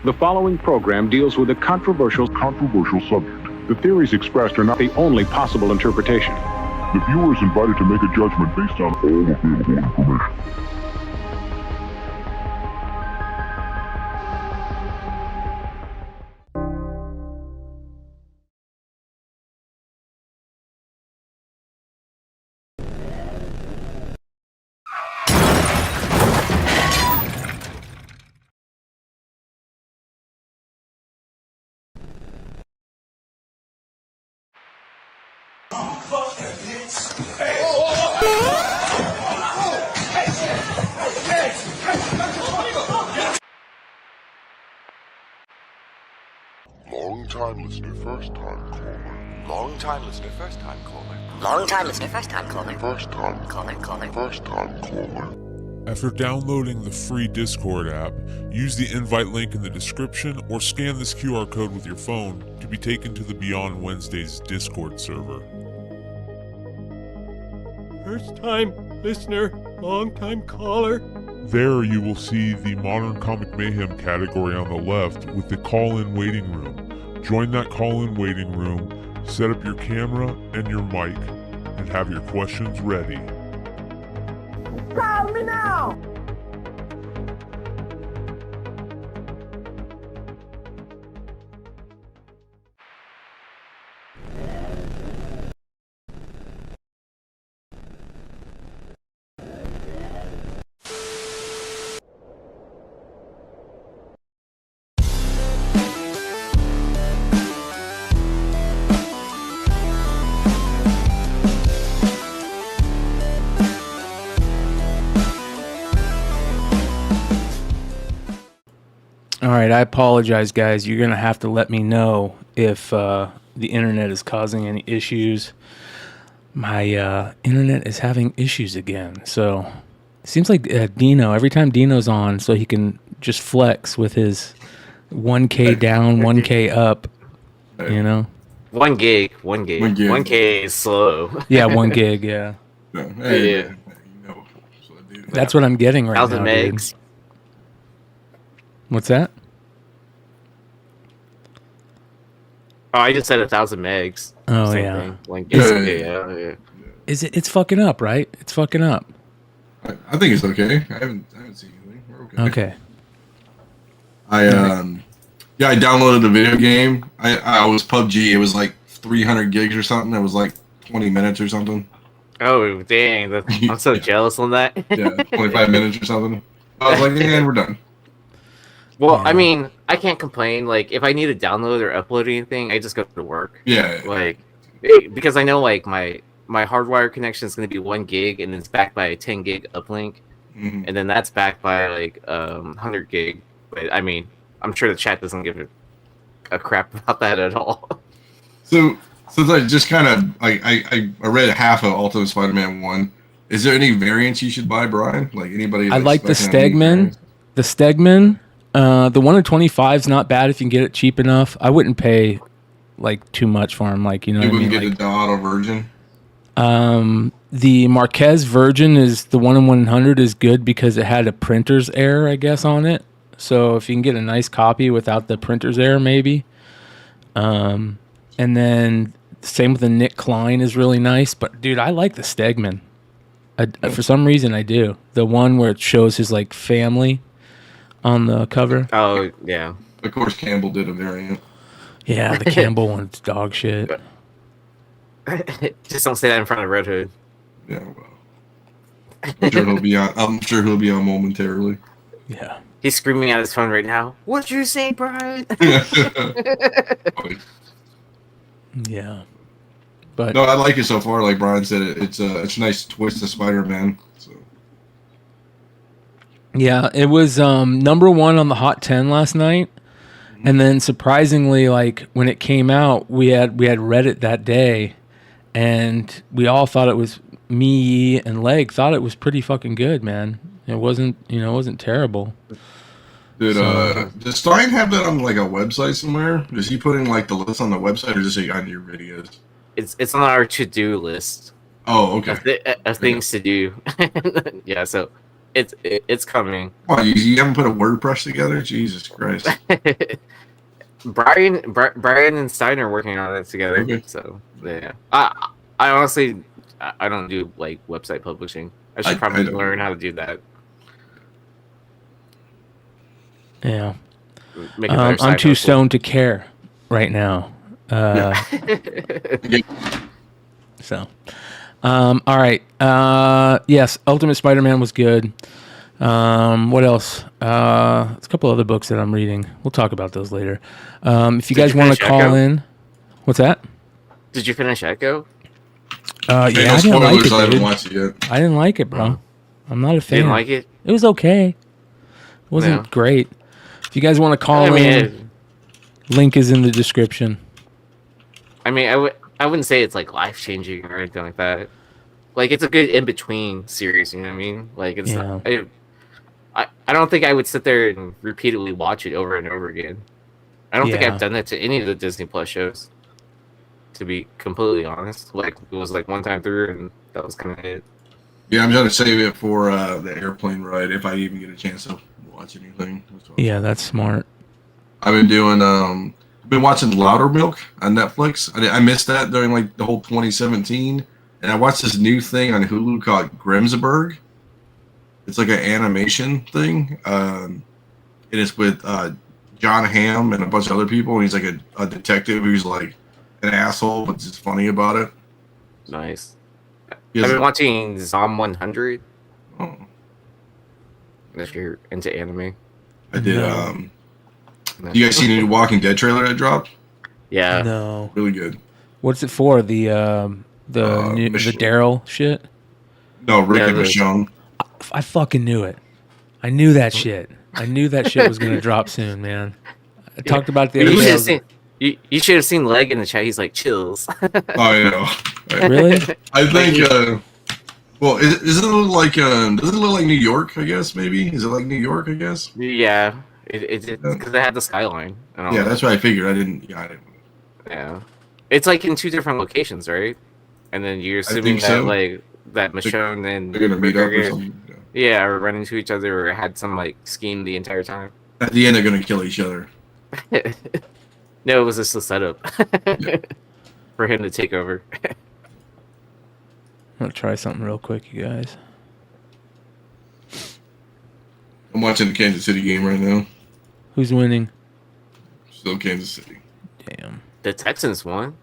The following program deals with a controversial subject. The theories expressed are not the only possible interpretation. The viewer is invited to make a judgment based on all available information. Long-time listener, first-time caller. Long-time listener, first-time caller. Long-time listener, first-time caller. First-time Caller. First-time caller. After downloading the free Discord app, use the invite link in the description or scan this QR code with your phone to be taken to the Beyond Wednesdays Discord server. First-time listener, long-time caller. There you will see the Modern Comic Mayhem category on the left with the call-in waiting room. Join that call-in waiting room, set up your camera and your mic, and have your questions ready. Call me now! Alright, I apologize, guys. You're going to have to let me know if the internet is causing any issues. My internet is having issues again. So, it seems like Dino, every time Dino's on, so he can just flex with his 1K down, 1K up, you know? 1 gig. 1K is slow. Yeah, 1 gig, yeah. Yeah. That's what I'm getting right 1,000 now, megs. dude. What's that? Oh, I just said 1,000 megs. Oh, Same yeah. thing. 1 gig. Yeah. Is it? It's fucking up, right? It's fucking up. I think it's okay. I haven't seen anything. We're okay. Okay. I downloaded the video game. I was PUBG. It was like 300 gigs or something. It was like 20 minutes or something. Oh, dang. I'm so jealous on that. Yeah, 25 minutes or something. I was like, yeah, we're done. Well, I mean, I can't complain. Like, if I need to download or upload anything, I just go to work. Yeah. Like, because I know, like, my hardwire connection is going to be 1 gig, and it's backed by a 10 gig uplink, and then that's backed by, like, 100 gig. But, I mean, I'm sure the chat doesn't give a crap about that at all. So I just kind of, I read half of Ultimate Spider-Man 1. Is there any variants you should buy, Brian? Like, anybody? I like the Stegman. The Stegman. The 1 in 25 is not bad if you can get it cheap enough. I wouldn't pay like too much for them, like, you know what I mean? You wouldn't get like, the Auto Virgin? The Marquez Virgin is the 1 in 100 is good because it had a printer's error, I guess, on it. So if you can get a nice copy without the printer's error, maybe. And then same with the Nick Klein is really nice. But dude, I like the Stegman. For some reason, I do. The one where it shows his like family on the cover. Oh, yeah. Of course, Campbell did a variant. Yeah, the Campbell one's dog shit. Just don't say that in front of Red Hood. Yeah, well. I'm sure he'll be on momentarily. Yeah. He's screaming at his phone right now. What'd you say, Brian? Yeah. But no, I like it so far. Like Brian said, it's a nice twist to Spider-Man. So. Yeah, it was number 1 on the Hot 10 last night, and then surprisingly, like when it came out, we had read it that day, and we all thought it was me and Leg thought it was pretty fucking good, man. It wasn't terrible. Does Stein have that on like a website somewhere? Is he putting like the list on the website, or just on your videos? It's on our to-do list. Oh, okay. Of things to do. Yeah, so it's coming. Oh, you haven't put a WordPress together? Jesus Christ. Bryan and Stein are working on it together. Okay. So yeah, I honestly I don't do like website publishing. I should probably learn how to do that. Yeah. Make a better I'm side too hustle. stoned to care right now. So, all right. Yes, Ultimate Spider-Man was good. What else? There's a couple other books that I'm reading. We'll talk about those later. If you guys want to call Echo? in, what's that? Did you finish Echo? Yeah, Hey, I no didn't like spoilers, I it, haven't dude. watched it yet. I didn't like it, bro. I'm not a fan. Didn't like it? It was okay. It wasn't No. great. If you guys want to call I mean, in, link is in the description. I wouldn't say it's like life changing or anything like that. Like it's a good in between series. You know what I mean? Like it's. Yeah. I don't think I would sit there and repeatedly watch it over and over again. I don't think Yeah. I've done that to any of the Disney Plus shows. To be completely honest, like it was like one time through, and that was kind of it. Yeah, I'm trying to save it for the airplane ride if I even get a chance to watch anything. Yeah, that's smart. I've been doing. I've been watching Loudermilk on Netflix. I missed that during like the whole 2017, and I watched this new thing on Hulu called Grimsburg. It's like an animation thing. It is with John Hamm and a bunch of other people, and he's like a detective who's like an asshole, but just funny about it. Nice. He I've has been a- watching Zom 100. oh, If you're into anime, I did. No. You guys seen the new Walking Dead trailer that dropped? Yeah. No. Really good. What's it for? The Daryl shit? No, Rick Yeah, and the- Michonne. I fucking knew it. I knew that shit. I knew that shit was gonna drop soon, man. I talked about it the other You day. should I have was seen. You should have seen Leg in the chat. He's like chills. Oh, I know. like, really? I think. Well, is it look like? Does it look like New York? I guess maybe. Is it like New York? I guess. Yeah, it's because they had the skyline. And all Yeah, that. that's what I figured. I didn't. Yeah, I didn't. Yeah, it's like in two different locations, right? And then you're assuming think that so. like that Michonne and They're gonna meet Rick up are or gonna- something. Yeah. Yeah, or run into each other or had some like scheme the entire time. At the end, they're gonna kill each other. No, it was just a setup for him to take over. I'm gonna try something real quick, you guys. I'm watching the Kansas City game right now. Who's winning? Still Kansas City. Damn. The Texans won.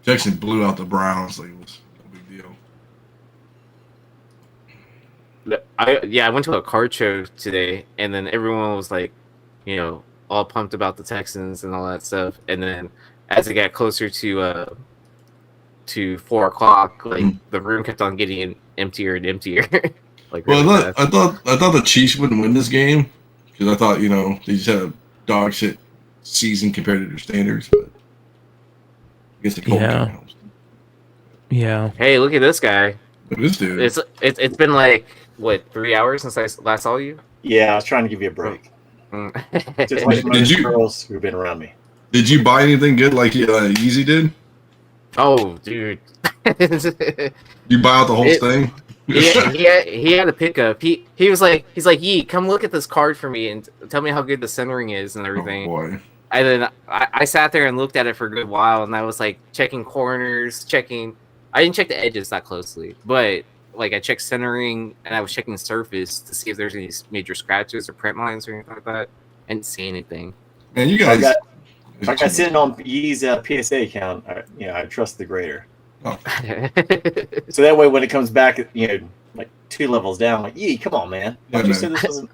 Jackson blew out the Browns. Like it was no big deal. I went to a card show today, and then everyone was like, you know, all pumped about the Texans and all that stuff. And then as it got closer to 4 o'clock, like the room kept on getting emptier and emptier. Like Well, really fast. I thought the Chiefs wouldn't win this game because I thought they just had a dog shit season compared to their standards. But I guess the Colts Yeah. helps. Yeah. Hey, look at this guy. Look at this dude. It's been like what 3 hours since I last saw you. Yeah, I was trying to give you a break. Just Mm. like Did most you- girls who've been around me. Did you buy anything good like Yeezee did? Oh, dude. You buy out the whole thing? he had a pickup. He was like, Yee, come look at this card for me and tell me how good the centering is and Oh everything. boy. And then I sat there and looked at it for a good while, and I was like checking corners, checking. I didn't check the edges that closely, but like I checked centering and I was checking the surface to see if there's any major scratches or print lines or anything like that. I didn't see anything. Man, you If I guys. got sitting on Yee's PSA account, I trust the grader. Oh, So that way, when it comes back, like 2 levels down, like Yee, come on, man! Yeah, Don't you man. say this wasn't?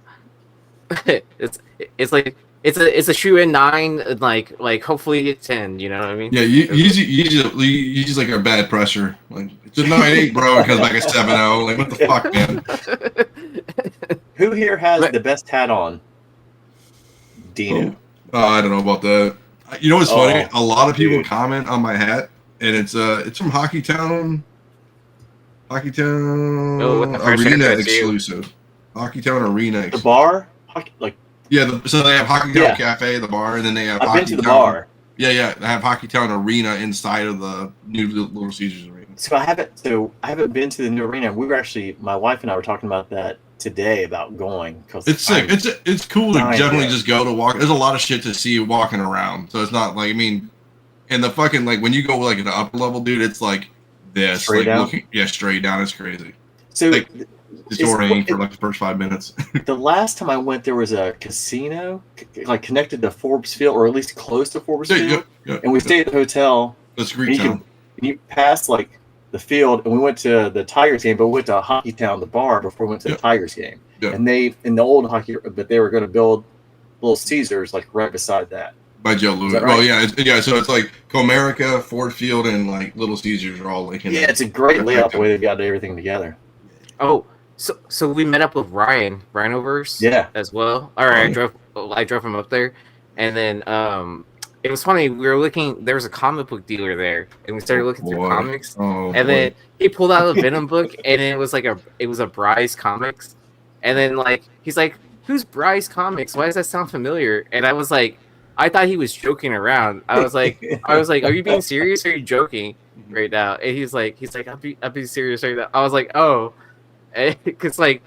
it's like it's a shoe in 9, and like hopefully it's 10. You know what I mean? yeah, Yeezee's like a bad pressure. Like it's a 9.8, bro. It comes back at 7.0. Like what the fuck, man? Who here has the best hat on? Dino. Oh, I don't know about that. You know what's funny? A lot of people dude. comment on my hat, and it's from Hockey Town. Hockey Town Oh, with the fresh Arena haircut, too. exclusive. Hockey Town Arena. The bar, So they have Hockey Town Yeah. Cafe, the bar, and then they have I've Hockey been to the Town. bar. Yeah. They have Hockey Town Arena inside of the new Little Caesars Arena. So I haven't been to the new arena. We were actually, my wife and I were talking about that today about going because It's sick. It's cool to dying generally to go. just go to walk. There's a lot of shit to see walking around, so it's not like and the fucking like when you go like an upper level, dude, it's like this, Straight like down? looking, straight down. It's crazy. So Like, disorienting for like the first 5 minutes. the last time I went, there was a casino like connected to Forbes Field, or at least close to Forbes Field, and we stayed at the hotel. That's And Greek you, town. and you passed like the field, and we went to the Tigers game, but we went to Hockey Town, the bar, before we went to the Tigers game. Yeah. And they in the old hockey, but they were going to build Little Caesars like right beside that. By Joe Louis. Right? Well, yeah, so it's like Comerica, Ford Field, and like Little Caesars are all like in Yeah, it's a great layout the way they've got everything together. Oh, so we met up with Ryan Overse, Yeah. as well. All right, I drove him up there, and then it was funny. We were looking. There was a comic book dealer there, and we started looking through comics. And then he pulled out a Venom book, and it was a Bryce Comics, and then like he's like, "Who's Bryce Comics? Why does that sound familiar?" And I was like, I thought he was joking around. I was like, "Are you being serious? Or are you joking right now?" And he's like, "I'll be serious right now." I was like, "Oh," because like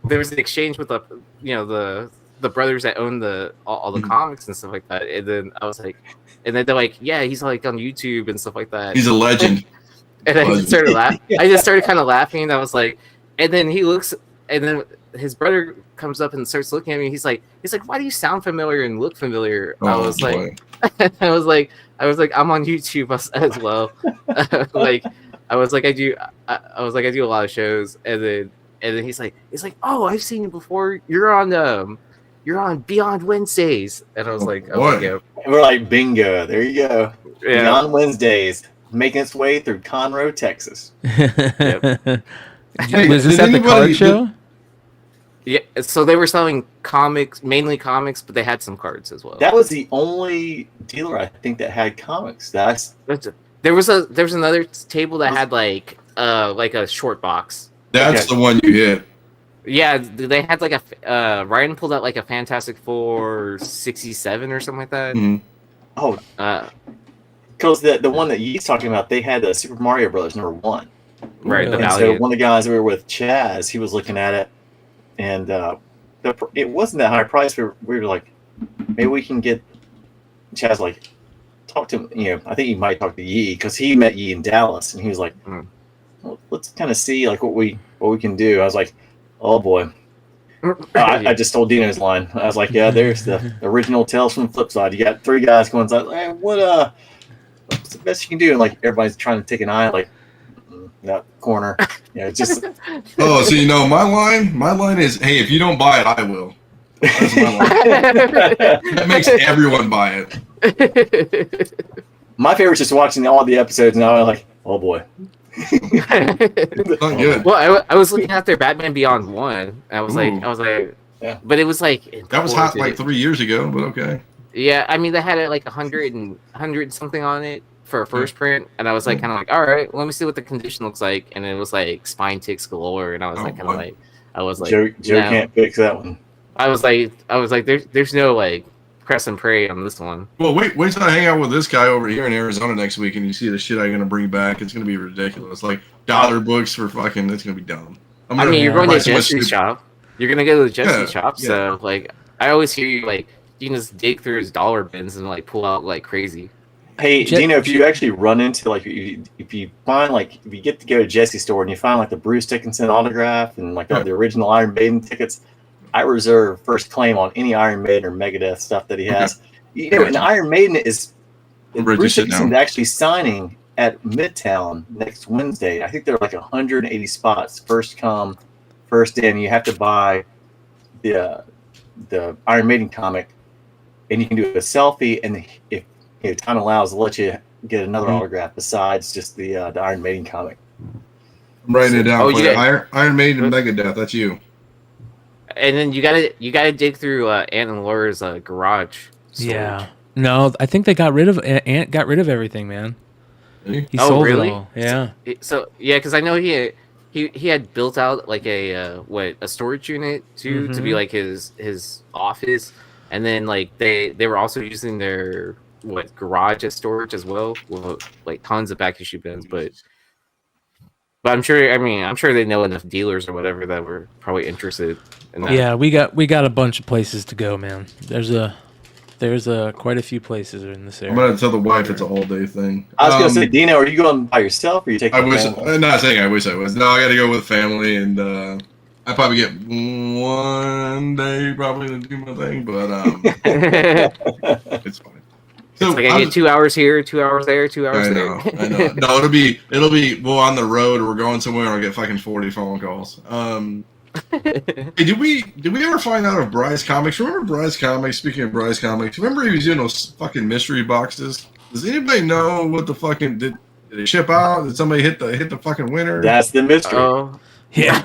there was an exchange with the brothers that own all the comics and stuff like that. And then I was like, and then they're like, "Yeah, he's like on YouTube and stuff like that." He's a legend. And I just started laughing. I just started kind of laughing. I was like, and then he looks, and then his brother comes up and starts looking at me. He's like, "Why do you sound familiar and look familiar?" I was like, I was like, "I'm on YouTube as well." I was like, I do a lot of shows, and then he's like, "Oh, I've seen you before. You're on Beyond Wednesdays," and I was like, "Oh, yeah." And we're like, bingo, there you go. Yeah. Beyond Wednesdays, making its way through Conroe, Texas. Was this at the card show? Yeah, so they were selling comics, mainly comics, but they had some cards as well. That was the only dealer I think that had comics. There was another table that had like a short box. That's the one you hit. Yeah, they had like a Ryan pulled out like a Fantastic Four 67 or something like that. Mm-hmm. Oh, because the one that he's talking about, they had the Super Mario Brothers #1. Right. And so one of the guys we were with, Chaz, he was looking at it, and it wasn't that high price. We were like, maybe we can get Chaz like talk to him. I think he might talk to Yee because he met Yee in Dallas, and he was like, well, let's kind of see like what we can do. I was like, oh boy. I just stole Dino's line. I was like, yeah, there's the original Tales from the Flip Side. You got 3 guys going, like, hey, what's the best you can do? And like everybody's trying to take an eye, like that corner. Just Oh, so my line is, hey, if you don't buy it, I will. That's my line. That makes everyone buy it. My favorite is just watching all the episodes, and I'm like, oh boy. It's not good. Well, I was looking at their Batman Beyond 1. And I was like, yeah. But it was like That was hot like 3 years ago, but okay. Yeah, I mean they had it like 100 something on it for a first print, and I was like kind of like, all right, let me see what the condition looks like, and it was like spine ticks galore, and I was Joe can't fix that one. I was like, there's no like press and pray on this one. Well, wait till I hang out with this guy over here in Arizona next week, and you see the shit I'm gonna bring back. It's gonna be ridiculous. Like dollar books for fucking. It's gonna be dumb. I mean, you're going buy to so much Jesse's stupid- shop. You're gonna go to the Jesse's shop. yeah. So like, I always hear you like you can just dig through his dollar bins and like pull out like crazy. Hey, Dino, if you actually run into like if you find like if you get to go to Jesse's store and you find like the Bruce Dickinson autograph and like the original Iron Maiden tickets, I reserve first claim on any Iron Maiden or Megadeth stuff that he has. And Iron Maiden is Bruce Dickinson's actually signing at Midtown next Wednesday. I think there are like 180 spots, first come, first in. You have to buy the Iron Maiden comic, and you can do a selfie, and if time allows, they'll let you get another autograph besides just the Iron Maiden comic. I'm writing it down. Oh, for you. Iron Maiden and Megadeth. That's you. And then you gotta dig through Aunt and Laura's garage. storage. Yeah. No, I think they got rid of Ant. Got rid of everything, man. Really? He Oh, sold really? it all. Yeah. So yeah, because I know he had built out like a storage unit to be like his office, and then like they were also using their garage as storage as well, with like tons of back issue bins. But But I'm sure. I mean, I'm sure they know enough dealers or whatever that were probably interested in that. Yeah, we got a bunch of places to go, man. There's quite a few places in this area. I'm gonna tell the wife it's a all day thing. I was gonna say, Dino, are you going by yourself or are you taking? I wish. I'm not saying I wish I was. No, I got to go with family, and I probably get one day probably to do my thing, but it's fine. So It's like I get 2 hours here, 2 hours there, 2 hours I there. know. No, it'll be we're on the road or we're going somewhere and I'll get fucking 40 phone calls. Hey, did we ever find out of Bry's Comics? Remember Bry's Comics? Speaking of Bry's Comics, remember he was doing those fucking mystery boxes? Does anybody know what the fucking did it ship out? Did somebody hit the fucking winner? That's the mystery. Oh, Yeah.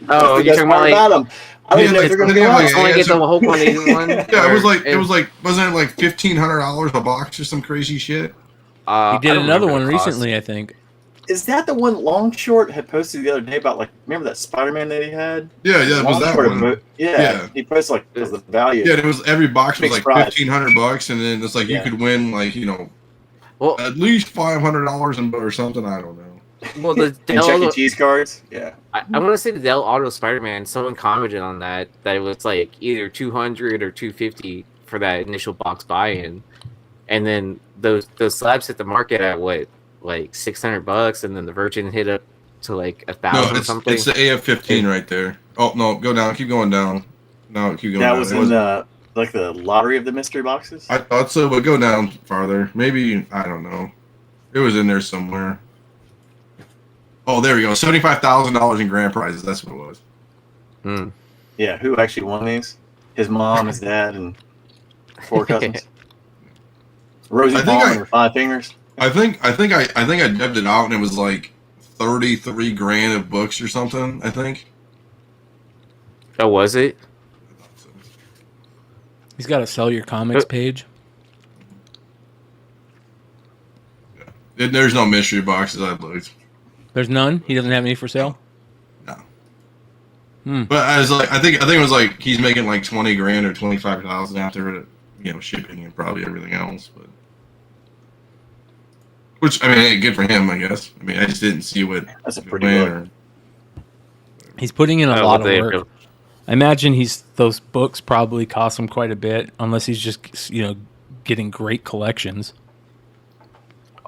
oh, you're talking about them. I didn't know if they're going to go it's out. only get the whole one one. Yeah, it was like wasn't it like $1,500 a box or some crazy shit? He did another one recently, I think. Is that the one Long Short had posted the other day about, like, remember that Spider-Man that he had? Yeah, it was that one. Yeah, he posted, like, because the value. Yeah, it was every box was like Fixed price. $1,500, and then it's like you could win like Well, at least $500 or something. I don't know. well, the And Chuck E. Dell, Cheese cards? Yeah. I want to say the Dell Auto Spider-Man. Someone commented on that it was like either 200 or 250 for that initial box buy-in, and then those slabs hit the market at what, like $600, and then the Virgin hit up to like 1,000 No, something. it's the AF-15 right there. Oh no, go down. Keep going down. No, keep going. That down. was It in like the lottery of the mystery boxes? I thought so, but go down farther. Maybe I don't know. It was in there somewhere. Oh, there we go. $75,000 in grand prizes. That's what it was. Hmm. Yeah, who actually won these? His mom, his dad, and 4 cousins. Rosie I think Palm I- and her 5 fingers. I think I dubbed it out, and it was like 33 grand of books or something. I think. Oh, was it? He's got a sell your comics page. There's no mystery boxes I looked. There's none. He doesn't have any for sale. No. But I was like, I think it was like he's making like 20 grand or 25,000 after shipping and probably everything else. But which I mean, ain't good for him, I guess. I mean, I just didn't see what. That's a pretty book. He's putting in a Oh, lot of they- work. I imagine those books probably cost him quite a bit, unless he's just getting great collections.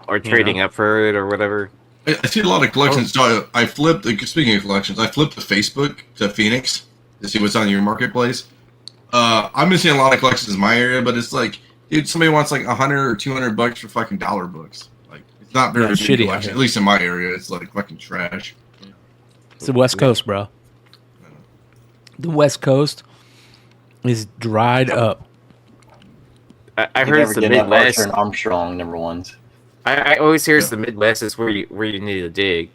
Or trading up for it or whatever. I see a lot of collections. So I flipped. Speaking of collections, I flipped to Facebook to Phoenix to see what's on your marketplace. I've been seeing a lot of collections in my area, but it's like, dude, somebody wants like $100 or $200 for fucking dollar books. Like, it's not very big shitty. collection. At least in my area, it's like fucking trash. It's the West Coast, bro. The West Coast is dried up. I heard it's the Midwest. Archer and Armstrong #1s. I always hear it's the Midwest is where you need to dig.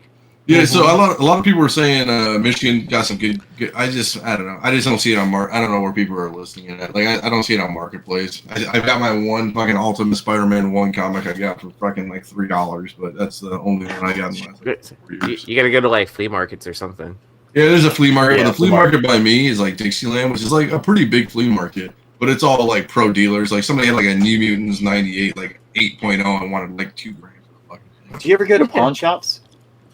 Yeah, so a lot of people were saying Michigan got some good. I don't know. I just don't see it on I don't know where people are listing it at. Like I don't see it on Marketplace. I've got my one fucking Ultimate Spider-Man 1 comic I got for fucking like $3, but that's the only one I got in the last 4 years. You got to go to like flea markets or something. Yeah, there's a flea market. Yeah, The flea market by me is like Dixieland, which is like a pretty big flea market, but it's all like pro dealers. Like somebody had like a New Mutants 98, like 8.0 and wanted like $2,000 for the fucking thing. Do you ever go to pawn shops?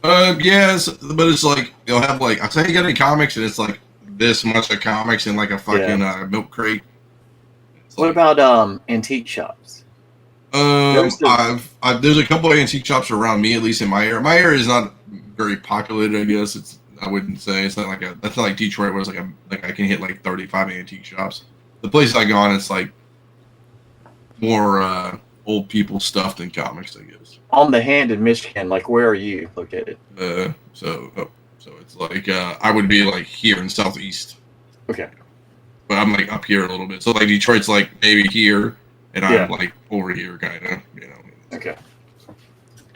Yes, but it's like they'll have like I'll say you got any comics and it's like this much of comics in like a fucking milk crate. What about antique shops? There's a couple of antique shops around me, at least in my area. My area is not very populated, I guess. I wouldn't say it's not that's not like Detroit where it's like I can hit like 35 antique shops. The places I go on, it's like more old people stuff than comics, I guess. On the Hand in Michigan, like where are you located? So it's like I would be like here in southeast. Okay. But I'm like up here a little bit. So like Detroit's like maybe here, and I'm like over here, kind of. Okay.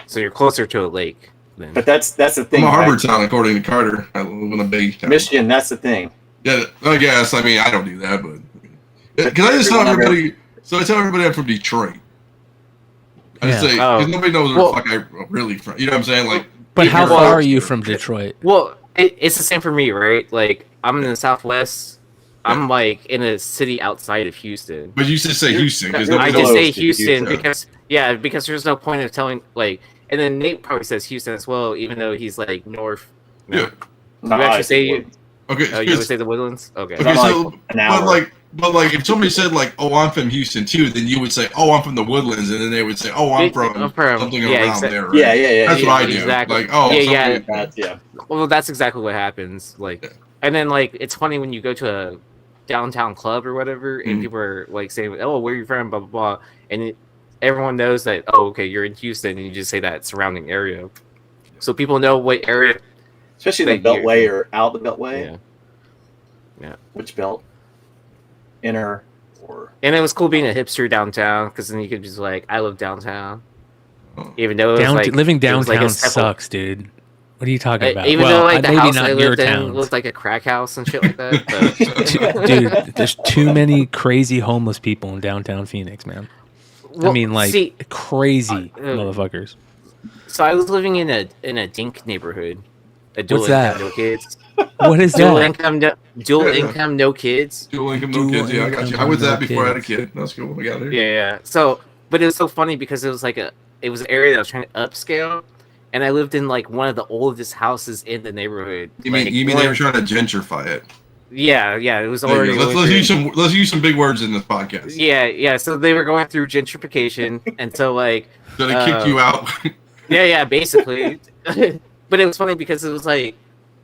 So you're closer to a lake. Then. But that's the thing. I'm a harbor right? town, according to Carter. I live in a bay town. Michigan, that's the thing. Yeah, I guess. I mean, I don't do that, but because I just tell everybody. So I tell everybody I'm from Detroit. I just say because nobody knows where the fuck I'm really from. You know what I'm saying? Like, but how far are you from Detroit? Well, it's the same for me, right? Like I'm in the Southwest. I'm like in a city outside of Houston. But you just say Houston because I nobody just knows. say Houston because there's no point of telling like And then Nate probably says Houston as well, even though he's like north. No. Yeah. You actually say Okay. Oh, you would say the Woodlands? Okay. Okay, so like an hour. but like if somebody said like, "Oh, I'm from Houston too," then you would say, "Oh, I'm from the Woodlands," and then they would say, "Oh, I'm from something around there." Right? Yeah. That's what I do. Exactly. Like, oh, Yeah. Well, that's exactly what happens. Like, and then like it's funny when you go to a downtown club or whatever, and people are like saying, "Oh, where are you from?" Blah blah blah, and everyone knows that. Oh, okay, you're in Houston, and you just say that surrounding area, so people know what area. Especially the Beltway or out the Beltway. Yeah. Which belt? Inner or. And it was cool being a hipster downtown because then you could just like, I live downtown, even though it was like, living it was downtown like sucks, dude. What are you talking about? Even though like the maybe house not I in your lived in town. looked like a crack house and shit like that. But... Dude, there's too many crazy homeless people in downtown Phoenix, man. Well, I mean, like see, crazy motherfuckers. So I was living in a dink neighborhood. A dual What's that? income, no kids. What is dual that? income, dual income, no kids. Dual income, no kids. Yeah, I got you. I was that before I had a kid. That's cool. We got there. Yeah. So, but it was so funny because it was an area that was trying to upscale, and I lived in like one of the oldest houses in the neighborhood. You mean they were trying to gentrify it? Yeah. It was already. Let's use some big words in this podcast. Yeah. So they were going through gentrification, and so like. So they kicked you out. Yeah, basically. But it was funny because it was like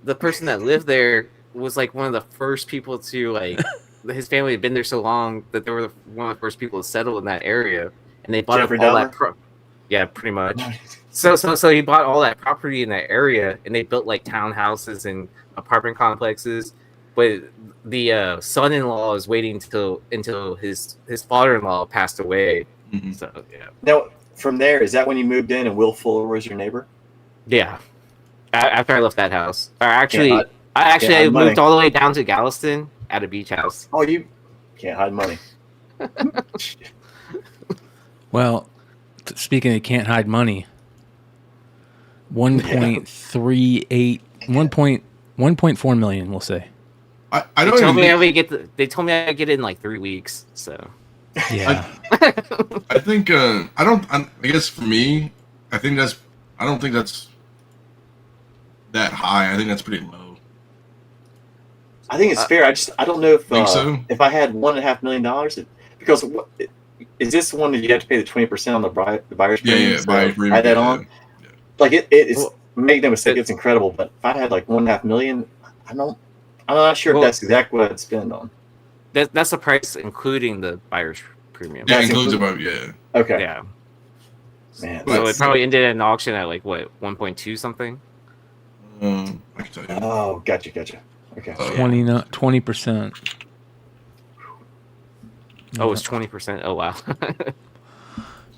the person that lived there was like one of the first people to like. His family had been there so long that they were one of the first people to settle in that area, and they bought up all that. Yeah, pretty much. So he bought all that property in that area, and they built like townhouses and apartment complexes. But the son-in-law is waiting until his father-in-law passed away. Mm-hmm. So yeah. Now, from there, is that when you moved in and Will Fuller was your neighbor? Yeah. After I left that house, or I moved all the way down to Galveston at a beach house. Oh, you can't hide money. Well, speaking of can't hide money, 1.4 million, we'll say. I don't. They told me I get it in like 3 weeks. So. Yeah. I think I guess for me, I don't think that's that high. I think that's pretty low. I think it's fair. I don't know if if I had $1.5 million, because is this one that you have to pay the 20% on the buyer's premium? Yeah, buyer's premium. Add that on. Yeah. Like it's make no mistake, it's incredible. But if I had like $1.5 million, I'm not sure if that's exactly what I'd spend on. That's the price including the buyer's premium. Yeah, includes about Okay. Yeah. Man, so it probably ended at an auction at like what 1.2 something. I can tell you. Oh, gotcha. Okay. 20%. Oh, it's 20%. Oh wow. So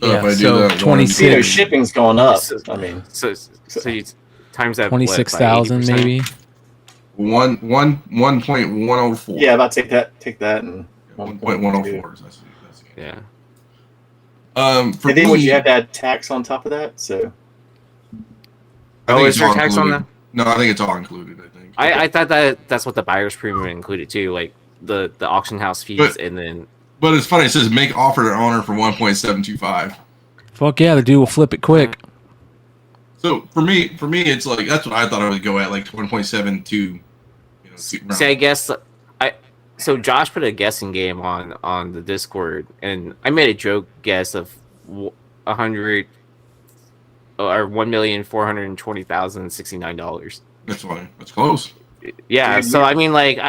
if I do that, 26. Shipping's going up. I mean, so you times that 26,000 maybe. 1.104. Yeah, about take that and 1.104. Yeah. And then would you have to add tax on top of that? So. Is there tax on that? No, I think it's all included. I think. I thought that's what the buyer's premium included too, like the auction house fees and then. But it's funny. It says make offer to owner for 1.725. Fuck yeah, the dude will flip it quick. So for me, it's like that's what I thought I would go at, like 1.72. See, I guess so Josh put a guessing game on the Discord, and I made a joke guess of 100 or $1,420,069. That's fine. That's close. Yeah. So I mean, like,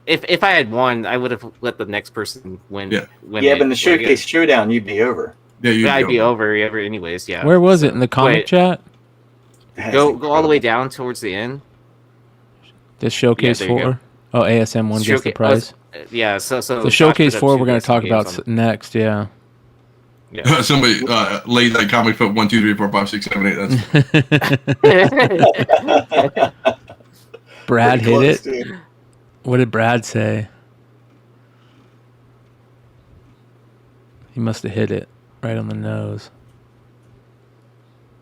if I had won, I would have let the next person win. Yeah. But in the showcase showdown, you'd be over. Yeah, I'd be over anyways. Yeah. Where was it in the comic chat? Go all the way down towards the end. The showcase 4. Oh, ASM 1 gets the prize. So the showcase 4 we're going to talk about next. Yeah. Somebody laid that comic foot 1, 2, 3, 4, 5, 6, 7, 8. That's Brad hit it. Dude. What did Brad say? He must have hit it right on the nose.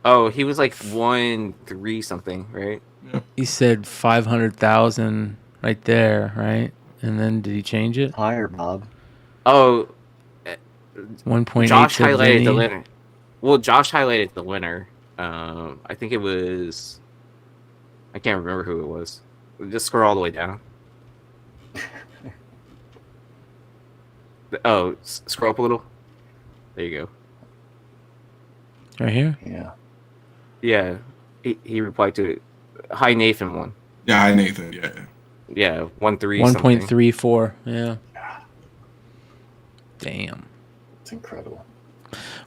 Oh, he was like 1.3 something, right? Yeah. He said 500,000 right there, right? And then did he change it? Higher, Bob. Oh, 1.8. Josh highlighted the winner. Well, Josh highlighted the winner. I think it was. I can't remember who it was. Just scroll all the way down. Oh, scroll up a little. There you Right here? Yeah. go. Yeah, he replied to it. Hi Nathan one. Yeah, hi Nathan. Yeah. Yeah, 1.3. 1.34. Yeah. Damn. It's incredible.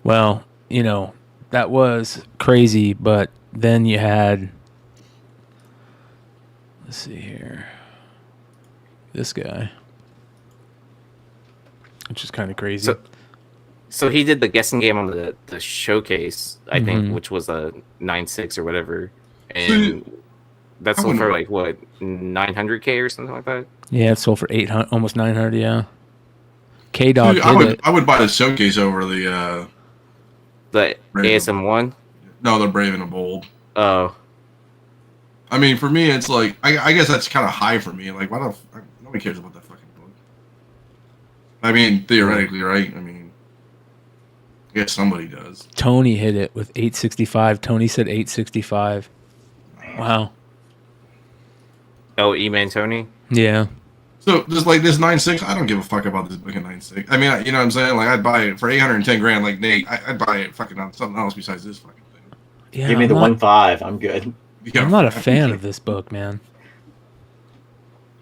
Well, you know, that was crazy, but then you had, let's see here, this guy, which is kind of crazy. So he did the guessing game on the showcase, I think, Mhm. which was a 9.6 or whatever, and that sold for like what 900K or something like that. Yeah, it sold for 800, almost 900. Yeah. K Dog Dude, did it. I would buy the showcase over the ASM one. No, the Brave and the Bold. Oh, I mean, for me, it's like I guess that's kind of high for me. Like, why the nobody cares about that fucking book. I mean, theoretically, right? I mean, I guess somebody does. Tony hit it with 865. Tony said 865. Wow. oh, E-Man Tony. Yeah. So just like this 9.6, I don't give a fuck about this book in 9.6. I mean, you know what I'm saying? Like, I'd buy it for 810 grand. Like Nate, I'd buy it fucking on something else besides this fucking thing. Yeah. Give me I'm the not- 1.5. I'm good. Yeah, I'm not a fan of this book, man.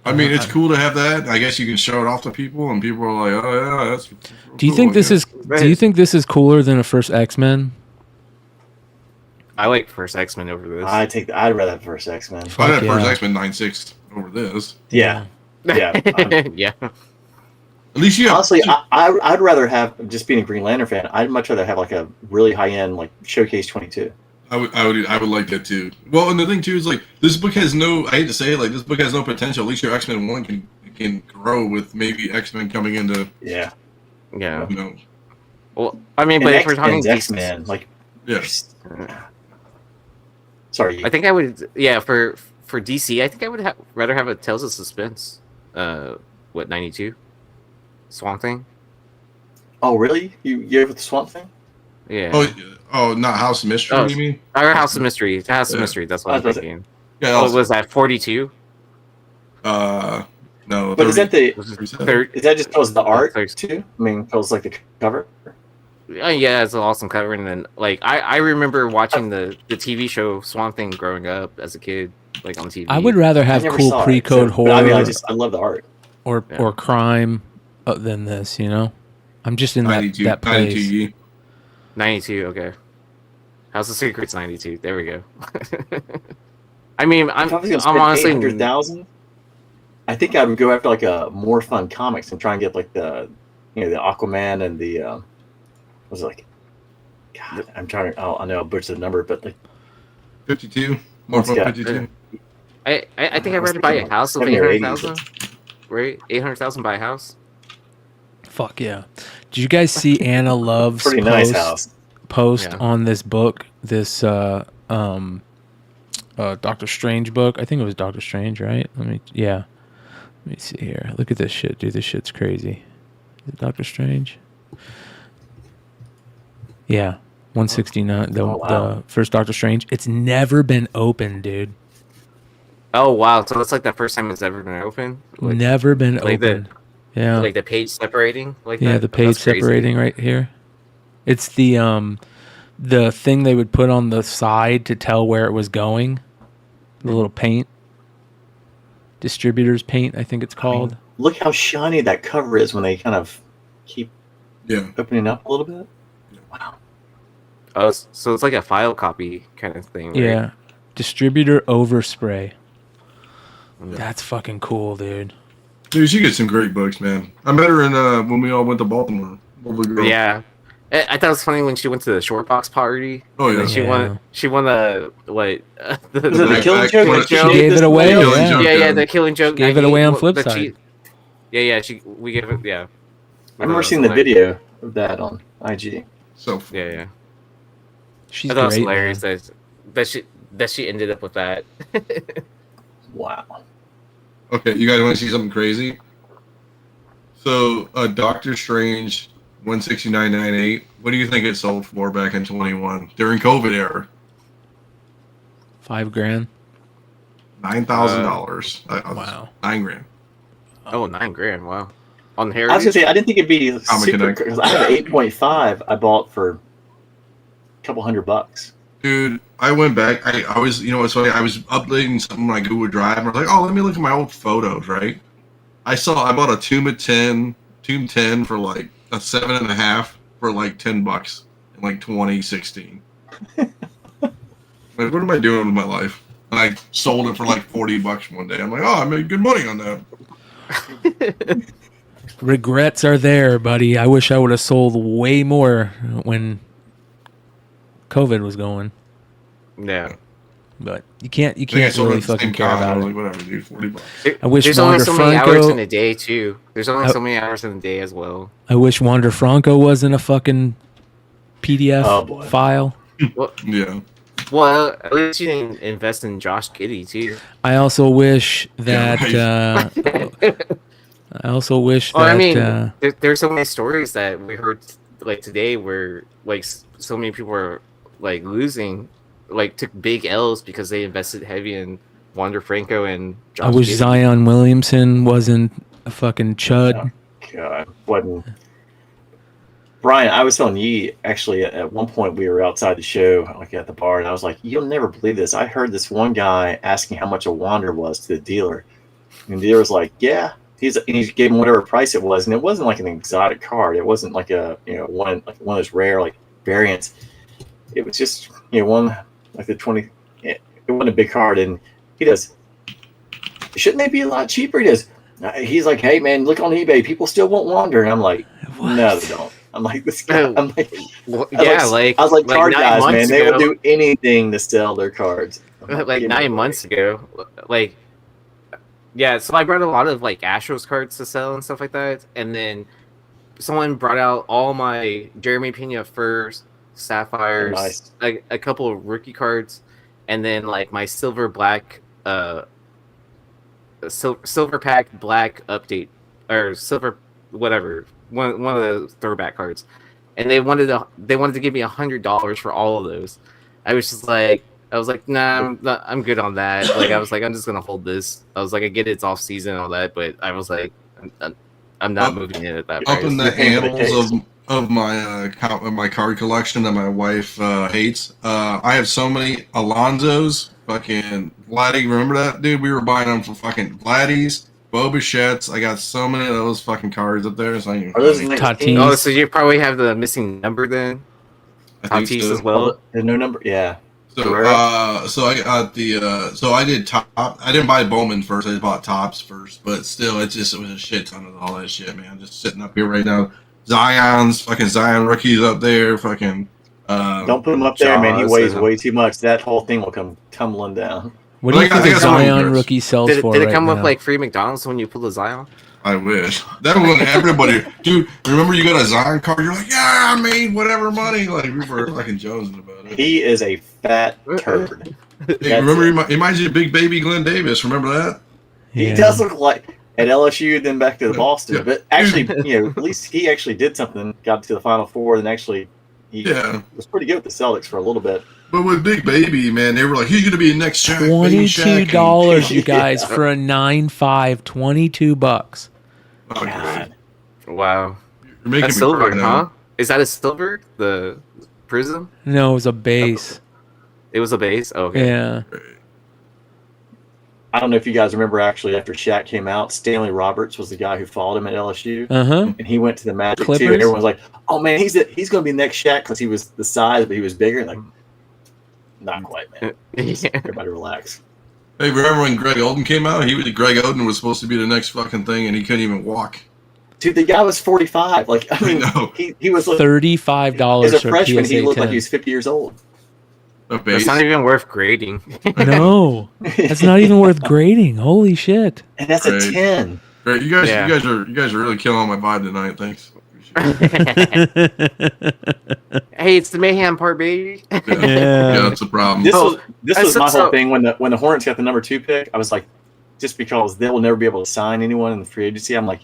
I mean, it's cool to have that. I guess you can show it off to people, and people are like, "Oh yeah, that's." Do you cool, think I this guess. is? Do you think this is cooler than a first X-Men? I like first X-Men over this. I'd rather have first X-Men. I'd have Fuck first yeah. X-Men 9.6 over this. Yeah. Yeah. yeah. At least you have. Honestly, I'd rather have, just being a Green Lantern fan, I'd much rather have like a really high end like Showcase 22. I would like that too. Well, and the thing too is like this book has no. I hate to say it, like this book has no potential. At least your X-Men 1 can grow with maybe X-Men coming into. Yeah. Yeah. You know. Well, I mean, And but if we're talking X-Men's X-Men, like, Yeah. sorry. I think I would. Yeah, for DC, I think I would rather have a Tales of Suspense. 92? Swamp Thing. Oh, really? You gave it the Swamp Thing? Yeah. Oh, not House of Mystery. Oh, You mean? Or House of Mystery. House of Yeah. Mystery. That's what I'm That's thinking. Yeah. What was that? 42. No. But is that the? Third. Is that just because of the art Third. too? I mean, because like the cover. Yeah, it's an awesome cover, and then like I remember watching the TV show Swamp Thing growing up as a kid, like on TV. I would rather I have never cool saw it, pre-code so- horror but I mean, I love the art. or Yeah. or crime than this. You know, I'm just in that 92, that place. 92. 92. Okay. House of Secrets 92. There we go. I mean, I'm honestly 800,000. I think I would go after like a more fun comics and try and get like the Aquaman and the what was it like? God, I'm trying to. Oh, I know I butchered the number, but like 52. More fun Yeah. 52. I think I'd rather buy a house of 70 or 800,000. Right? 800,000 buy a house. Fuck yeah! Did you guys see Anna Love's pretty nice house. post Yeah. on this book? This Doctor Strange book. I think it was Doctor Strange, right? Let me see here. Look at this shit, dude. This shit's crazy. Is it Doctor Strange? Yeah, 169. Oh, wow. The first Doctor Strange. It's never been opened, dude. Oh wow! So that's like the first time it's ever been open. Like, Never been like the- opened. Yeah. like the page separating. Like Yeah, that? the page That's crazy. separating right here. It's the thing they would put on the side to tell where it was going. The little paint. Distributor's paint, I think it's called. Look how shiny that cover is when they kind of keep Yeah. opening up a little bit. Wow. Oh, so it's like a file copy kind of thing. Right? Yeah. Distributor overspray. Yeah. That's fucking cool, dude. Dude, she gets some great books, man. I met her in when we all went to Baltimore. Lovely girl. Yeah. I thought it was funny when she went to the short box party. Oh yeah. And she Yeah. won the what? Was it the Like, Killing like, Joke? what- Like, She she gave this it away, way? Killing yeah. Joke, Yeah, the Killing Joke. Gave it away on Flipside. Flipside. Yeah, we gave it. Yeah. I've never seen the video of that on IG. So Yeah. She's I thought it was great. hilarious Man. that she ended up with that. Wow. okay, you guys want to see something crazy? So, Doctor Strange 169.98. What do you think it sold for back in 21 during COVID era? $5,000. $9,000. Wow. $9,000. Oh, $9,000. Wow. On the I was gonna Heritage. say I didn't think it'd be Comic super Connect. because I have an 8.5 I bought for a couple $100. Dude, I went back. I was, you know what's funny? I was updating something on my Google Drive, and I was like, oh, let me look at my old photos, right? I bought a Tomb 10 for like a 7.5 for like $10 in like 2016. Like, what am I doing with my life? And I sold it for like $40 one day. I'm like, oh, I made good money on that. Regrets are there, buddy. I wish I would have sold way more when COVID was going. Yeah. But you can't I think I sold really it at the fucking same care time. about I was it. like, whatever, dude, $40. I wish There's only Wander so many hours Franco. in a day too. There's only so many hours in a day as well. I wish Wander Franco wasn't a fucking PDF boy. file. Yeah. Well, at least you didn't invest in Josh Giddey too. I also wish that. Yeah, I also wish that. Well, I mean, there's so many stories that we heard like today where like so many people are like losing, like took big L's because they invested heavy in Wander Franco and Josh I wish Giddey. Zion Williamson wasn't a fucking chud. God, wasn't. Brian, I was telling you, actually, at one point we were outside the show, like at the bar, and I was like, you'll never believe this. I heard this one guy asking how much a Wander was to the dealer. And the dealer was like, yeah. And he gave him whatever price it was. And it wasn't like an exotic card. It wasn't like one of those rare like variants. It was just, one like the 20. It wasn't a big card. And he does, shouldn't they be a lot cheaper? He's like, hey, man, look on eBay. People still want Wander. And I'm like, no, they don't. I'm like, this guy. I'm like, Well, I yeah, was like card 9 guys, man. months They will ago- do anything to sell their cards. I'm like give me 9 a months break. ago. Like, yeah, so I brought a lot of like Astros cards to sell and stuff like that, and then someone brought out all my Jeremy Pena Furs, Sapphires, Nice. a couple of rookie cards, and then like my silver black, silver pack black update or silver whatever one of the throwback cards, and they wanted to give me $100 for all of those. I was like, nah, I'm good on that. Like, I was like, I'm just gonna hold this. I was like, I get it's off season and all that, but I was like, I'm not moving it at that Up price. in the annals of my card collection that my wife hates, I have so many Alonzos, fucking Vladdy. Remember that, dude? We were buying them for fucking Vladdies, Bobichet's. I got so many of those fucking cards up there. It's not even Are those funny. Tatis. Oh, so you probably have the missing number then? I think Tatis so. as well. There's no number. Yeah. So I got so I did top. I didn't buy Bowman first. I bought Tops first, but still, it was a shit ton of all that shit, man. Just sitting up here right now. Zion rookies up there, fucking. Don't put him up there, man. He Jaws weighs and- way too much. That whole thing will come tumbling down. What do you I got- think I a got some Zion regrets. rookie sells Did for it right come now? with like free McDonald's when you pull the Zion? I wish that was everybody, dude. Remember you got a Zion card? You're like, yeah, I made whatever money. Like we were fucking jonesing about it. He is a fat turd. Hey, remember, he reminds you of Big Baby Glenn Davis. Remember that? He Yeah. does look like at LSU, then back to the Boston. Yeah. But actually, at least he actually did something. Got to the Final Four, and actually, he Yeah. was pretty good with the Celtics for a little bit. But with Big Baby, man, they were like, he's gonna be next Shaq. baby Shaq. $22, you guys, Yeah. for a 9.5, $22. Oh, great. God. Wow. You're making That's me silver, cry now. huh? Is that a silver? The prism? No, it was a base. It was a base? Oh, okay. Yeah. I don't know if you guys remember, actually, after Shaq came out, Stanley Roberts was the guy who followed him at LSU. Uh-huh. And he went to the Magic, too. Clippers? And everyone's like, oh, man, he's going to be next Shaq because he was the size, but he was bigger. Like, not quite, man. Yeah. Everybody relax. Hey, remember when Greg Oden came out? Greg Oden was supposed to be the next fucking thing, and he couldn't even walk. Dude, the guy was 45. Like, I mean, know. he was like, $35 as a for freshman, PSA he looked 10. like he was 50 years old. A That's base. not even worth grading. No, that's not even worth grading. Holy shit! And that's Right. a 10. Great. You guys Yeah. are really killing my vibe tonight. Thanks. Hey, it's the Mayhem part, baby. Yeah, Yeah. that's a problem. This Oh, was this that's was my so- whole thing when the Hornets got the number 2 pick. I was like, just because they will never be able to sign anyone in the free agency, I'm like,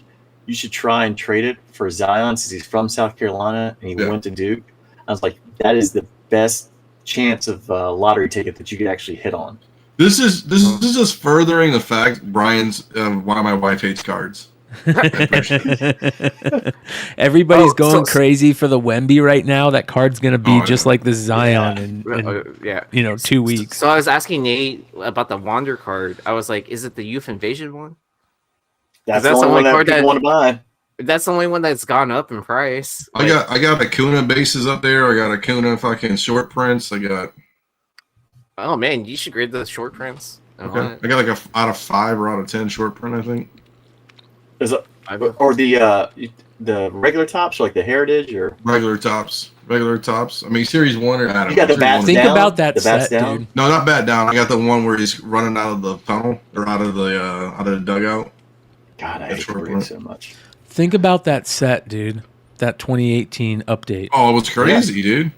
you should try and trade it for Zion since he's from South Carolina and he Yeah. went to Duke. I was like, that is the best chance of lottery ticket that you could actually hit on. This is just furthering the fact Brian's why my wife hates cards. Everybody's going crazy for the Wemby right now. That card's gonna be just like the Zion in 2 weeks. So I was asking Nate about the Wander card. I was like, is it the Youth Invasion one? That's the only one that people want to buy. That's the only one that's gone up in price. I got Acuna bases up there. I got Acuna fucking short prints. I got. Oh man, you should grade the short prints. Okay. I got like a out of 5 or out of 10 short print, I think. Is it, or the regular tops, or like the Heritage, or regular tops? I mean, Series 1 or I don't you got the bats Think down? about that the set, down? dude. No, not bat down. I got the one where he's running out of the tunnel or out of the dugout. God, I hate Bryan so much. Think about that set, dude. That 2018 update. Oh, it was crazy, dude.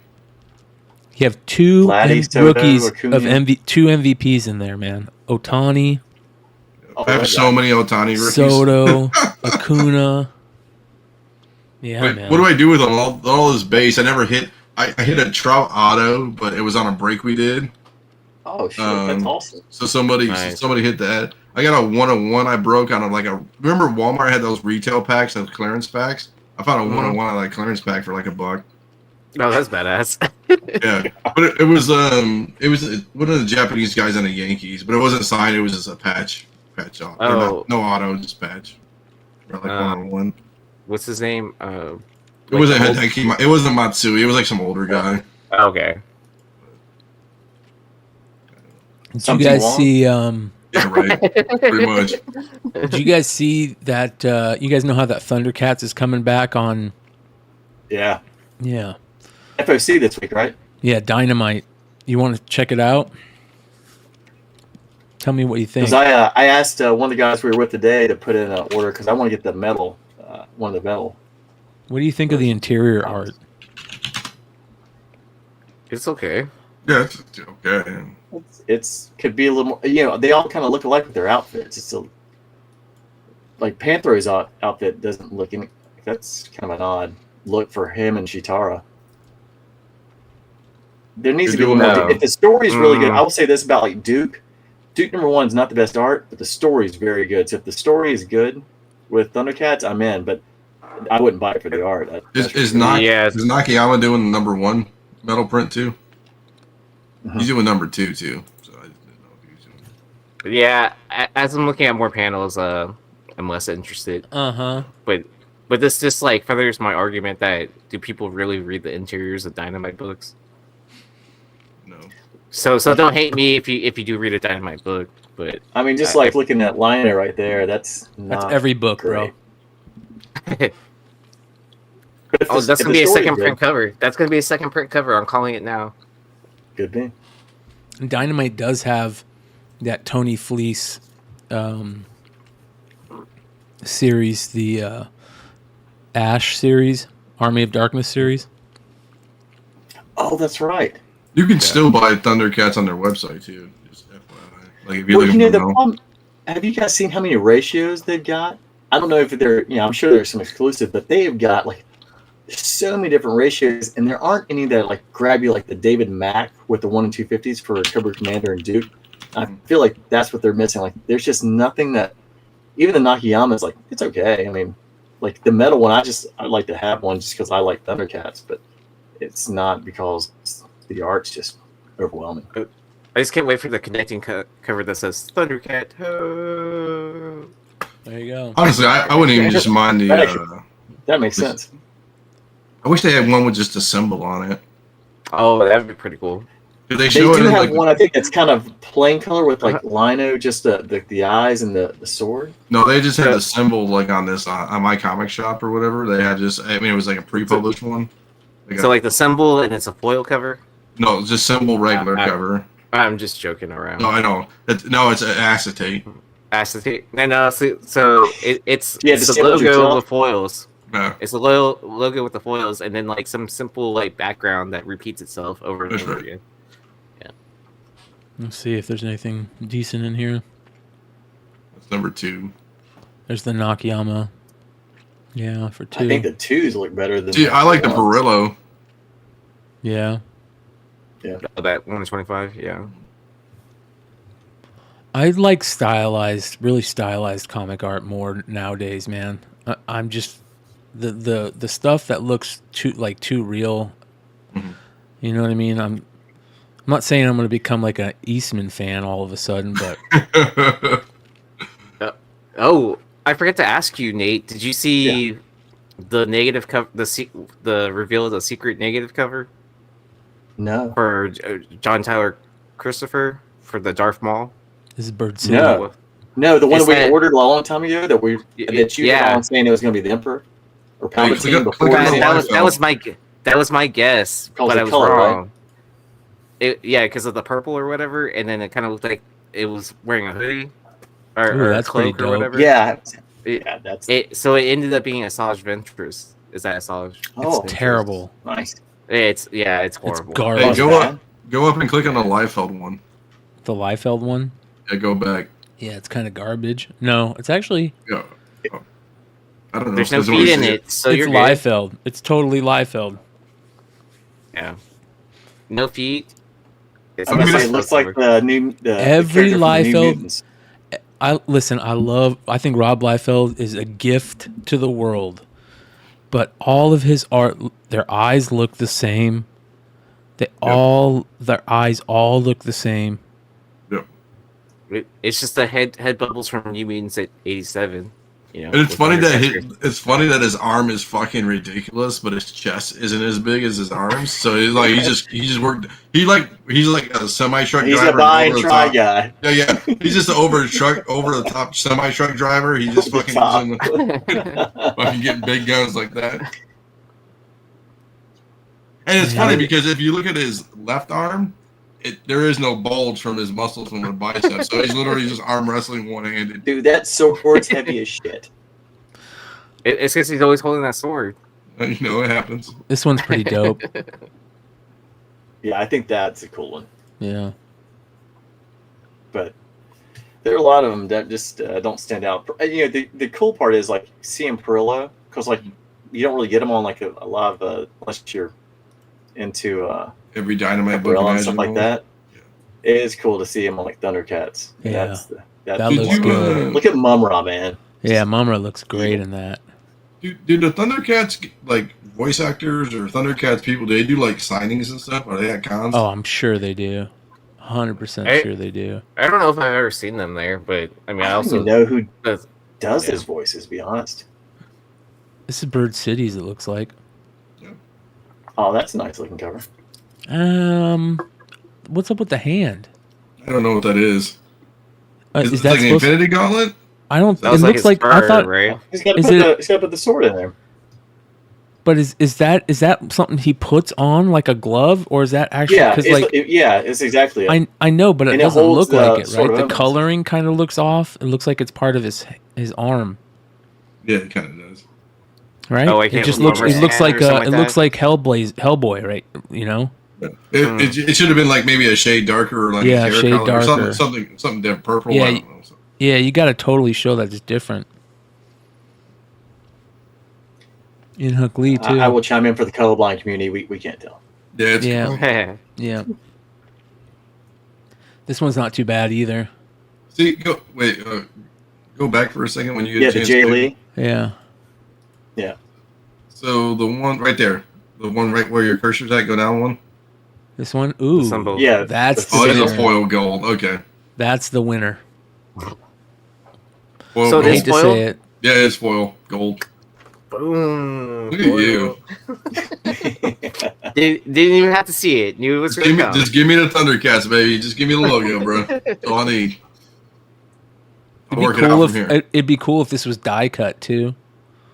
You have two rookies Acuna. of two MVPs in there, man. Ohtani, I have so many Ohtani rookies. Soto, Acuna. Yeah, Wait, man. what do I do with all this base? I never hit. I hit a Trout auto, but it was on a break we did. Oh shit, that's awesome. So somebody hit that. I got a 101 I broke on remember Walmart had those retail packs, those clearance packs? I found a 101 on that clearance pack for like $1. No, that's badass. Yeah, but it was one of the Japanese guys on the Yankees, but it wasn't signed. It was just a patch off. Oh. No auto, just patch. Or like 101. What's his name? It wasn't Hideki. It wasn't Matsui. It was like some older guy. Okay. Did you guys see? Yeah, right. Pretty much. Did you guys see that? You guys know how that Thundercats is coming back on? Yeah. Yeah. FOC this week, right? Yeah, Dynamite. You want to check it out? Tell me what you think. Because I asked one of the guys we were with today to put in an order because I want to get the metal, one of the metal. What do you think of the interior art? It's okay. Yeah, it's okay. It's could be a little more. They all kind of look alike with their outfits. It's like Panthro's outfit doesn't look any. That's kind of an odd look for him and Chitara. There needs to be a little more. If the story is really good, I will say this about like Duke. Duke number 1 is not the best art, but the story is very good. So if the story is good with Thundercats, I'm in. But I wouldn't buy it for the art. Is Nakayama doing the number 1 metal print too? Mm-hmm. He's doing number 2 too. So I didn't know if he was doing. Yeah, as I'm looking at more panels, I'm less interested. But this just like furthers my argument that do people really read the interiors of Dynamite books? No. So don't hate me if you do read a Dynamite book, but I mean, just like looking at liner right there, that's every book, great. bro. Oh, that's gonna be a second print cover. That's gonna be a second print cover. I'm calling it now. Could be. Dynamite does have that Tony Fleece series, the Ash series, Army of Darkness series. Oh, that's right. You can still buy Thundercats on their website too. Just FYI. Like if you're the problem, have you guys seen how many ratios they've got? I don't know if they're, I'm sure there's some exclusive, but they've got like so many different ratios, and there aren't any that like grab you like the David Mack with the 1 and 250s for Cobra Commander and Duke. I feel like that's what they're missing. Like there's just nothing that, even the Nakayama is like, it's okay. I mean, like the metal one, I'd like to have one just because I like Thundercats, but it's not because the art's just overwhelming. I just can't wait for the connecting cover that says Thundercat. Oh. There you go. Honestly, I wouldn't even just mind the. That makes sense. I wish they had one with just a symbol on it. Oh, that'd be pretty cool. Did They show do it in, have like, one, I think, that's kind of plain color with like lino, just the eyes and the sword. No, they just had the symbol like on this on my comic shop or whatever. They had it was like a pre-published one. So like the symbol and it's a foil cover? No, it's just symbol regular cover. I'm just joking around. No, I know. It's an acetate. Acetate. And so it's the symbol logo yourself? with foils. Yeah. It's the logo with the foils, and then like some simple like background that repeats itself over and over again. Yeah. Let's see if there's anything decent in here. That's number 2. There's the Nakayama. Yeah, for 2. I think the 2s look better than. See, I like the Perillo. Yeah. Yeah. Oh, that 125. Yeah. I like really stylized comic art more nowadays, man. I'm just the stuff that looks too real. You know what I mean? I'm not saying I'm going to become like an Eastman fan all of a sudden, but Oh, I forgot to ask you, Nate. Did you see the negative cover, the reveal of the secret negative cover No. for John Tyler Christopher for the Darth Maul? this is Bird City. No, the one Is that we that- ordered a long time ago that you were on saying it was going to be the Emperor or Palpatine before. click on we the said- That was my guess, Because but of I was color, wrong. Because of the purple or whatever, and then it kind of looked like it was wearing a hoodie or, Ooh, or a that's pretty cloak or dope. whatever. Yeah. It- Yeah, that's So it ended up being Asajj Ventress. Is that Asajj? oh, It's terrible. nice. It's It's horrible. garbage. Hey, Bad. go up and click on the Liefeld one. The Liefeld one. Yeah, go back. Yeah, it's kind of garbage. No, it's actually Go. Oh. I don't know. There's no Doesn't feet really in see it, so it's you're good. Liefeld. It's totally Liefeld. Yeah. No feet. It's I mean, It looks like the new Every character from the New Liefeld- Mutants. I think Rob Liefeld is a gift to the world. But all of his art, their eyes look the same. Their eyes all look the same. It's just the head bubbles from New Mutants at 87. You know, And it's with funny that Undertaker. his arm is fucking ridiculous, but his chest isn't as big as his arms. So he's like he's like a semi truck He's driver. a buy and over the try top. guy. Yeah. He's just an over the top semi truck driver. He just fucking fucking getting big guns like that. And it's funny because if you look at his left arm, there is no bulge from his muscles from the bicep. So he's literally just arm wrestling one handed. Dude, that sword's heavy as shit. It's because he's always holding that sword. You know what happens. This one's pretty dope. Yeah, I think that's a cool one. Yeah. But there are a lot of them that just don't stand out. You know, the cool part is like seeing Perillo, because like you don't really get them on like a lot of unless you're into Every Dynamite book Perillo and stuff like imaginable. that. It is cool to see him on like Thundercats. Yeah. That That Did looks you, good. Look at Mumra, man. Yeah, Mumra looks great in that. Do the Thundercats like voice actors or Thundercats people? Do they do like signings and stuff? Are they at cons? Oh, I'm sure they do. 100% sure they do. I don't know if I've ever seen them there, but I mean, I I don't also even know who does- does Yeah. his voices, to be honest. This is Bird Cities, it looks like. Oh, that's a nice looking cover. What's up with the hand? I don't know what that is. Is Is it that like an supposed? Infinity Gauntlet? I don't. that It was looks his like I fur, thought. right? He's got Is to put the sword in there. But is that something he puts on like a glove, or is that actually? Yeah, Because like it's exactly it. I know, but it And it doesn't holds look like it, sword right? of The evidence. coloring kind of looks off. It looks like it's part of his arm, Yeah, it kind of does. right? Oh, I it can't just remember looks. It his looks hand like or something it like looks that. like Hellboy, right? You know. It should have been like maybe a shade darker, or like Yeah, a hair shade color, or darker. something different, purple. Yeah, I don't know. Yeah, you got to totally show that it's different. In Hook Lee too. I will chime in for the colorblind community. We can't tell. Yeah, it's Yeah. cool. Yeah. This one's not too bad either. See, go back for a second when you get Yeah, a the chance Jay to. Lee. Yeah. Yeah. So the one right there, the one right where your cursor's at, go down one. This one. Ooh. symbol. Yeah. That's Oh, the it's a winner. foil gold. Okay. That's the winner. Foil So I gold. this- hate to foil? say it. Yeah, it's foil gold. Boom. Look at you. Didn't even have to see it. Knew it was going to come. Just give me the Thundercats, baby. Just give me the logo, bro. That's all I need. I'll work it out Cool from if here. it'd be cool if this was die cut too.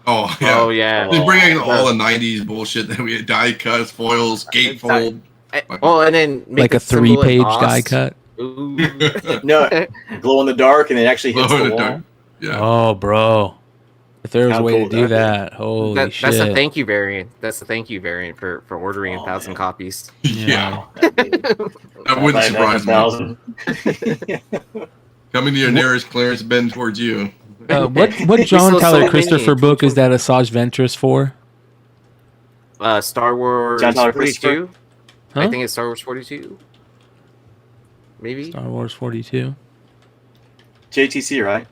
Oh yeah. Oh yeah. Just bring in all the '90s bullshit that we had: die cuts, foils, gatefold. Oh, and then make Like a the symbol 3-page embossed. die cut. Ooh. No, glow in the dark, and it actually hits Glow in the the wall. dark. Yeah. Oh, bro. If there was How a way cool to do would that that, holy That's shit. a thank you variant. That's the thank you variant for ordering 1,000 copies. Yeah. That That wouldn't surprise me. Coming to your nearest clearance bin towards you. What We John saw so Tyler many. Christopher book is that Asajj Ventress for? Star Wars John Tyler Christopher? 42. Huh? I think it's Star Wars 42. Maybe. Star Wars 42. JTC, right?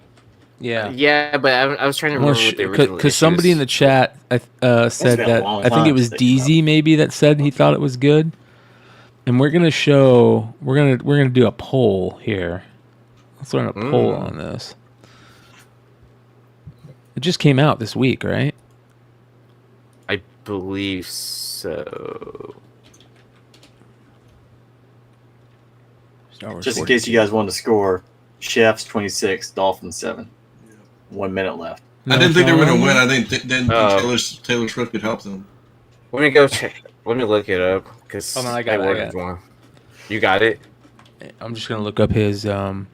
Yeah. Yeah, but I was trying to remember what the original Because somebody in the chat said been a that long I think it time was since they came out. DZ maybe that said he thought it was good. And we're gonna do a poll here. Let's run a poll on this. It just came out this week, right? I believe so. Star Wars Just in 42. case you guys wanted to score, Chefs 26, Dolphins 7. 1 minute left. I didn't think they were going to Sean? win. I think Taylor Swift could help them. Let me go check. Let me look it up because Hold on, I got it. one. You got it. I'm just gonna look up his site.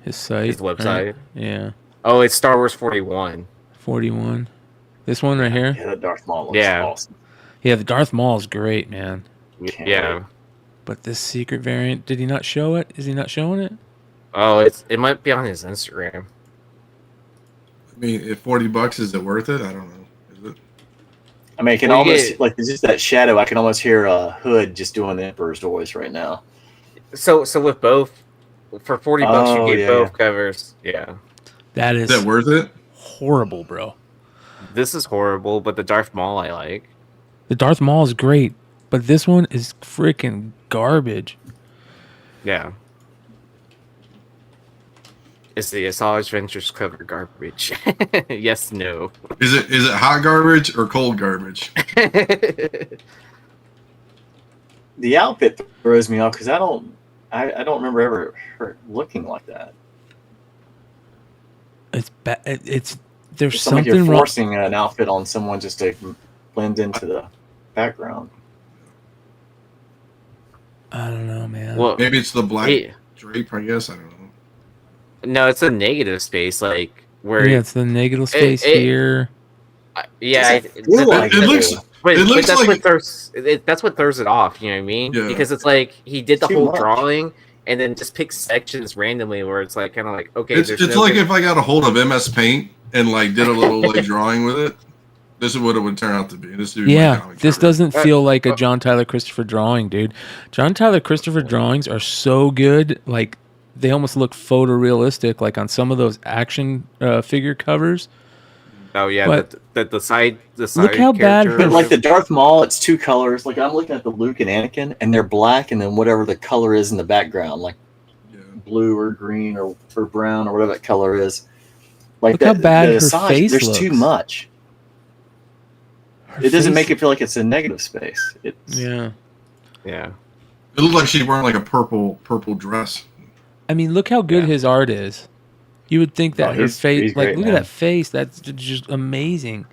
His website. right? Yeah. Oh, it's Star Wars 41. 41. This one right here. Yeah, that Darth Maul looks Yeah. awesome. Yeah, the Darth Maul is great, man. Can't Yeah. wait. But this secret variant, did he not show it? Is he not showing it? Oh, it might be on his Instagram. I mean, if $40 is it worth it? I don't know. Is it? I mean, I can Well, almost, yeah. like, there's just that shadow. I can almost hear Hood just doing the Emperor's voice right now. So with both, for $40 Oh, you get yeah, both yeah. covers. Yeah. That is Is that worth it? horrible, bro. This is horrible, but the Darth Maul I like. The Darth Maul is great, but this one is freaking garbage. Yeah. Is the Asajj Ventures cover garbage? Yes, no. Is it hot garbage or cold garbage? The outfit throws me off because I don't remember ever her looking like that. It's bad. It's there's It's like something you're wrong. forcing an outfit on someone just to blend into the background. I don't know, man. Well, Maybe it's the black hey, drape, I guess. I don't know. no, it's a negative space, like where. Yeah, it's the negative space here. Yeah, Doesn't feel like it looks- But, It looks that's like- what throws it off. You know what I mean? Yeah. Because it's like he did the Too whole much. drawing and then just picks sections randomly where it's like kind of like okay. It's there's like no if I got a hold of MS Paint and like did a little like drawing with it. This is what it would turn out to be. This would be my Yeah, comic this cover. doesn't feel like a John Tyler Christopher drawing, dude. John Tyler Christopher drawings are so good, like they almost look photorealistic, like on some of those action figure covers. Oh yeah, But- the side Look how bad character- her- But like the Darth Maul, it's two colors. Like I'm looking at the Luke and Anakin, and they're black, and then whatever the color is in the background, like Yeah. blue or green or brown or whatever that color is. Like Look how bad her Asajj, face there's too looks. much. Her It doesn't face- make it feel like it's a negative space. It's, Yeah, Yeah. It looked like she's wearing like a purple dress. I mean, look how good Yeah. his art is. You would think that Oh, her he's face, like, great, look man. at that face. That's just amazing.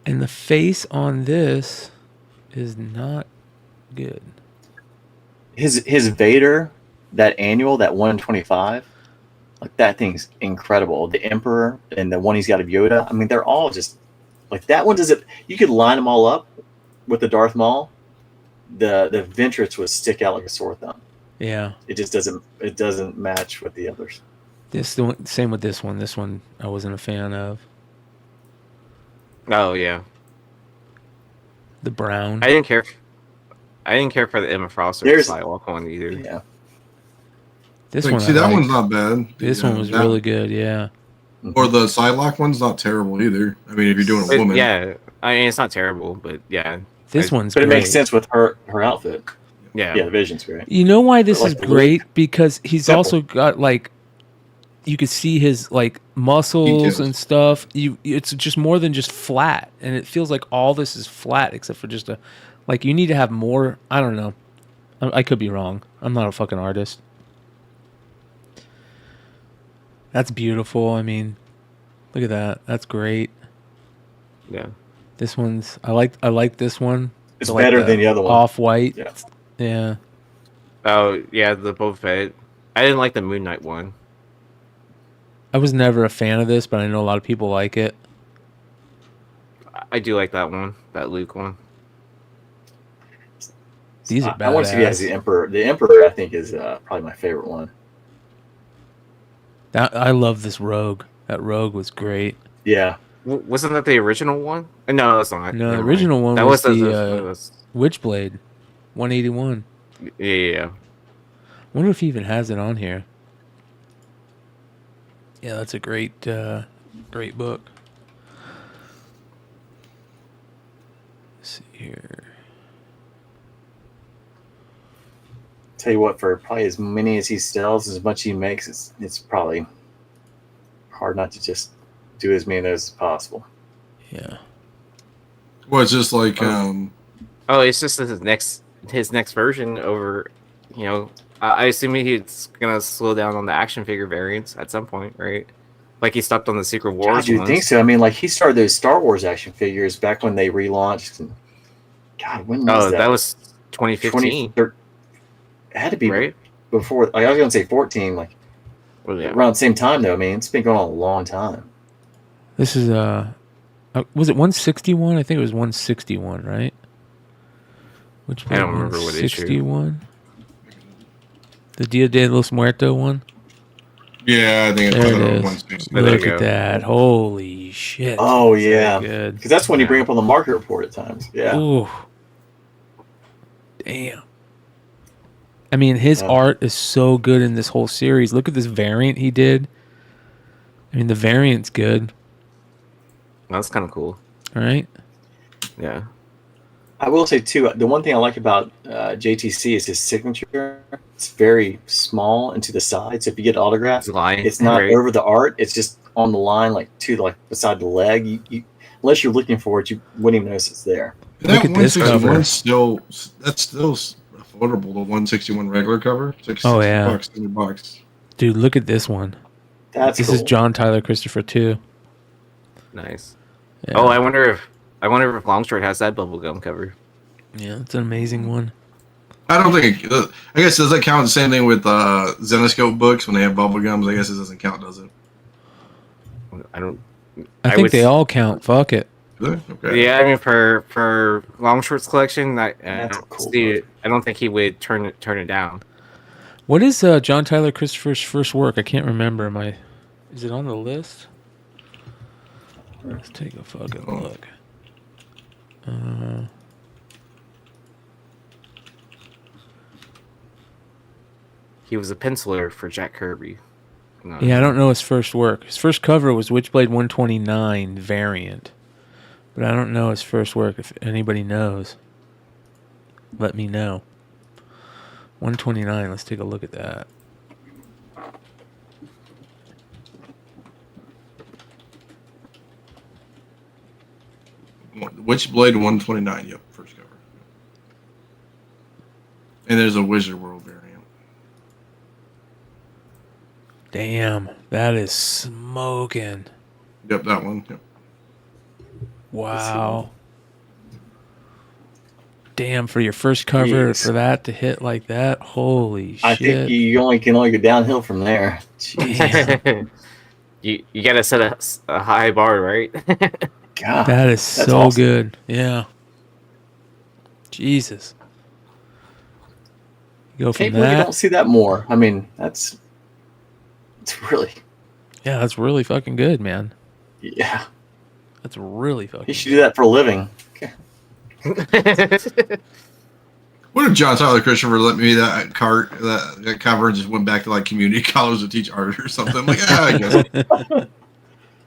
And the face on this is not good. his Vader, that annual, that 125, like that thing's incredible. The Emperor and the one he's got of Yoda. I mean, they're all just like that one. You could line them all up with the Darth Maul. The Ventress would stick out like a sore thumb. Yeah. It just doesn't match with the others. Same with this one. This one I wasn't a fan of. Oh yeah. The brown. I didn't care. I didn't care for the Emma Frost or the There's- Sidewalk one either. Yeah. This Like, one. see, I that liked. one's not bad. This one was that- really good. Yeah. Or the Psylocke one's not terrible either. I mean, if you're doing a But, woman. yeah, I mean it's not terrible, but yeah, This I- one's But it great. makes sense with her outfit. yeah. Yeah, the Vision's great. You know why this Like is the great? Luke. Because he's Simple. also got like, you could see his like muscles Details. and stuff. It's just more than just flat, and it feels like all this is flat except for just like you need to have more. I don't know. I could be wrong. I'm not a fucking artist. That's beautiful. I mean, look at that. That's great. Yeah. This one's I like this one. It's I like better than the other one. Off white. Yeah. Yeah. Oh yeah, the Boba Fett. I didn't like the Moon Knight one. I was never a fan of this, but I know a lot of people like it. I do like that one, that Luke one. These are I want to see as badass. the Emperor. The Emperor, I think, is probably my favorite one. I love this Rogue. That Rogue was great. Yeah. Wasn't that the original one? No, that's not. No, the Never original mind. one that was was the that was- Witchblade. 181. Yeah. Wonder if he even has it on here. Yeah, that's a great book. Let's see here. Tell you what, for probably as many as he sells, as much he makes, it's probably hard not to just do as many of those as possible. Yeah. Well, it's just like Oh, it's just his next version over. I assume he's gonna slow down on the action figure variants at some point, right? Like he stopped on the Secret Wars. God, you think so? I mean, like he started those Star Wars action figures back when they relaunched. And God, when was that? That was 2015. It had to be right before. Like, I was gonna say 14, like yeah. around the same time though. I mean, it's been going on a long time. This is was it 161? I think it was 161, right? Which I don't remember what issue. 61. The Dia de los Muertos one. yeah, I think it's There it is. 160. There you Look go. at that! Holy shit! Oh Is that yeah, good. because that's when you bring up on the market report at times. Yeah. Ooh. Damn. I mean, his art is so good in this whole series. Look at this variant he did. I mean, the variant's good. That's kind of cool. All right. Yeah. I will say too, the one thing I like about JTC is his signature. It's very small and to the side. So if you get an autograph, it's not over the art. It's just on the line, like beside the leg. You unless you're looking for it, you wouldn't even notice it's there. Look at this cover. That's still affordable. The 161 regular cover. It's like $60. Dude, look at this one. This is John Tyler Christopher too. Nice. Yeah. Oh, I wonder if Longshort has that bubblegum cover. Yeah, it's an amazing one. I don't think. I guess does that count the same thing with Zenoscope books when they have bubble gums? I guess it doesn't count, does it? I don't. I think they all count. Fuck it. Okay. Yeah, I mean for Longshort's collection, I don't think he would turn it down. What is John Tyler Christopher's first work? I can't remember. Is it on the list? Let's take a fucking look. He was a penciler for Jack Kirby. No. Yeah, I don't know his first work. His first cover was Witchblade 129 variant. But I don't know his first work. If anybody knows, let me know. 129, let's take a look at that. Witchblade 129, yep, first cover. And there's a Wizard World variant. Damn, that is smoking. Yep, that one. Yep. Wow. Damn, for your first cover, for that to hit like that, holy shit. I think you can only go downhill from there. you gotta set a high bar, right? God, that is so awesome. Good. Yeah. Jesus. You go from that. You don't see that more. I mean, it's really. Yeah, that's really fucking good, man. Yeah. That's really fucking You should do that for a living. What if John Tyler Christopher let me that cover and just went back to like community college to teach art or something? Like, I guess.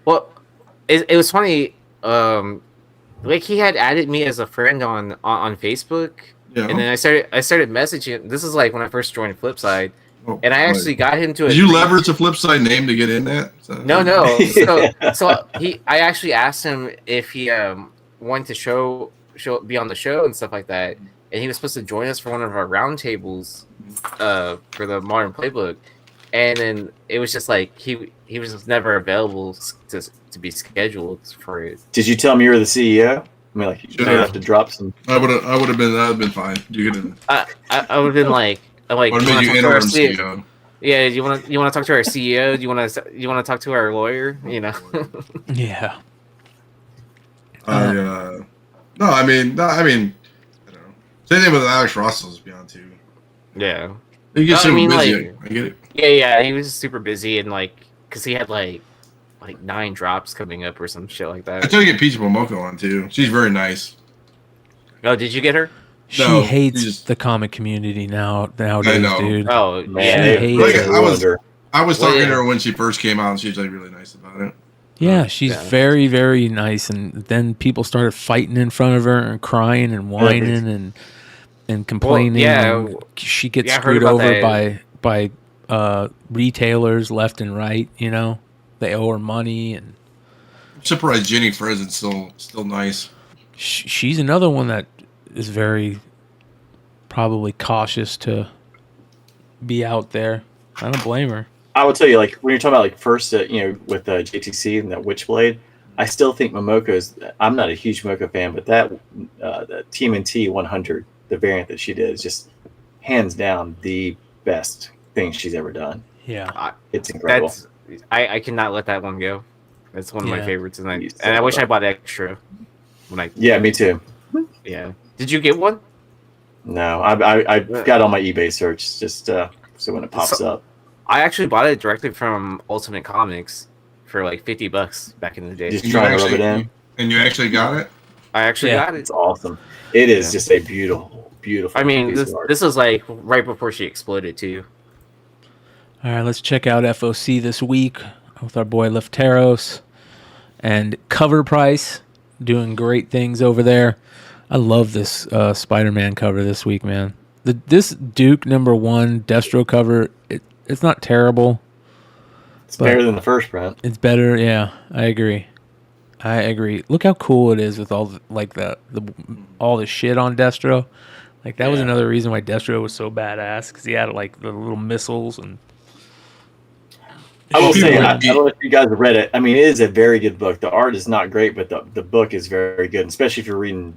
Well, it was funny. Like he had added me as a friend on Facebook, and then I started messaging. This is like when I first joined Flipside, and I actually got him to. Did you leverage the Flipside name to get in that? No. So I actually asked him if he wanted to be on the show and stuff like that, and he was supposed to join us for one of our roundtables for the Modern Playbook, and then it was just like he was just never available to be scheduled for it. Did you tell him you were the CEO? I mean, like you have to drop some. I would have been fine. You could. I would have been like. What made you interim CEO? Yeah, you want to talk to our CEO? Do you want to talk to our lawyer? You know. Yeah. No, I mean, I don't know. Same thing with Alex Russell's beyond too. Yeah. He gets super busy. Like, I get it. Yeah, he was super busy and because he had like 9 drops coming up or some shit like that. I tried to get Peach Momoko on too. She's very nice. Oh, did you get her? She No, hates you just- the comic community nowadays, know. dude. Oh Man, yeah. She Like, hates it. I was Well, talking yeah. to her when she first came out, and she was like really nice about it. Yeah, she's Yeah. very, very nice. And then people started fighting in front of her and crying and whining and complaining. yeah. and she gets Yeah, I heard screwed about over that. by retailers left and right. You know, they owe her money, and I'm surprised Jenny Fresn's still nice. she's another one that is very probably cautious to be out there. I don't blame her. I will tell you, like when you're talking about like first, with JTC and that Witchblade, I still think Momoko's. I'm not a huge Momoko fan, but that the TMNT 100, the variant that she did, is just hands down the best thing she's ever done. Yeah, It's incredible. I cannot let that one go. That's one of my Yeah. favorites, and You I wish said I bought extra. When I Yeah, me too. yeah. Did you get one? No, I got on my eBay search just so when it pops up. I actually bought it directly from Ultimate Comics for like $50 back in the day. Just And trying you to rub it actually- in. And you actually got it? I actually Yeah. got it. It's awesome. It is Yeah. just a beautiful, beautiful. I mean, piece this of art. this was like right before she exploded too. All right, let's check out FOC this week with our boy Lefteros and Cover Price doing great things over there. I love this Spider-Man cover this week, man. This Duke #1 Destro cover, it's not terrible. It's but- better than the first print. It's better, yeah. I agree. Look how cool it is with all all the shit on Destro. Like that was Yeah. another reason why Destro was so badass because he had like the little missiles and. I will say, People I would don't know if you guys have read it. I mean, it is a very good book. The art is not great, but the book is very good, especially if you're reading,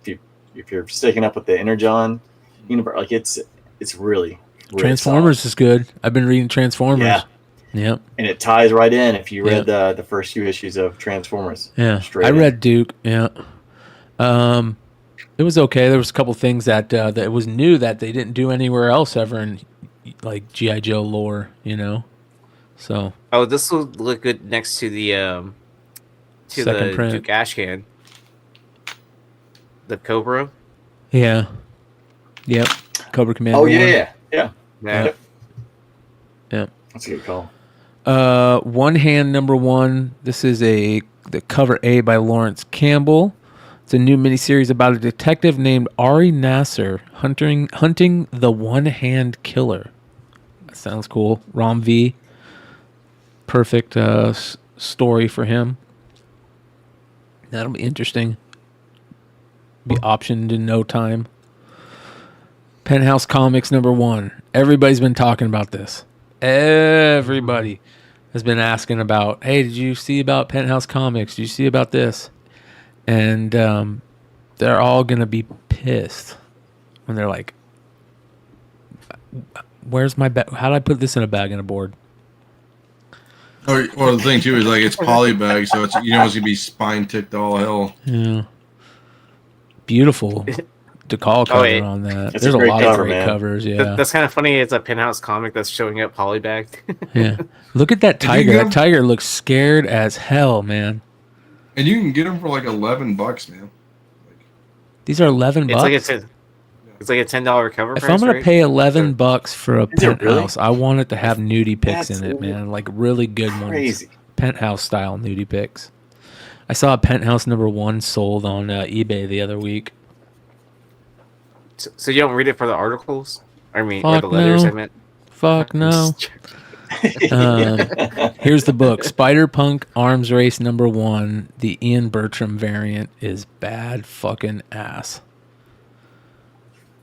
if you're sticking up with the Energon universe. Like it's really, really Transformers solid. is good. I've been reading Transformers. Yeah. Yep. And it ties right in if you read the first few issues of Transformers. Yeah. Straight I in. read Duke. Yeah. It was okay. There was a couple things that it was new that they didn't do anywhere else ever in like G.I. Joe lore, you know. So Oh, this will look good next to the Second print. Duke Ashcan. The Cobra. yeah. Yep. Cobra Commander. Oh 1. yeah. Yeah. Yeah. That's a good call. One Hand #1. This is the cover A by Lawrence Campbell. It's a new miniseries about a detective named Ari Nasser hunting the One Hand Killer. That sounds cool. Rom V. Perfect story for him. That'll be interesting. Be optioned in no time. Penthouse Comics #1. Everybody's been talking about this. Everybody has been asking about, hey, did you see about Penthouse Comics? Did you see about this? And they're all going to be pissed when they're like, where's my bag? How do I put this in a bag and a board? Or the thing too is like it's polybag, so it's it's gonna be spine ticked all hell. Yeah. Beautiful DeCall cover wait. on that. It's There's a a great lot cover, of great man. covers, yeah. That's kind of funny. It's a Penthouse comic that's showing up polybagged. Yeah. Look at that Did you tiger. get That him? tiger looks scared as hell, man. And you can get them for like $11, man. These are $11 It's like a $10 cover If price. I'm gonna right? pay $11 for a Is it really? penthouse, I want it to have nudie pics That's in it, man. Like really good ones. Crazy. Penthouse style nudie pics. I saw a Penthouse #1 sold on eBay the other week. So you don't read it for the articles? I mean, or Fuck the letters. no. I meant. Fuck no. Here's the book. Spider-Punk Arms Race #1. The Ian Bertram variant is bad fucking ass.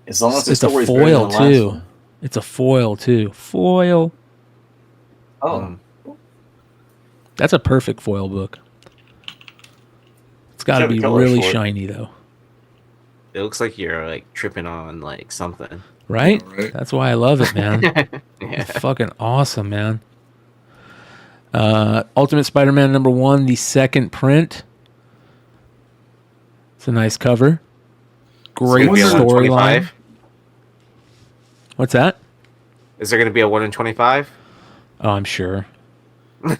As long as the It's a story's better than foil the last too. one. It's a foil too. Foil. Oh, That's a perfect foil book. It's got to Got the be colors really for it. shiny though, It looks like you're like tripping on like something. right? Yeah, right. That's why I love it, man. Yeah. It's fucking awesome, man. Ultimate Spider-Man #1, the second print. It's a nice cover. Great It's gonna be a storyline. 125? What's that? Is there going to be a 1 in 25? Oh, I'm sure.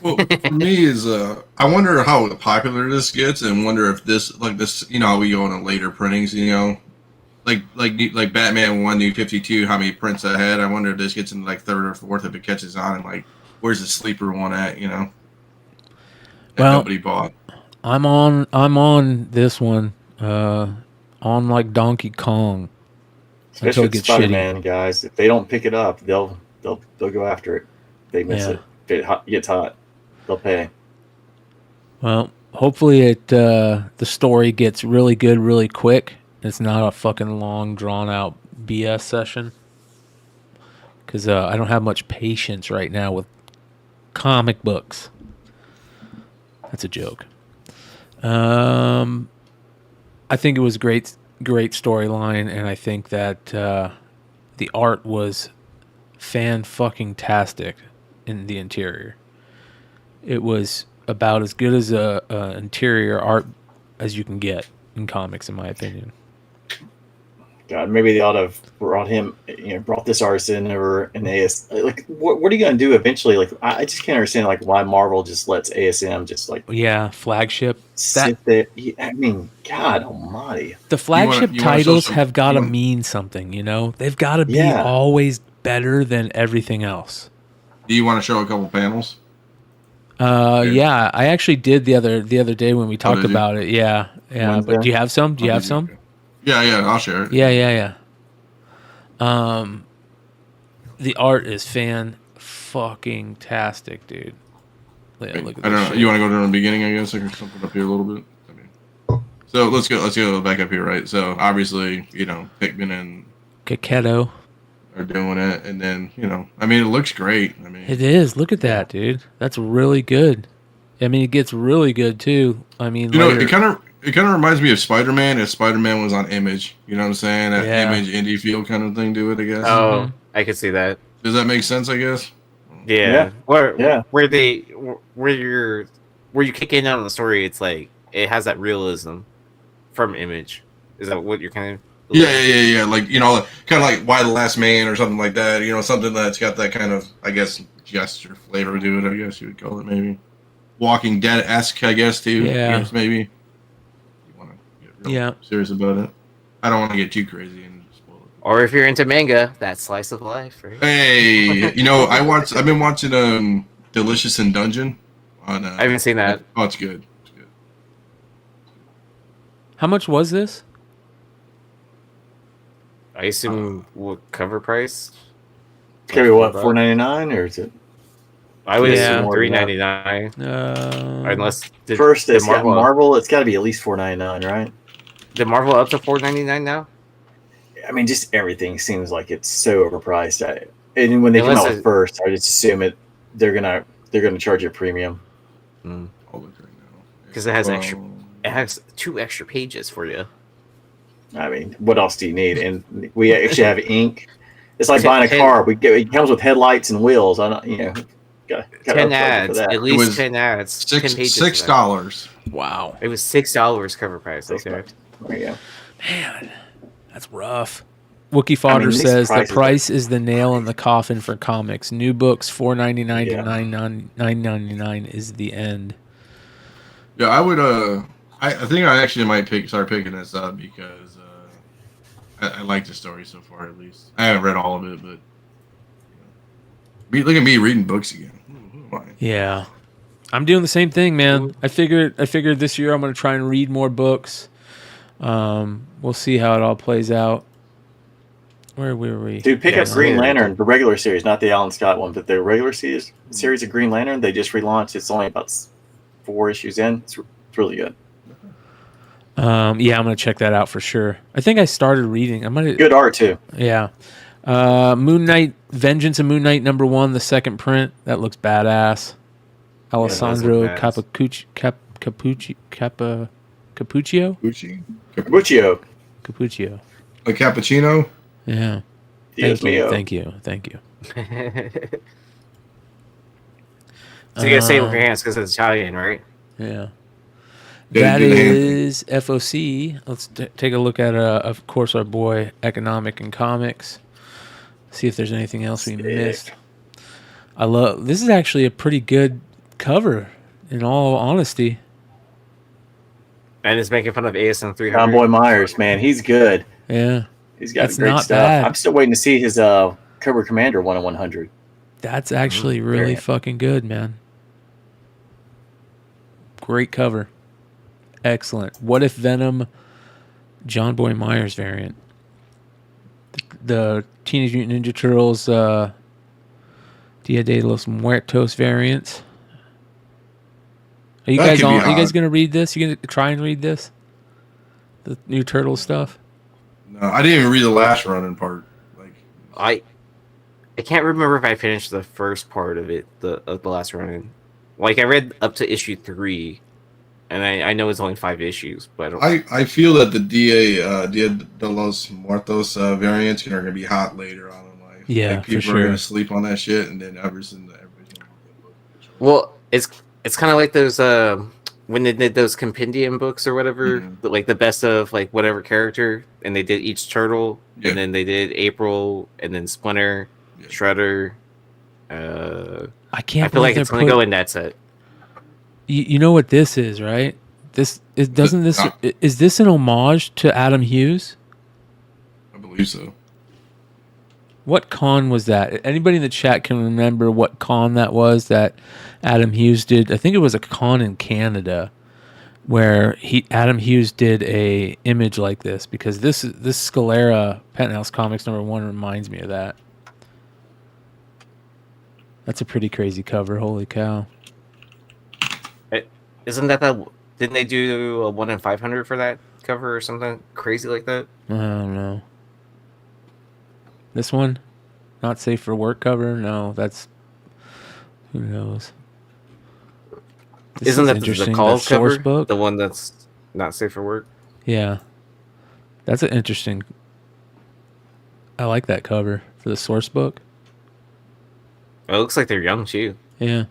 Well, for me is I wonder how popular this gets, and wonder if this how we go into later printings, like Batman 1 New 52, how many prints I had. I wonder if this gets into like third or fourth if it catches on, and like where's the sleeper one at, you know? That Well, nobody bought. I'm on this one, on like Donkey Kong. Especially with Spider-Man, guys. If they don't pick it up, they'll go after it. They miss it. If it gets hot, they'll pay. Well, hopefully the story gets really good really quick. It's not a fucking long, drawn-out BS session. Because I don't have much patience right now with comic books. That's a joke. I think it was great storyline, and I think that the art was fan-fucking-tastic in the interior. It was about as good as a interior art as you can get in comics, in my opinion. God, maybe they ought to have brought this artist in over an AS. Like, what are you going to do eventually? Like, I just can't understand like why Marvel just lets ASM just like flagship sit there. I mean, God Almighty, the flagship titles have got to mean something. You know, they've got to be always better than everything else. Do you want to show a couple panels? Yeah, I actually did the other day when we talked about it. Yeah. But do you have some? Do you have some? Yeah, I'll share it. Yeah. The art is fan-fucking-tastic, dude. Yeah, look at I don't know. You want to go to the beginning, I guess, or something up here a little bit? I mean, so let's go back up here, right? So obviously, Pikmin and Kaketo are doing it, and then I mean, it looks great. I mean, it is. Look at that, dude. That's really good. I mean, it gets really good too. I mean, it kind of reminds me of Spider-Man if Spider-Man was on Image. You know what I'm saying? That Image indie feel kind of thing to it, I guess. Oh, I could see that. Does that make sense? I guess. Yeah. Where you kick in on the story, it's like it has that realism from Image. Is that what you're kind of? Yeah. Like kind of like Why the Last Man or something like that. Something that's got that kind of, I guess, gesture flavor to it. I guess you would call it maybe Walking Dead-esque. I guess too. Yeah. Yes, maybe. You want to get real serious about it. I don't want to get too crazy and spoil it. Or if you're into manga, that slice of life, right? Hey, I've been watching Delicious in Dungeon. I haven't seen that. Oh, it's good. It's good. How much was this? I assume what cover price? It's gonna be what, $4.99 or is it? I would assume $3.99. Unless first it's got Marvel, it's got to be at least $4.99, right? Did Marvel up to $4.99 now? I mean, just everything seems like it's so overpriced. And when they come out with first, I just assume they're gonna charge you a premium. I'll look right now because it has 2 extra pages for you. I mean, what else do you need? And we actually have ink. It's like buying a car. It comes with headlights and wheels. I don't, got 10 ads, at least 10 ads. $6. Wow, it was $6 cover price. There you go. Man, that's rough. Wookie Fodder says the price is the nail in the coffin for comics. New books $4.99 to $9.99 is the end. Yeah, I would. I think I actually might start picking this up because I like the story so far. At least I haven't read all of it, but look at me reading books again. Yeah, I'm doing the same thing, man. I figured this year I'm going to try and read more books. We'll see how it all plays out. Where were we? Dude, pick up Green Lantern, the regular series, not the Alan Scott one, but the regular series of Green Lantern. They just relaunched. It's only about 4 issues in. It's really good. I'm gonna check that out for sure. I think I started reading. Good art too. Yeah. Moon Knight, Vengeance of Moon Knight #1, the second print. That looks badass. Alessandro Cappuccio. Cappuccio. Like cappuccino. Yeah. Thank you. So you gotta say it with your hands because it's Italian, right? Yeah. That is FOC. Let's take a look at, of course, our boy Economic and Comics. See if there's anything else we missed. This is actually a pretty good cover, in all honesty. And it's making fun of ASM 300. John Boy Myers, man, he's good. Yeah. He's got That's great not stuff. bad. I'm still waiting to see his Cobra Commander 1 in 100. That's actually really Variant. fucking good, man. Great cover. Excellent. What if Venom John Boy Myers variant? The Teenage Mutant Ninja Turtles Dia de los Muertos variants. Are you That guys could be on? Are you guys hot. gonna read this? You gonna try and read this? The new Turtle stuff? No, I didn't even read the last running part. Like, I can't remember if I finished the first part of it, the last run. Like I read up to issue 3, and I know it's only 5 issues, but I don't. I feel that the Dia de los Muertos variants are going to be hot later on in life. Yeah, like, for people are sure. going to sleep on that shit, and then everybody's going to. Well, it's kind of like those when they did those compendium books or whatever, like the best of like whatever character, and they did each turtle, and then they did April, and then Splinter, Shredder. I can't. I feel like believe it's they're going to go in that set. You know what this is, right? Is this an homage to Adam Hughes? I believe so. What con was that? Anybody in the chat can remember what con that was that Adam Hughes did? I think it was a con in Canada where Adam Hughes did a image like this, because this Scalera Penthouse Comics #1 reminds me of that. That's a pretty crazy cover. Holy cow! Isn't that didn't they do a 1 in 500 for that cover or something crazy like that? I don't know. This one, not safe for work cover. No, that's who knows. This Isn't is that the interesting. call That source cover? book? The one that's not safe for work? Yeah, that's an interesting. I like that cover for the source book. It looks like they're young too. Yeah.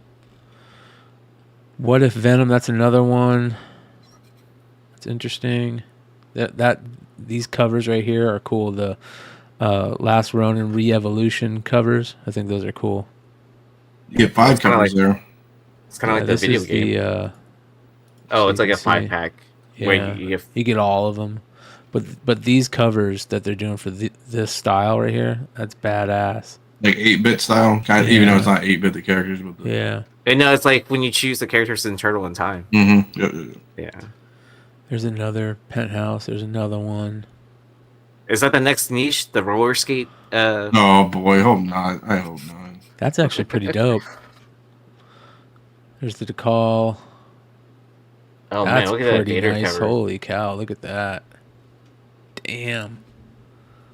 What if Venom? That's another one. That's interesting. That these covers right here are cool. The Last Ronin Re-Evolution covers. I think those are cool. You get 5 kinda covers like- there. It's kind of like the this video is game. The, Oh, so it's you like a can see. 5-pack. Yeah, Where you get all of them. But these covers that they're doing for this style right here, that's badass. Like 8-bit style, kind of, even though it's not 8-bit the characters, but Yeah. And no, it's like when you choose the characters in Turtle in Time. Mm-hmm. Yeah. There's another Penthouse. There's another one. Is that the next niche? The roller skate? Oh boy, hope not. I hope not. That's actually pretty dope. There's the Decall. Oh That's man, look at that pretty Vader nice. cover. Holy cow! Look at that. Damn.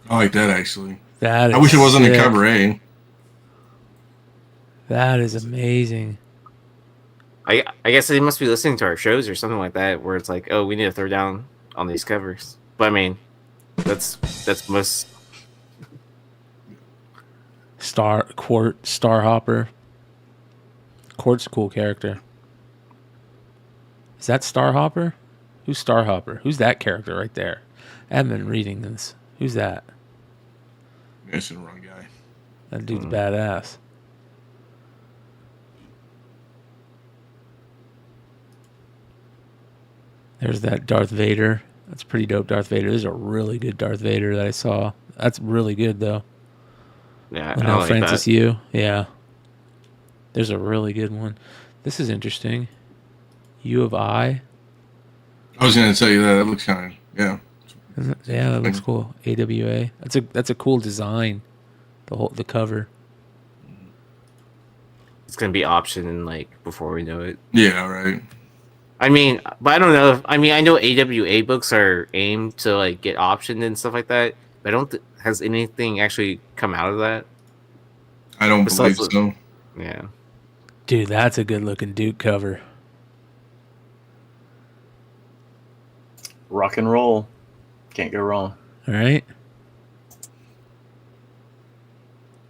I like that actually. That is I wish it wasn't sick. a cover A. That is amazing. I guess they must be listening to our shows or something like that, where it's like, oh, we need to throw down on these covers. But I mean, that's most. Starhopper. Quart's a cool character. Is that Starhopper? Who's Starhopper? Who's that character right there? I haven't been reading this. Who's that? That's the wrong guy. That dude's badass. There's that Darth Vader. That's pretty dope, Darth Vader. There's a really good Darth Vader that I saw. That's really good, though. Yeah, I Lionel don't like Francis that. Yu. Yeah. There's a really good one. This is interesting. U of I. I was gonna tell you that. It looks kind of Yeah, that looks cool. AWA. That's a cool design. The cover. It's gonna be optioned like before we know it. Yeah, right. I mean, but I don't know. I know AWA books are aimed to like get optioned and stuff like that. But I don't. Has anything actually come out of that? I don't Besides believe so. Yeah. Dude, that's a good looking Duke cover. Rock and roll. Can't go wrong. All right.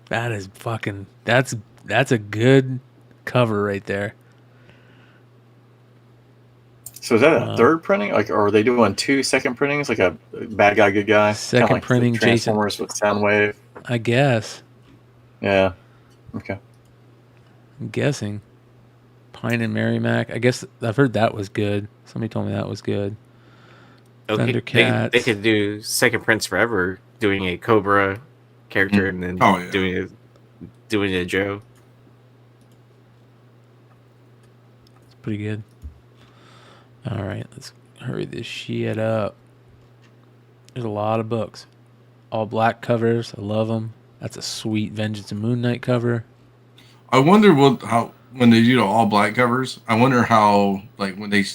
That is fucking. That's a good cover right there. So is that a third printing? Like, or are they doing 2 second printings? Like a bad guy, good guy? Second Kinda like the printing, Jason. Transformers with Soundwave. I guess. Yeah. Okay. I'm guessing. Pine and Merrimack. I guess I've heard that was good. Somebody told me that was good. Okay, Thundercats. they could do Second Prince Forever, doing a Cobra character and then doing a Joe. It's pretty good. All right, let's hurry this shit up. There's a lot of books. All black covers. I love them. That's a sweet Vengeance and Moon Knight cover. I wonder how when they do the all black covers. I wonder how like when they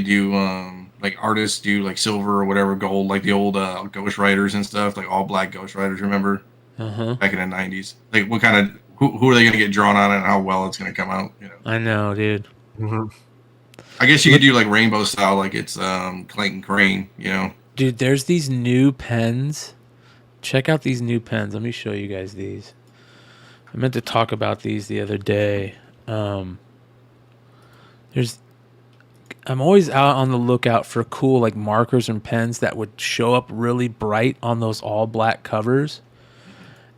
do like artists do like silver or whatever gold, like the old Ghost Riders and stuff, like all black Ghost Riders. Remember? Back in the 90s. Like what kind of who are they going to get drawn on and how well it's going to come out? You know. I know, dude. Mm-hmm. I guess you could do like rainbow style, like it's Clayton Crane. You know. Dude, there's these new pens. Check out these new pens. Let me show you guys these. I meant to talk about these the other day. I'm always out on the lookout for cool like markers and pens that would show up really bright on those all black covers.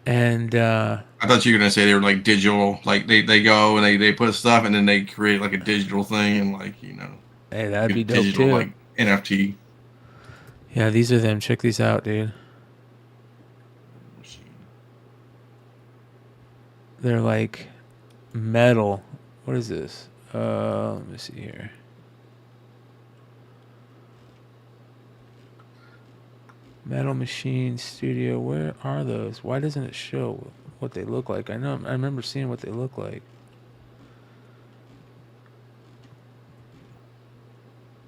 And I thought you were gonna say they were like digital, like they go and they put stuff and then they create like a digital thing and like hey, that'd be dope digital, too. like NFT. Yeah, these are them. Check these out, dude. They're like metal. What is this? Let me see here. Metal Machine Studio. Where are those? Why doesn't it show what they look like? I remember seeing what they look like.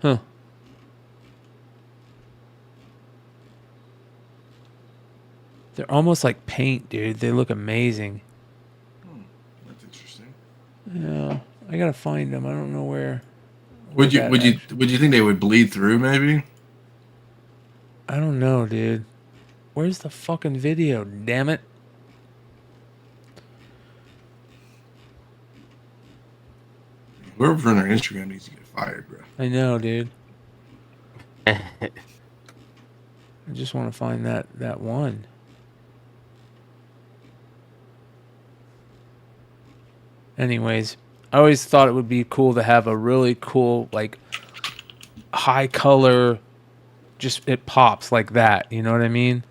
Huh. They're almost like paint, dude. They look amazing. That's interesting. Yeah, I gotta find them. I don't know where. Would you think they would bleed through? Maybe. I don't know, dude. Where's the fucking video? Damn it! Whoever's on their Instagram needs to get fired, bro. I know, dude. I just want to find that one. Anyways, I always thought it would be cool to have a really cool, like, high color, just it pops like that. You know what I mean?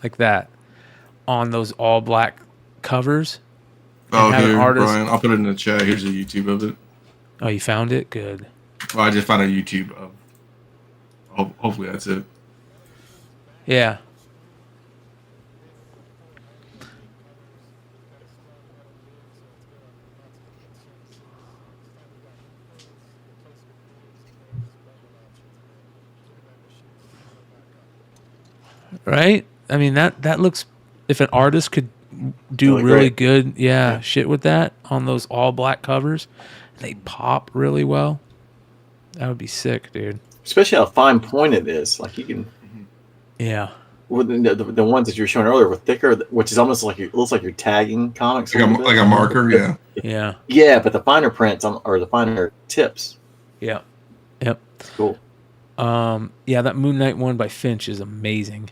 Like that on those all black covers. Oh, here, Brian. I'll put it in the chat. Here's a YouTube of it. Oh, you found it? Good. Well, I just found a YouTube of. Hopefully, that's it. Yeah. Right? I mean, that looks. If an artist could do really good, shit with that on those all black covers, they pop really well. That would be sick, dude. Especially how fine point it is. Like you can. Yeah. With the ones that you were showing earlier were thicker, which is almost like it looks like you're tagging comics. Like a marker, yeah. Yeah. Yeah, but the finer prints or the finer tips. Yeah. Yep. Cool. Yeah, that Moon Knight one by Finch is amazing.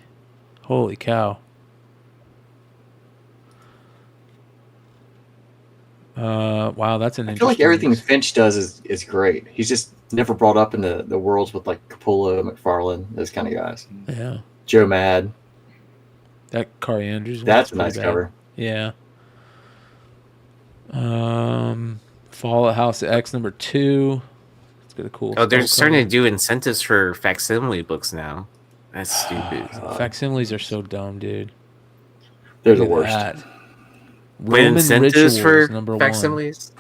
Holy cow. Wow, that's an. I feel like everything Finch does is great. He's just never brought up in the worlds with like Capullo, McFarlane, those kind of guys. Yeah. Joe Mad. That Corey Andrews one. That's a nice cover. Yeah. Fallout House X number 2. It's got a cool. Oh, they're starting to do incentives for facsimile books now. That's stupid. Facsimiles are so dumb, dude. They're the worst. When incentives for facsimiles?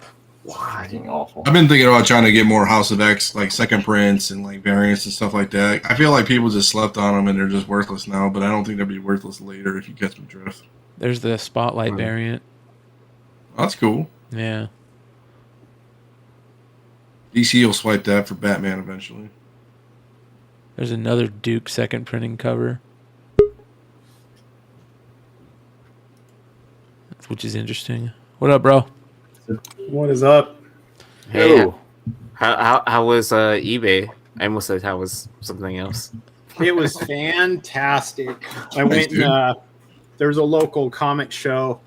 Fucking awful. I've been thinking about trying to get more House of X, like second prints and like variants and stuff like that. I feel like people just slept on them and they're just worthless now, but I don't think they'll be worthless later if you catch my drift. There's the Spotlight variant. That's cool. Yeah. DC will swipe that for Batman eventually. There's another Duke second printing cover, which is interesting. What up, bro? What is up? Hey, how was eBay? I almost said how was something else. It was fantastic. I went and there was a local comic show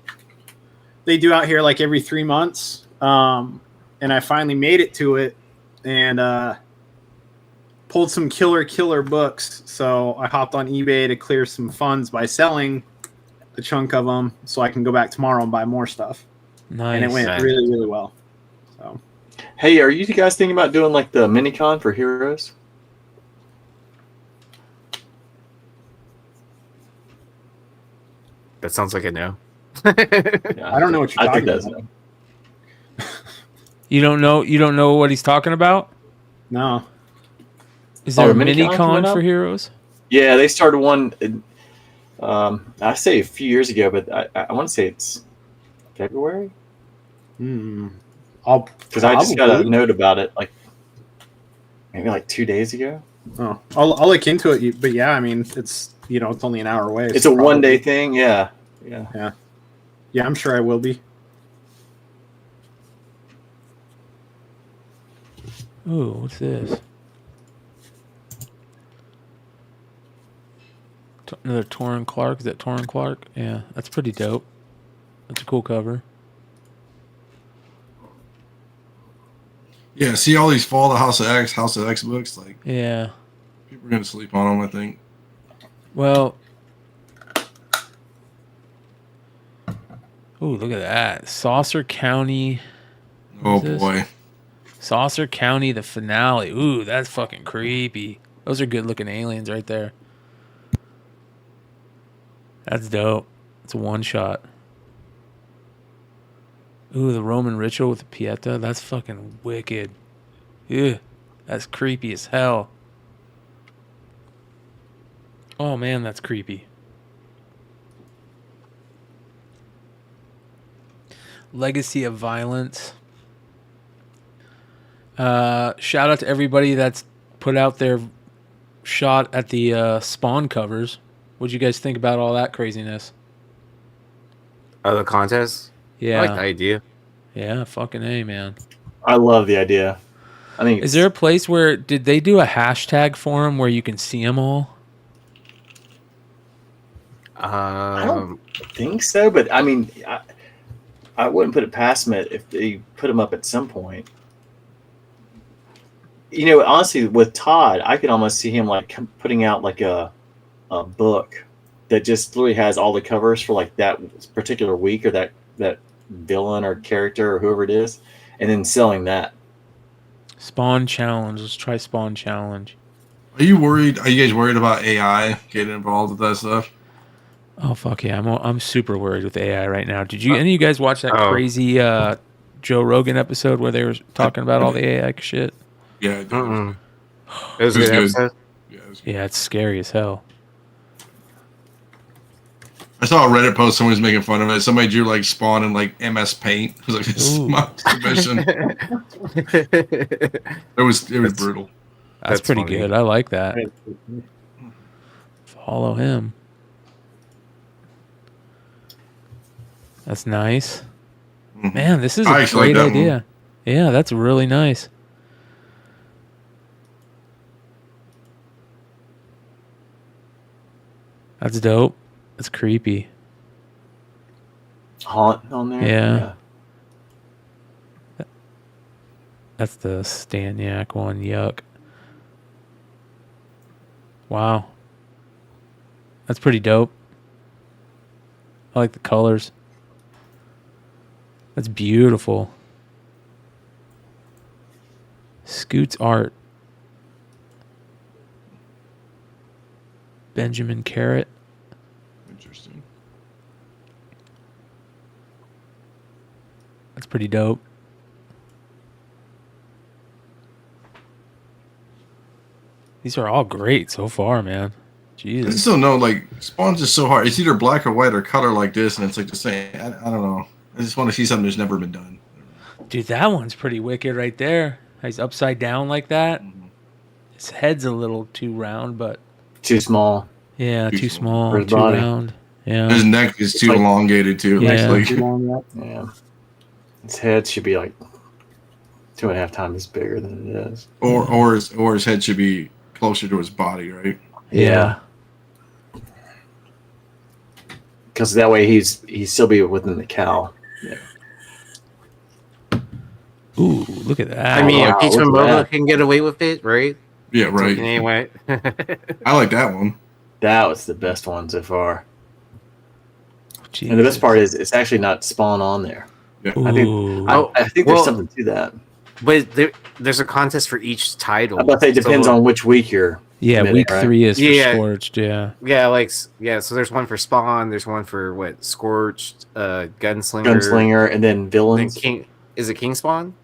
they do out here like every 3 months. And I finally made it to it. And pulled some killer books. So I hopped on eBay to clear some funds by selling a chunk of them, so I can go back tomorrow and buy more stuff. Nice. And it went really, really well. So, hey, are you guys thinking about doing like the mini con for Heroes? That sounds like a no. I don't know what you're talking about. You don't know what he's talking about? No. Is there a the mini Minicon con coming for up? Heroes? Yeah, they started one. I say a few years ago, but I want to say it's February. Because I just got a note about it, like maybe like 2 days ago. Oh, I'll look into it. But yeah, I mean, it's it's only an hour away. It's so a probably 1 day thing. Yeah. Yeah, I'm sure I will be. Ooh, what's this? Another Torrin Clark. Is that Torrin Clark? Yeah, that's pretty dope. That's a cool cover. Yeah, see all these Fall of the House of X books. Like, Yeah. people are gonna sleep on them, I think. Well. Ooh, look at that. Saucer County. Oh boy. Saucer County, the finale. Ooh, that's fucking creepy. Those are good looking aliens right there. That's dope. It's a one shot. Ooh, the Roman ritual with the Pieta. That's fucking wicked. Ew, that's creepy as hell. Oh man, that's creepy. Legacy of Violence. Shout out to everybody that's put out their shot at the Spawn covers. What'd you guys think about all that craziness? The contest? Yeah. I like the idea. Yeah, fucking A, man. I love the idea. I mean, is there a place where did they do a hashtag for them where you can see them all? I don't think so, but I mean, I wouldn't put it past them if they put them up at some point. Honestly, with Todd, I could almost see him like putting out like a book that just literally has all the covers for like that particular week or that villain or character or whoever it is, and then selling that. Spawn Challenge. Let's try Spawn Challenge. Are you worried? Are you guys worried about AI getting involved with that stuff? Oh fuck yeah! I'm super worried with AI right now. Did you any of you guys watch that crazy Joe Rogan episode where they were talking about all the AI shit? Yeah, it was a good episode. Yeah, it's scary as hell. I saw a Reddit post. Someone was making fun of it. Somebody drew like Spawn in like MS Paint. It was like this is my submission. It was brutal. That's pretty funny. Good. I like that. Follow him. That's nice. Man, this is a great idea. Yeah, that's really nice. That's dope. That's creepy. Haunt on there? Yeah. That's the Staniak one. Yuck. Wow. That's pretty dope. I like the colors. That's beautiful. Scoot's art. Benjamin Carrot. Interesting. That's pretty dope. These are all great so far, man. Jesus. I just don't know, like, Spawn's just so hard. It's either black or white or color like this, and it's like the same. I don't know. I just want to see something that's never been done. Dude, that one's pretty wicked right there. He's upside down like that. His head's a little too round, but... Too small. Yeah, too small, too round. Yeah. His neck is too elongated, too. Yeah. Yeah. His head should be like 2.5 times bigger than it is. Or his head should be closer to his body, right? Yeah. Because that way he'd still be within the cowl. Yeah. Ooh, look at that. I mean, wow, Peach look and at Momo that. can get away with it, right? Yeah, right. Anyway. I like that one. That was the best one so far. Jesus. And the best part is it's actually not Spawn on there. Yeah. I think there's something to that. But there's a contest for each title. I bet it depends on which week you're. Yeah, committing, week right? 3 is for Scorched. Yeah. Yeah. So there's one for Spawn. There's one for what? Scorched, Gunslinger, and then Villains. Is it King Spawn?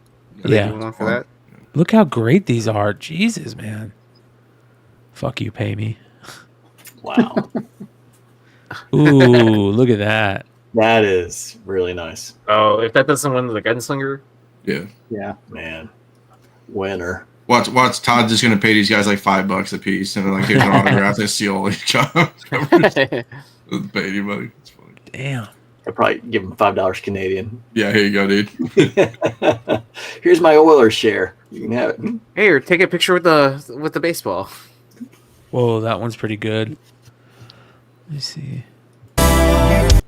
Yeah. One for that. Look how great these are. Jesus, man. Fuck you, pay me. Wow. Ooh, look at that. That is really nice. Oh, if that doesn't win the Gunslinger. Yeah. Yeah, man. Winner. Watch. Todd's just gonna pay these guys like $5 a piece, and then like here's an autograph and steal all these covers. Pay anybody. It's funny. Damn. I'll probably give him $5 Canadian. Yeah, here you go, dude. Here's my Oilers share. You can have it. Here, take a picture with the baseball. Whoa, that one's pretty good. Let me see. I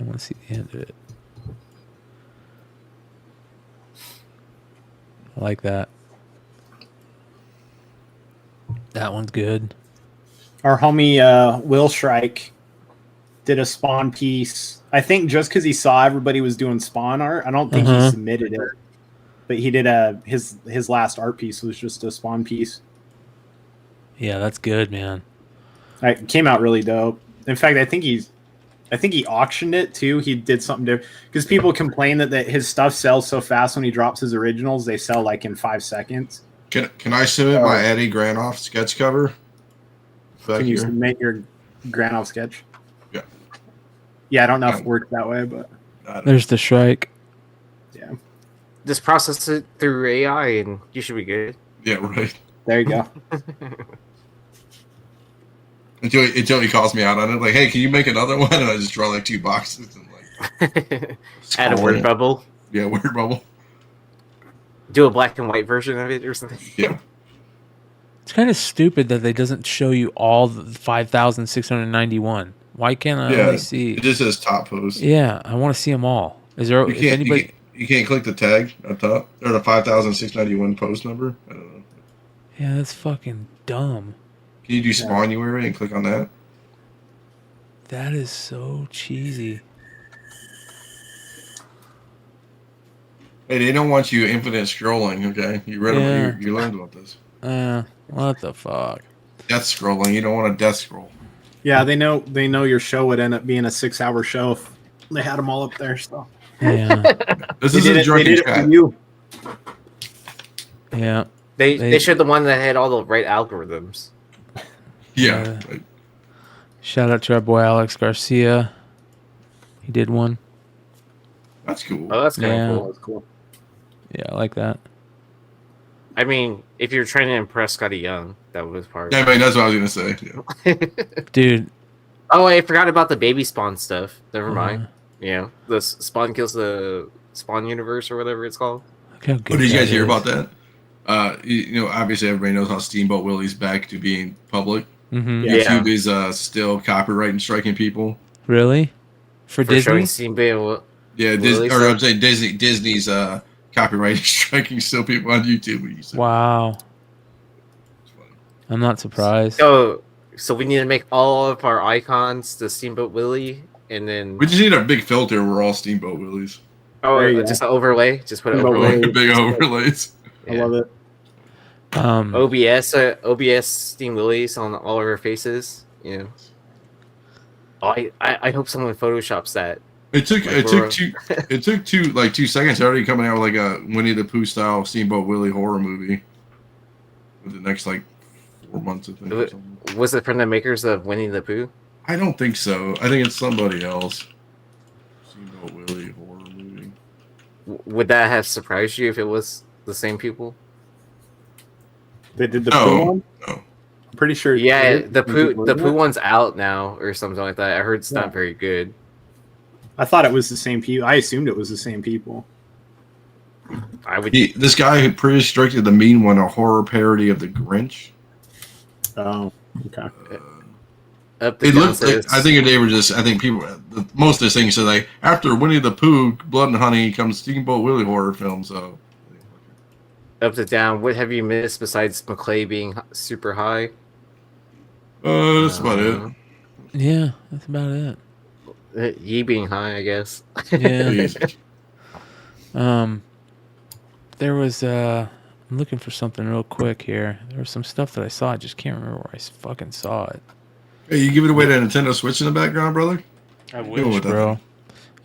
want to see the end of it. I like that. That one's good. Our homie Will Shrike did a Spawn piece. I think just because he saw everybody was doing Spawn art, I don't think he submitted it, but he did his last art piece was just a Spawn piece. Yeah, that's good, man. It came out really dope. In fact, I think he auctioned it too. He did something different because people complain that his stuff sells so fast when he drops his originals. They sell like in 5 seconds. Can I submit my Eddie Granoff sketch cover? Can you submit your Granoff sketch? Yeah. Yeah, I don't know if it worked that way, but there's the Shrike. Yeah. Just process it through AI and you should be good. Yeah, right. There you go. Until he calls me out on it, like, hey, can you make another one? And I just draw like 2 boxes and like add a word bubble. Yeah, word bubble. Do a black and white version of it or something. Yeah. It's kind of stupid that they doesn't show you all the 5,691. Why can't I only see? It just says top post. Yeah, I want to see them all. Is there? You can't click the tag up top or the 5,691 post number. I don't know. Yeah, that's fucking dumb. Can you do Spawnuary and click on that? That is so cheesy. Hey, they don't want you infinite scrolling. Okay, you read you learned about this. What the fuck? Death scrolling. You don't want a death scroll. Yeah, they know your show would end up being a 6-hour show if they had them all up there. So yeah, this is a drunken chat. Yeah, they showed the one that had all the right algorithms. Yeah. Shout out to our boy Alex Garcia. He did one. That's cool. Oh, that's kind of That cool. was cool. Yeah, I like that. I mean, if you're trying to impress Scotty Young, that was part. Yeah, man, that's what I was gonna say. Yeah. Dude. Oh, I forgot about the baby Spawn stuff. Never mind. Yeah, the Spawn kills the Spawn universe or whatever it's called. Did you guys hear about that? You know, obviously everybody knows how Steamboat Willie's back to being public. Mm-hmm. YouTube is still copyrighting striking people. Really? For Disney? Showing Steamboat. Yeah, I'm saying Disney's copyright striking still people on YouTube. Wow. I'm not surprised. So we need to make all of our icons the Steamboat Willie, and then we just need a big filter. We're all Steamboat Willies. Oh, just an overlay. Just put an overlay. Big overlays. I love it. OBS Steam Willies on all of our faces. Yeah. Oh, I hope someone photoshops that. It took 2 seconds. They're already coming out with like a Winnie the Pooh style Steamboat Willie horror movie. For the next 4 months, I think. Was it from the makers of Winnie the Pooh? I don't think so. I think it's somebody else. Steamboat Willie horror movie. Would that have surprised you if it was the same people? They did the Pooh one? No. I'm pretty sure. Yeah, the Pooh one's out now or something like that. I heard it's not very good. I thought it was the same people. I assumed it was the same people. I would. This guy who pre-restricted the mean one, a horror parody of the Grinch. Oh, okay. It looked like, I think they were just. I think people. Most of the things said like after Winnie the Pooh, Blood and Honey comes Steamboat Willie horror film. So up to down, what have you missed besides McClay being super high? That's about it. Yeah, that's about it. Ye being high, I guess. Yeah. There was I'm looking for something real quick here. There was some stuff that I saw. I just can't remember where I fucking saw it. Hey, you giving away the Nintendo Switch in the background, brother? I wish, bro.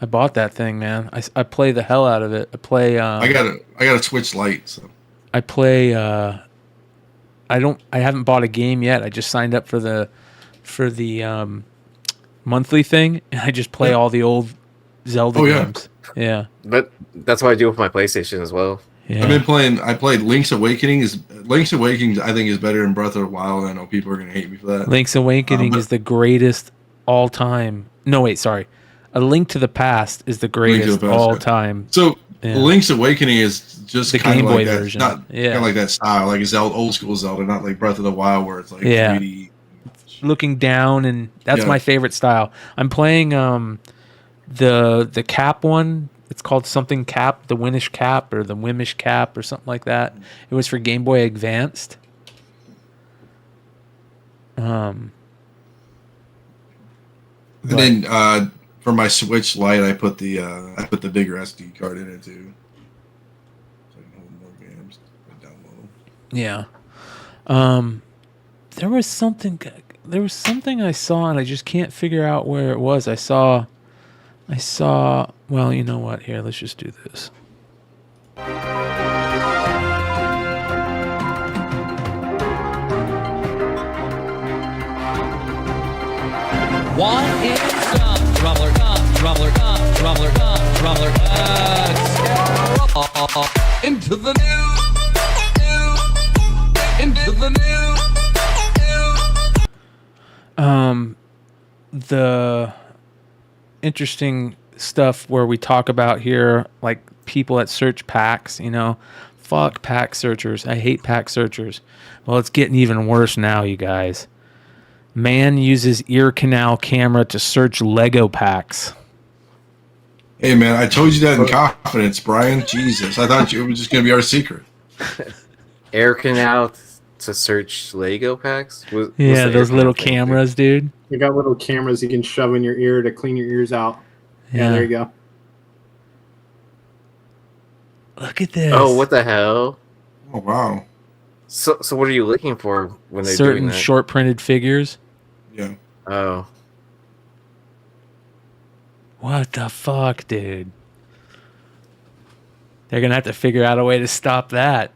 I bought that thing, man. I play the hell out of it. I play. I got a Switch Lite. So. I play. I haven't bought a game yet. I just signed up for the monthly thing, and I just play all the old Zelda games. Yeah. But that's what I do with my PlayStation as well. Yeah. I've been playing. I played Link's Awakening. Link's Awakening, I think, is better than Breath of the Wild. I know people are gonna hate me for that. Link's Awakening is the greatest all time. No, wait, sorry. A Link to the Past is the greatest all time. So Link's Awakening is just the Game Boy like version. Not kind of like that style, like Zelda, old school Zelda, not like Breath of the Wild where it's like 3D. Looking down, and that's my favorite style. I'm playing the Cap one. It's called something Cap, the Winish Cap or the Wimish Cap or something like that. It was for Game Boy Advanced. And then for my Switch Lite, I put the bigger SD card in it too, so I can hold more games and download them. Yeah. There was something I saw, and I just can't figure out where it was. I saw. Well, you know what? Here, let's just do this. What is up, Rumbler? Into the news. The interesting stuff where we talk about here, like people that search packs, fuck pack searchers. I hate pack searchers. Well, it's getting even worse now, you guys. Man uses ear canal camera to search Lego packs. Hey, man, I told you that in confidence, Brian. Jesus, I thought it was just going to be our secret. Air canal to search Lego packs? Yeah, those little cameras, dude. You got little cameras you can shove in your ear to clean your ears out. Yeah, there you go. Look at this. Oh, what the hell? Oh, wow. So what are you looking for when they're certain doing that? Short printed figures? Yeah. Oh. What the fuck, dude? They're going to have to figure out a way to stop that.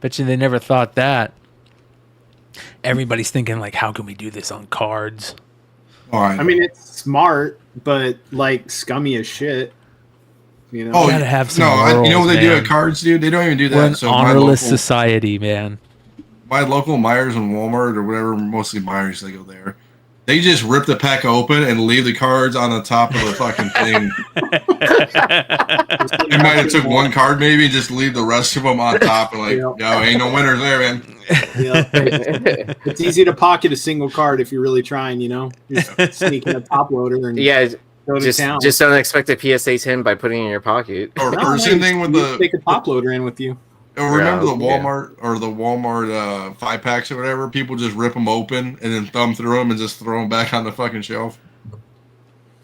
Bet you they never thought that. Everybody's thinking, like, how can we do this on cards? I mean, it's smart, but, like, scummy as shit. You know? Oh, you gotta have some morals, you know what they do man. at cards, dude? They don't even do that. We're an So honorless society, man. My local Myers and Walmart or whatever, mostly Myers, they go there. They just rip the pack open and leave the cards on the top of the fucking thing. They might have took one card, maybe, just leave the rest of them on top. And no, ain't no winners there, man. Yeah. It's easy to pocket a single card if you're really trying, You're sneaking a top loader and go to town. Just don't expect a PSA 10 by putting it in your pocket. Or same thing with the... Take a top loader in with you. Or remember the Walmart or the Walmart 5-packs or whatever? People just rip them open and then thumb through them and just throw them back on the fucking shelf.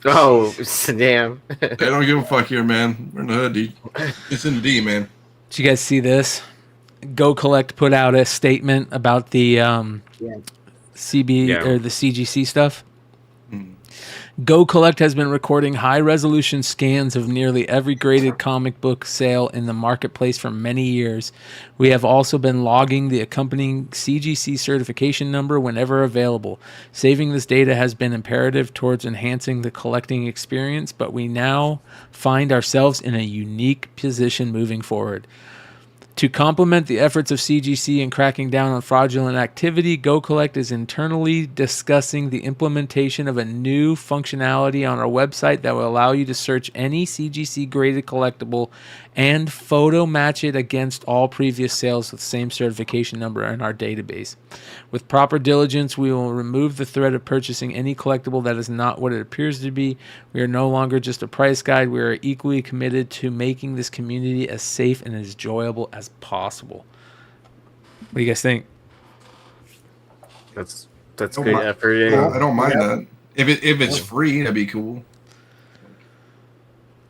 Oh, damn. They don't give a fuck here, man. We're in the hood, dude. It's in the D, man. Did you guys see this? Go Collect put out a statement about the CB or the CGC stuff. Go Collect has been recording high-resolution scans of nearly every graded comic book sale in the marketplace for many years. We have also been logging the accompanying CGC certification number whenever available. Saving this data has been imperative towards enhancing the collecting experience, but we now find ourselves in a unique position moving forward. To complement the efforts of CGC in cracking down on fraudulent activity, Go Collect is internally discussing the implementation of a new functionality on our website that will allow you to search any CGC graded collectible and photo match it against all previous sales with the same certification number in our database. With proper diligence, we will remove the threat of purchasing any collectible that is not what it appears to be. We are no longer just a price guide. We are equally committed to making this community as safe and as enjoyable as possible. What do you guys think? That's good effort. I don't mind that. If it's free, that'd be cool.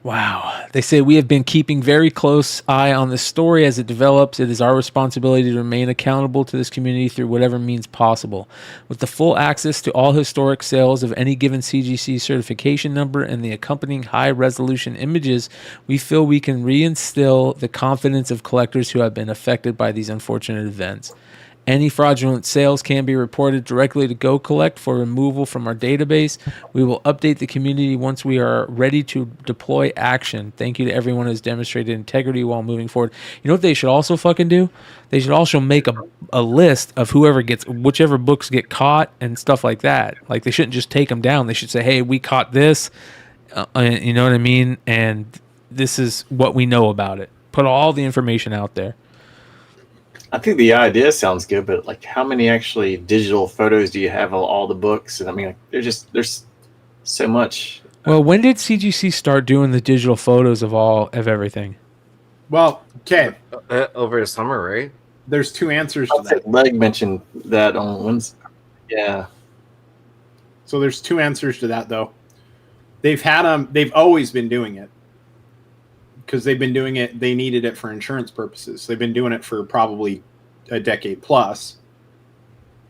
Wow. They say we have been keeping very close eye on this story as it develops. It is our responsibility to remain accountable to this community through whatever means possible. With the full access to all historic sales of any given CGC certification number and the accompanying high-resolution images, we feel we can reinstill the confidence of collectors who have been affected by these unfortunate events. Any fraudulent sales can be reported directly to Go Collect for removal from our database. We will update the community once we are ready to deploy action. Thank you to everyone who has demonstrated integrity while moving forward. You know what they should also fucking do? They should also make a list of whichever books get caught and stuff like that. Like, they shouldn't just take them down. They should say, hey, we caught this. You know what I mean? And this is what we know about it. Put all the information out there. I think the idea sounds good, but like, how many actually digital photos do you have of all the books? And I mean, like, there's so much. Well, when did CGC start doing the digital photos of everything? Well, okay. Over the summer, right? There's two answers to that. Leg mentioned that on Wednesday. Yeah. So there's two answers to that, though. They've always been doing it. Because they've been doing it, they needed it for insurance purposes. They've been doing it for probably a decade plus.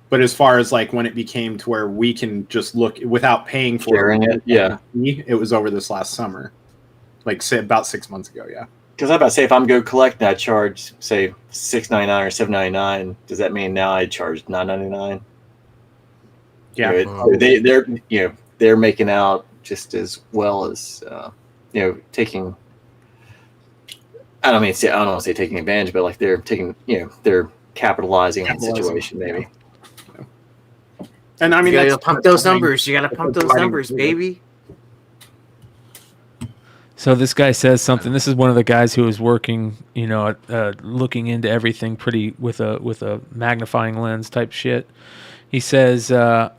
But as far as like when it became to where we can just look without paying for it, yeah, it was over this last summer, like say about 6 months ago, yeah. Because I'm about to say, if I'm Go Collect and I charge say $6.99 or $7.99, does that mean now I charge $9.99? Yeah, they're making out just as well as taking. I don't want to say taking advantage, but like they're taking, they're capitalizing on the situation, maybe. And I mean, you gotta pump those numbers. You gotta pump those numbers, baby. So this guy says something. This is one of the guys who was working, looking into everything pretty with a magnifying lens type shit. He says it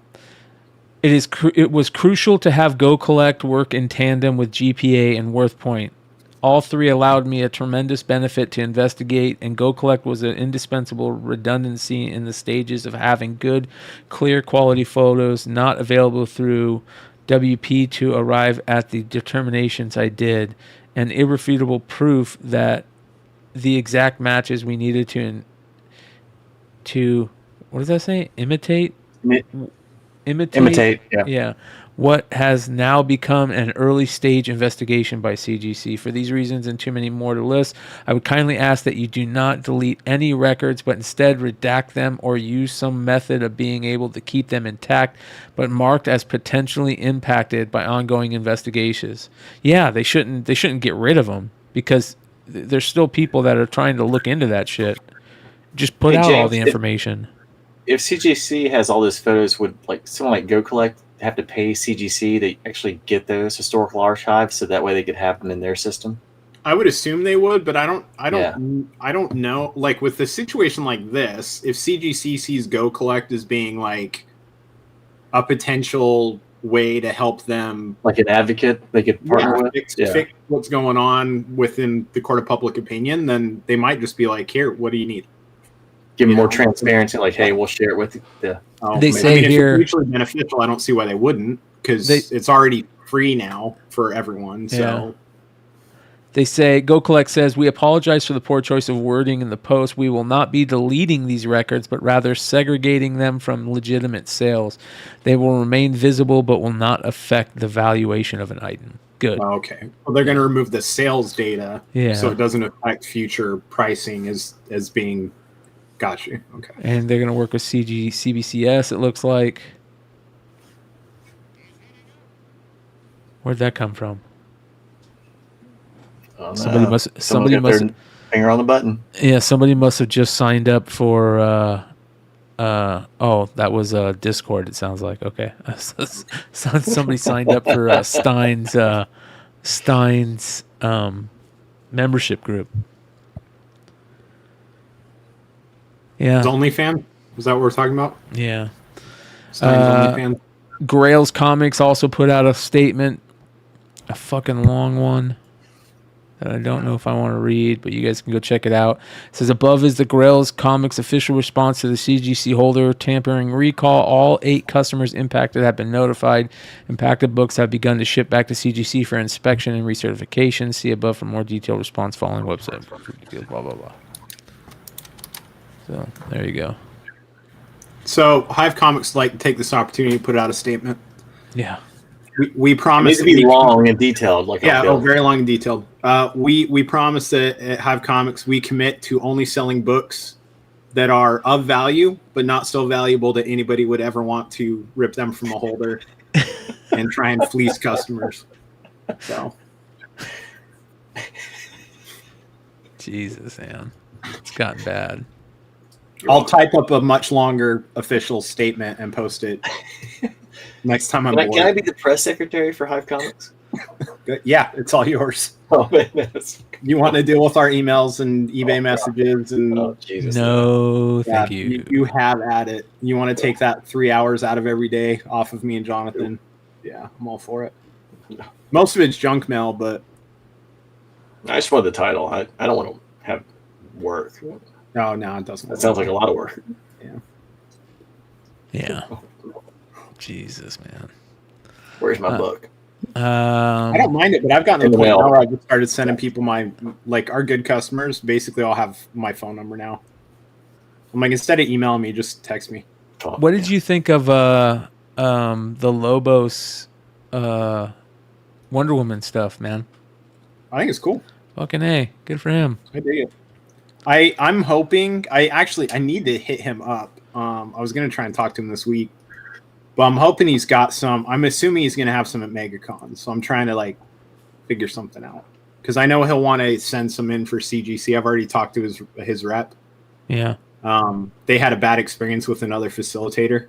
was crucial to have Go Collect work in tandem with GPA and WorthPoint. All three allowed me a tremendous benefit to investigate, and Go Collect was an indispensable redundancy in the stages of having good, clear quality photos not available through WP to arrive at the determinations I did, and irrefutable proof that the exact matches we needed to what does that say? Imitate, yeah. What has now become an early stage investigation by CGC. For these reasons and too many more to list, I would kindly ask that you do not delete any records, but instead redact them or use some method of being able to keep them intact, but marked as potentially impacted by ongoing investigations. Yeah, they shouldn't get rid of them because there's still people that are trying to look into that shit. Just put out all the information. If CGC has all those photos, would like someone like Go Collect have to pay CGC to actually get those historical archives so that way they could have them in their system? I would assume they would, but I don't know. Like with the situation like this, if CGC sees Go Collect as being like a potential way to help them, like an advocate, they could partner with, fix what's going on within the court of public opinion, then they might just be like, here, what do you need? Give them more transparency, like, hey, we'll share it with you. They say here, if it's mutually beneficial, I don't see why they wouldn't, because it's already free now for everyone. So yeah. They say, Go Collect says, we apologize for the poor choice of wording in the post. We will not be deleting these records, but rather segregating them from legitimate sales. They will remain visible, but will not affect the valuation of an item. Good. Okay. Well, they're going to remove the sales data, yeah, so it doesn't affect future pricing as being. Got you. Okay. And they're going to work with CBCS, it looks like. Where'd that come from? Somebody must finger on the button. Yeah, somebody must have just signed up for that was Discord, it sounds like. Okay. Somebody signed up for Stein's membership group. Yeah. His OnlyFans? Is that what we're talking about? Yeah. Stein's OnlyFans? Grails Comics also put out a statement, a fucking long one that I don't know if I want to read, but you guys can go check it out. It says, above is the Grails Comics official response to the CGC holder tampering recall. All 8 customers impacted have been notified. Impacted books have begun to ship back to CGC for inspection and recertification. See above for more detailed response following website. Blah, blah, blah. So, there you go. So, Hive Comics like to take this opportunity to put out a statement. Yeah. We promise it needs to be long and detailed. Very long and detailed. We promise that at Hive Comics we commit to only selling books that are of value, but not so valuable that anybody would ever want to rip them from a holder and try and fleece customers. So, Jesus, man, it's gotten bad. I'll type up a much longer official statement and post it next time I'm bored. Can I be the press secretary for Hive Comics? Yeah, it's all yours. Oh, man, you want to deal with our emails and eBay messages and Jesus. No, thank you. You have at it. You want to take that 3 hours out of every day off of me and Jonathan? Yeah, I'm all for it. Most of it's junk mail, but I just want the title. I don't want to have work. No, it doesn't. That sounds like a lot of work. Yeah. Jesus, man. Where's my book? I don't mind it, but I've gotten to the point now where I just started sending people our good customers basically all have my phone number now. I'm like, instead of emailing me, just text me. What did you think of the Lobos Wonder Woman stuff, man? I think it's cool. Fucking A. Good for him. I dig it. I'm hoping I need to hit him up. I was gonna try and talk to him this week, but I'm hoping he's got some. I'm assuming he's gonna have some at MegaCon, so I'm trying to figure something out because I know he'll want to send some in for CGC. I've already talked to his rep. Yeah. They had a bad experience with another facilitator,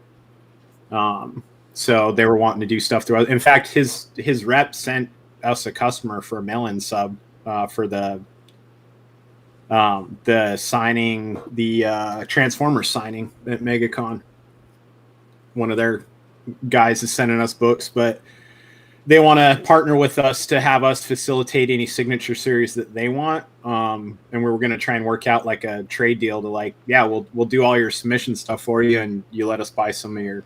so they were wanting to do stuff through. In fact, his rep sent us a customer for a mail-in sub for the signing, the Transformers signing at MegaCon. One of their guys is sending us books, but they want to partner with us to have us facilitate any signature series that they want. And we're going to try and work out a trade deal to we'll do all your submission stuff for you, and you let us buy some of your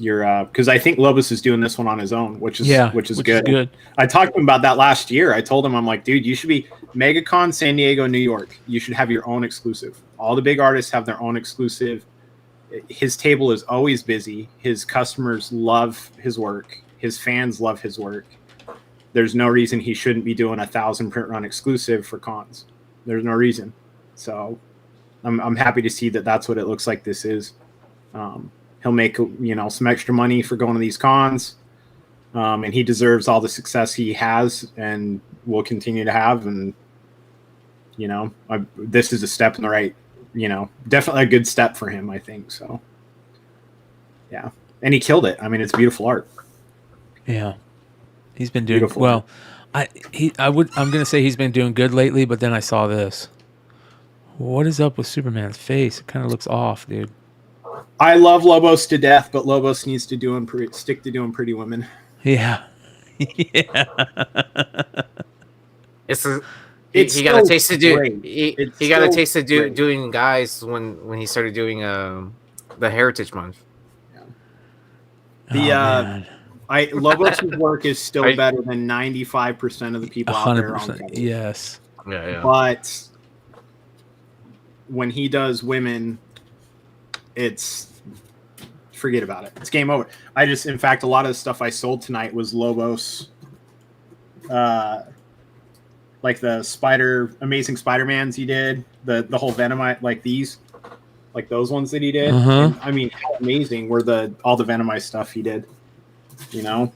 because I think Lobos is doing this one on his own, which is good. I talked to him about that last year. I told him, I'm like, dude, you should be MegaCon, San Diego, New York. You should have your own exclusive. All the big artists have their own exclusive. His table is always busy. His customers love his work. His fans love his work. There's no reason he shouldn't be doing 1,000 print run exclusive for cons. There's no reason. So I'm happy to see that that's what it looks like this is. He'll make some extra money for going to these cons, and he deserves all the success he has and will continue to have. And this is a step in the right, definitely a good step for him, I think. So, yeah, and he killed it. I mean, it's beautiful art. Yeah, he's been doing Beautiful. well. I'm gonna say he's been doing good lately, but then I saw this. What is up with Superman's face? It kind of looks off, dude. I love Lobos to death, but Lobos needs to stick to doing Pretty Women. Yeah. Yeah. He got a taste to do. He got a taste of doing guys when he started doing the Heritage Month. Yeah. Lobos' work is still better than 95% of the people out there. 100%. Yes. Yeah. But when he does women, forget about it. It's game over. In fact, a lot of the stuff I sold tonight was Lobos, like the Amazing Spider-Mans he did, the whole Venomite, these, those ones that he did. Uh-huh. I mean, how amazing were all the Venomite stuff he did, And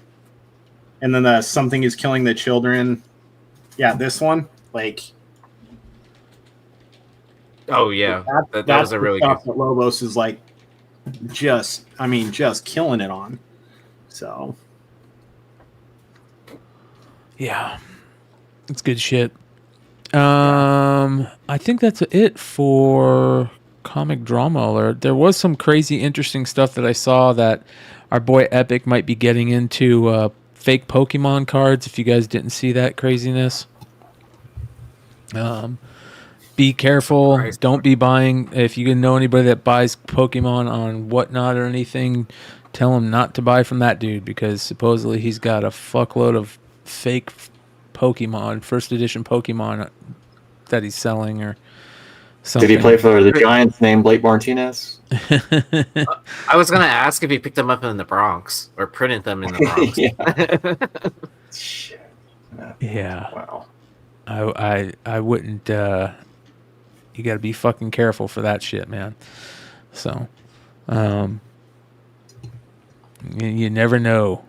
then the Something is Killing the Children. Yeah, this one, Oh yeah, that was a really good. That Lobos is just killing it on. So yeah, It's good shit. I think that's it for Comic Drama Alert. There was some crazy interesting stuff that I saw that our boy Epic might be getting into fake Pokemon cards, if you guys didn't see that craziness. Be careful. Christ. Don't be buying. If you know anybody that buys Pokemon on Whatnot or anything, tell him not to buy from that dude, because supposedly he's got a fuckload of fake Pokemon, first edition Pokemon that he's selling or something. Did he play for the Giants named Blake Martinez? I was gonna ask if he picked them up in the Bronx or printed them in the Bronx. Shit. Yeah. Wow. I wouldn't. You got to be fucking careful for that shit, man. So, you never know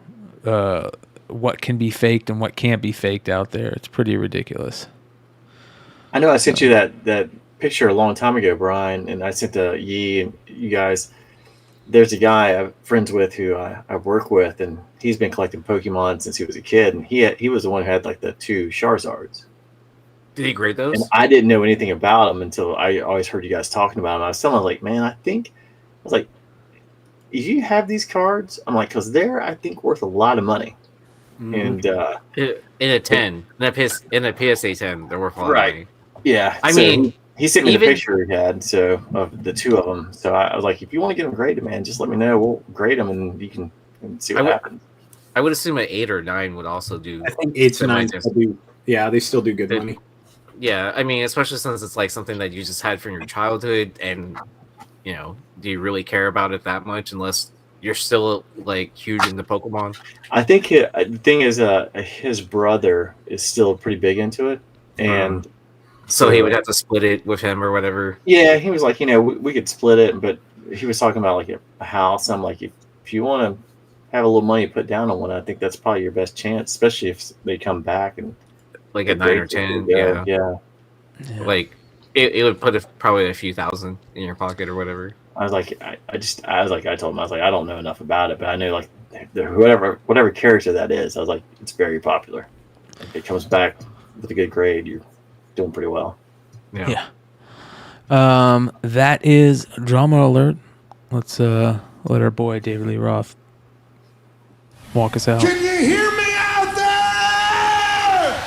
what can be faked and what can't be faked out there. It's pretty ridiculous. I know I sent you that picture a long time ago, Brian, and I sent to Yee and you guys. There's a guy I'm friends with who I work with, and he's been collecting Pokemon since he was a kid, and he was the one who had like the 2 Charizards. Did he grade those? And I didn't know anything about them until I always heard you guys talking about them. I was telling him, like, man, I was like, do you have these cards? I'm like, because they're, I think, worth a lot of money. And in a 10, in a PSA 10, they're worth a lot of money. Yeah, I mean, he sent me even- the picture he had, so of the 2 of them. So I was like, if you want to get them graded, man, just let me know. We'll grade them, and you can see what happens. I would assume an 8 or 9 would also do. I think 8 to 9 still do. Yeah, they still do good money. Yeah, I mean, especially since it's like something that you just had from your childhood, and you know, do you really care about it that much unless you're still like huge into Pokemon? I think the thing is, his brother is still pretty big into it, and so he would have to split it with him or whatever. Yeah, he was like, we could split it, but he was talking about like a house. I'm like, if you want to have a little money put down on one, I think that's probably your best chance, especially if they come back and like a 9 or 10. Yeah. Like it would put probably a few thousand in your pocket or whatever. I was like, I told him, I was like, I don't know enough about it, but I know like whatever character that is, I was like, it's very popular. If it comes back with a good grade, you're doing pretty well. Yeah. That is Drama Alert. Let's let our boy David Lee Roth walk us out. Can you hear me out there?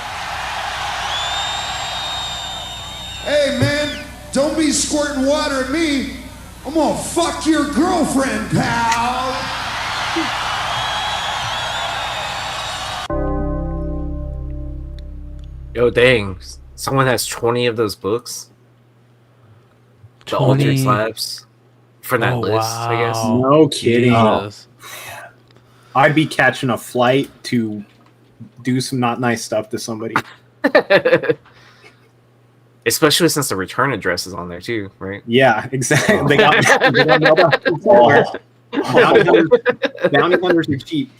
Hey, man, don't be squirting water at me. I'm gonna fuck your girlfriend, pal. Yo, dang. Someone has 20 of those books. The 20? alternate slabs from that list, I guess. No kidding. Jesus. I'd be catching a flight to do some not nice stuff to somebody. Especially since the return address is on there too, right? Yeah, exactly. They got bounty hunters are cheap.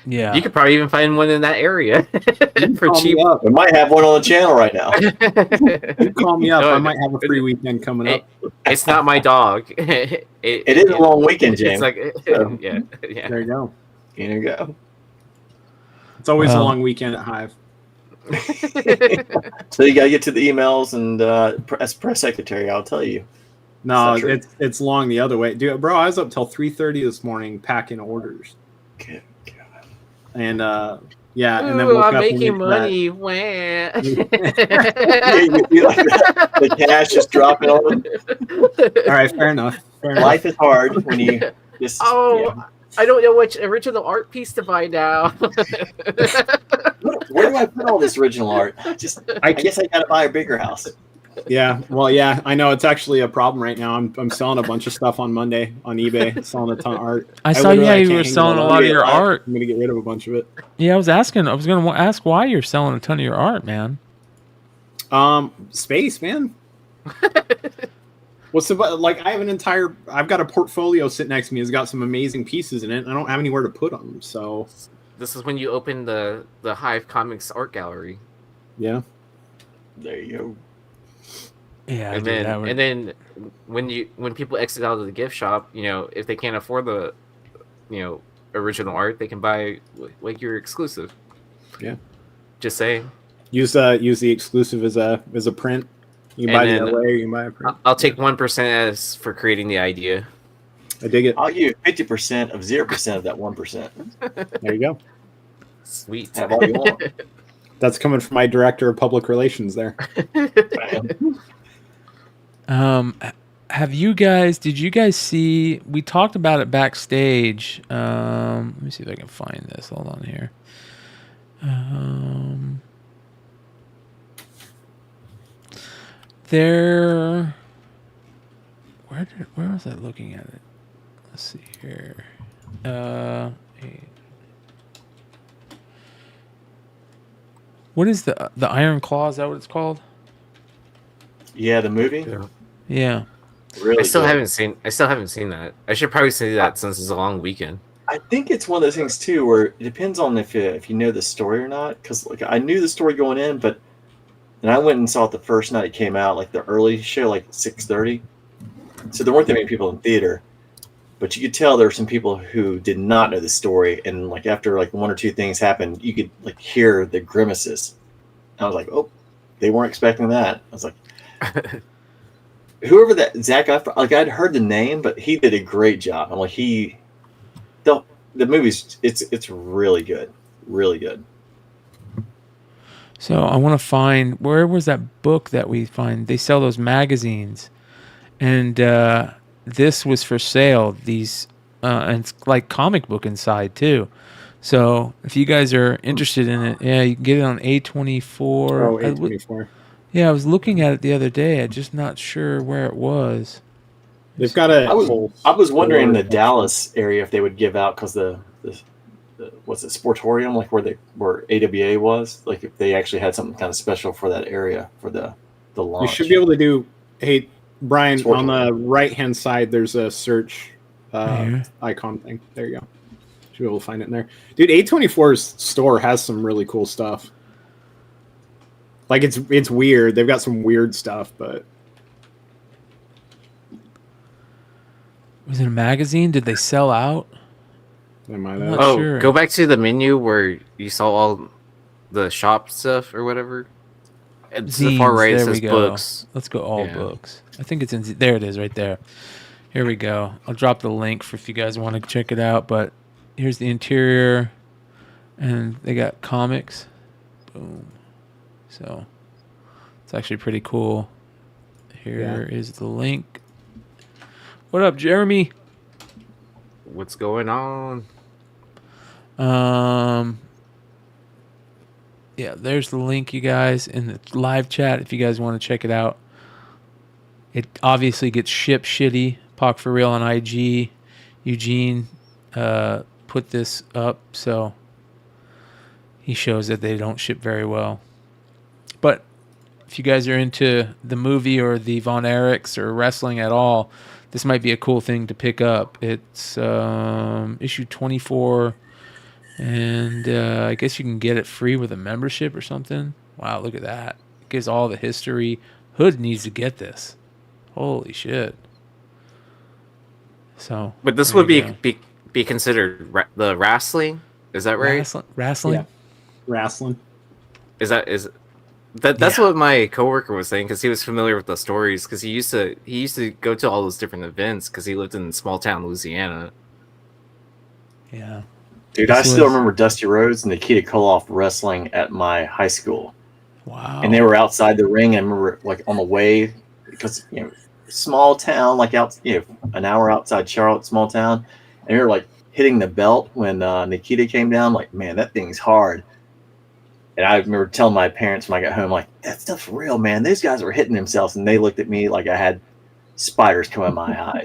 Yeah. You could probably even find one in that area for Call cheap. me up. We might have one on the channel right now. You call me up. No, I might have a free weekend coming up. It's not my dog. It is a long weekend, James. It's like, So- yeah. There you go. Here you go. It's always a long weekend at Hive. So you gotta get to the emails, and as press secretary, I'll tell you. No, Is that true? it's long the other way, dude. Bro, I was up till 3:30 this morning packing orders, Good God. and yeah, and then Ooh, woke I'm up and making looked at- money. Wah. Yeah, you feel like the cash just dropping on them. All right, fair enough. Life is hard when you just. Oh, yeah. I don't know which original art piece to buy now. Where do I put all this original art? I guess I gotta buy a bigger house. Yeah, well, yeah, I know it's actually a problem right now. I'm selling a bunch of stuff on Monday on eBay, selling a ton of art. I saw you literally were can't hang selling it a on lot of eBay. your art. I'm gonna get rid of a bunch of it. Yeah, I was going to ask why you're selling a ton of your art, man. Space, man. What's the like? I've got a portfolio sitting next to me. It's got some amazing pieces in it. And I don't have anywhere to put them. So This is when you open the Hive Comics art gallery. yeah, There you go. Yeah, And then when people exit out of the gift shop, you know, if they can't afford the, you know, original art, they can buy like your exclusive. Yeah. Just saying. Use the exclusive as a print. You can buy the other way, you can buy a print. I'll take 1% as for creating the idea. I dig it. I'll give you 50% of 0% of that 1%. There you go. Sweet. Have all you want. That's coming from my director of public relations there. Did you guys see, we talked about it backstage. Let me see if I can find this. Hold on here. Where was I looking at it? Let's see here. What is the Iron Claw? Is that what it's called? Yeah, the movie. Yeah. Really I still good. haven't seen that. I should probably see that since it's a long weekend. I think it's one of those things too, where it depends on if you know the story or not. Because like I knew the story going in, but then I went and saw it the first night it came out, like the early show, like 6:30. So there weren't that many people in theater, but you could tell there were some people who did not know the story, and like after like one or two things happened, you could like hear the grimaces. And I was like, oh, they weren't expecting that. I was like, whoever that Zach, like I'd heard the name, but he did a great job. I'm like the movie's it's really good, really good. So I want to find, where was that book that we find? They sell those magazines, and this was for sale. These and it's like comic book inside too. So if you guys are interested in it, yeah, you can get it on A24. Oh, A24. Yeah, I was looking at it the other day. I'm just not sure where it was. They've got a. I was wondering in the Dallas area if they would give out, because the what's it, Sportorium, like where AWA was, like if they actually had something kind of special for that area for the launch. We should be able to do. Hey, Brian, Sportorium. on the right hand side, there's a search Here. icon thing. There you go. Should be able to find it in there, dude. A24's store has some really cool stuff. Like it's weird. They've got some weird stuff, but. Was it a magazine? Did they sell out? They might I'm have. not Oh, sure. go back to the menu where you saw all the shop stuff or whatever. At the far Zines, right, it there we says go. books. Let's go all Yeah. books. I think it's in. There it is, right there. Here we go. I'll drop the link for if you guys want to check it out. But here's the interior, and they got comics. Boom. So it's actually pretty cool. Here is the link. What up, Jeremy? What's going on? Yeah, there's the link, you guys, in the live chat if you guys want to check it out. It obviously gets shipped shitty. Pock for real on IG. Eugene put this up, so he shows that they don't ship very well. But if you guys are into the movie or the Von Erichs or wrestling at all, this might be a cool thing to pick up. It's issue 24, and I guess you can get it free with a membership or something. Wow, look at that. It gives all the history. Hood needs to get this. Holy shit. So, But this there would you go. be considered the wrestling. Is that right? Wrestling? Yeah. Wrestling. That's what my coworker was saying, because he was familiar with the stories, because he used to go to all those different events because he lived in small town Louisiana. Yeah. Dude, I still remember Dusty Rhodes and Nikita Koloff wrestling at my high school. Wow. And they were outside the ring. I remember like on the way, because small town, like out an hour outside Charlotte, small town, and they were like hitting the belt when Nikita came down. I'm like, man, that thing's hard. And I remember telling my parents when I got home, like, that stuff's real, man. These guys were hitting themselves, and they looked at me like I had spiders come in my eyes.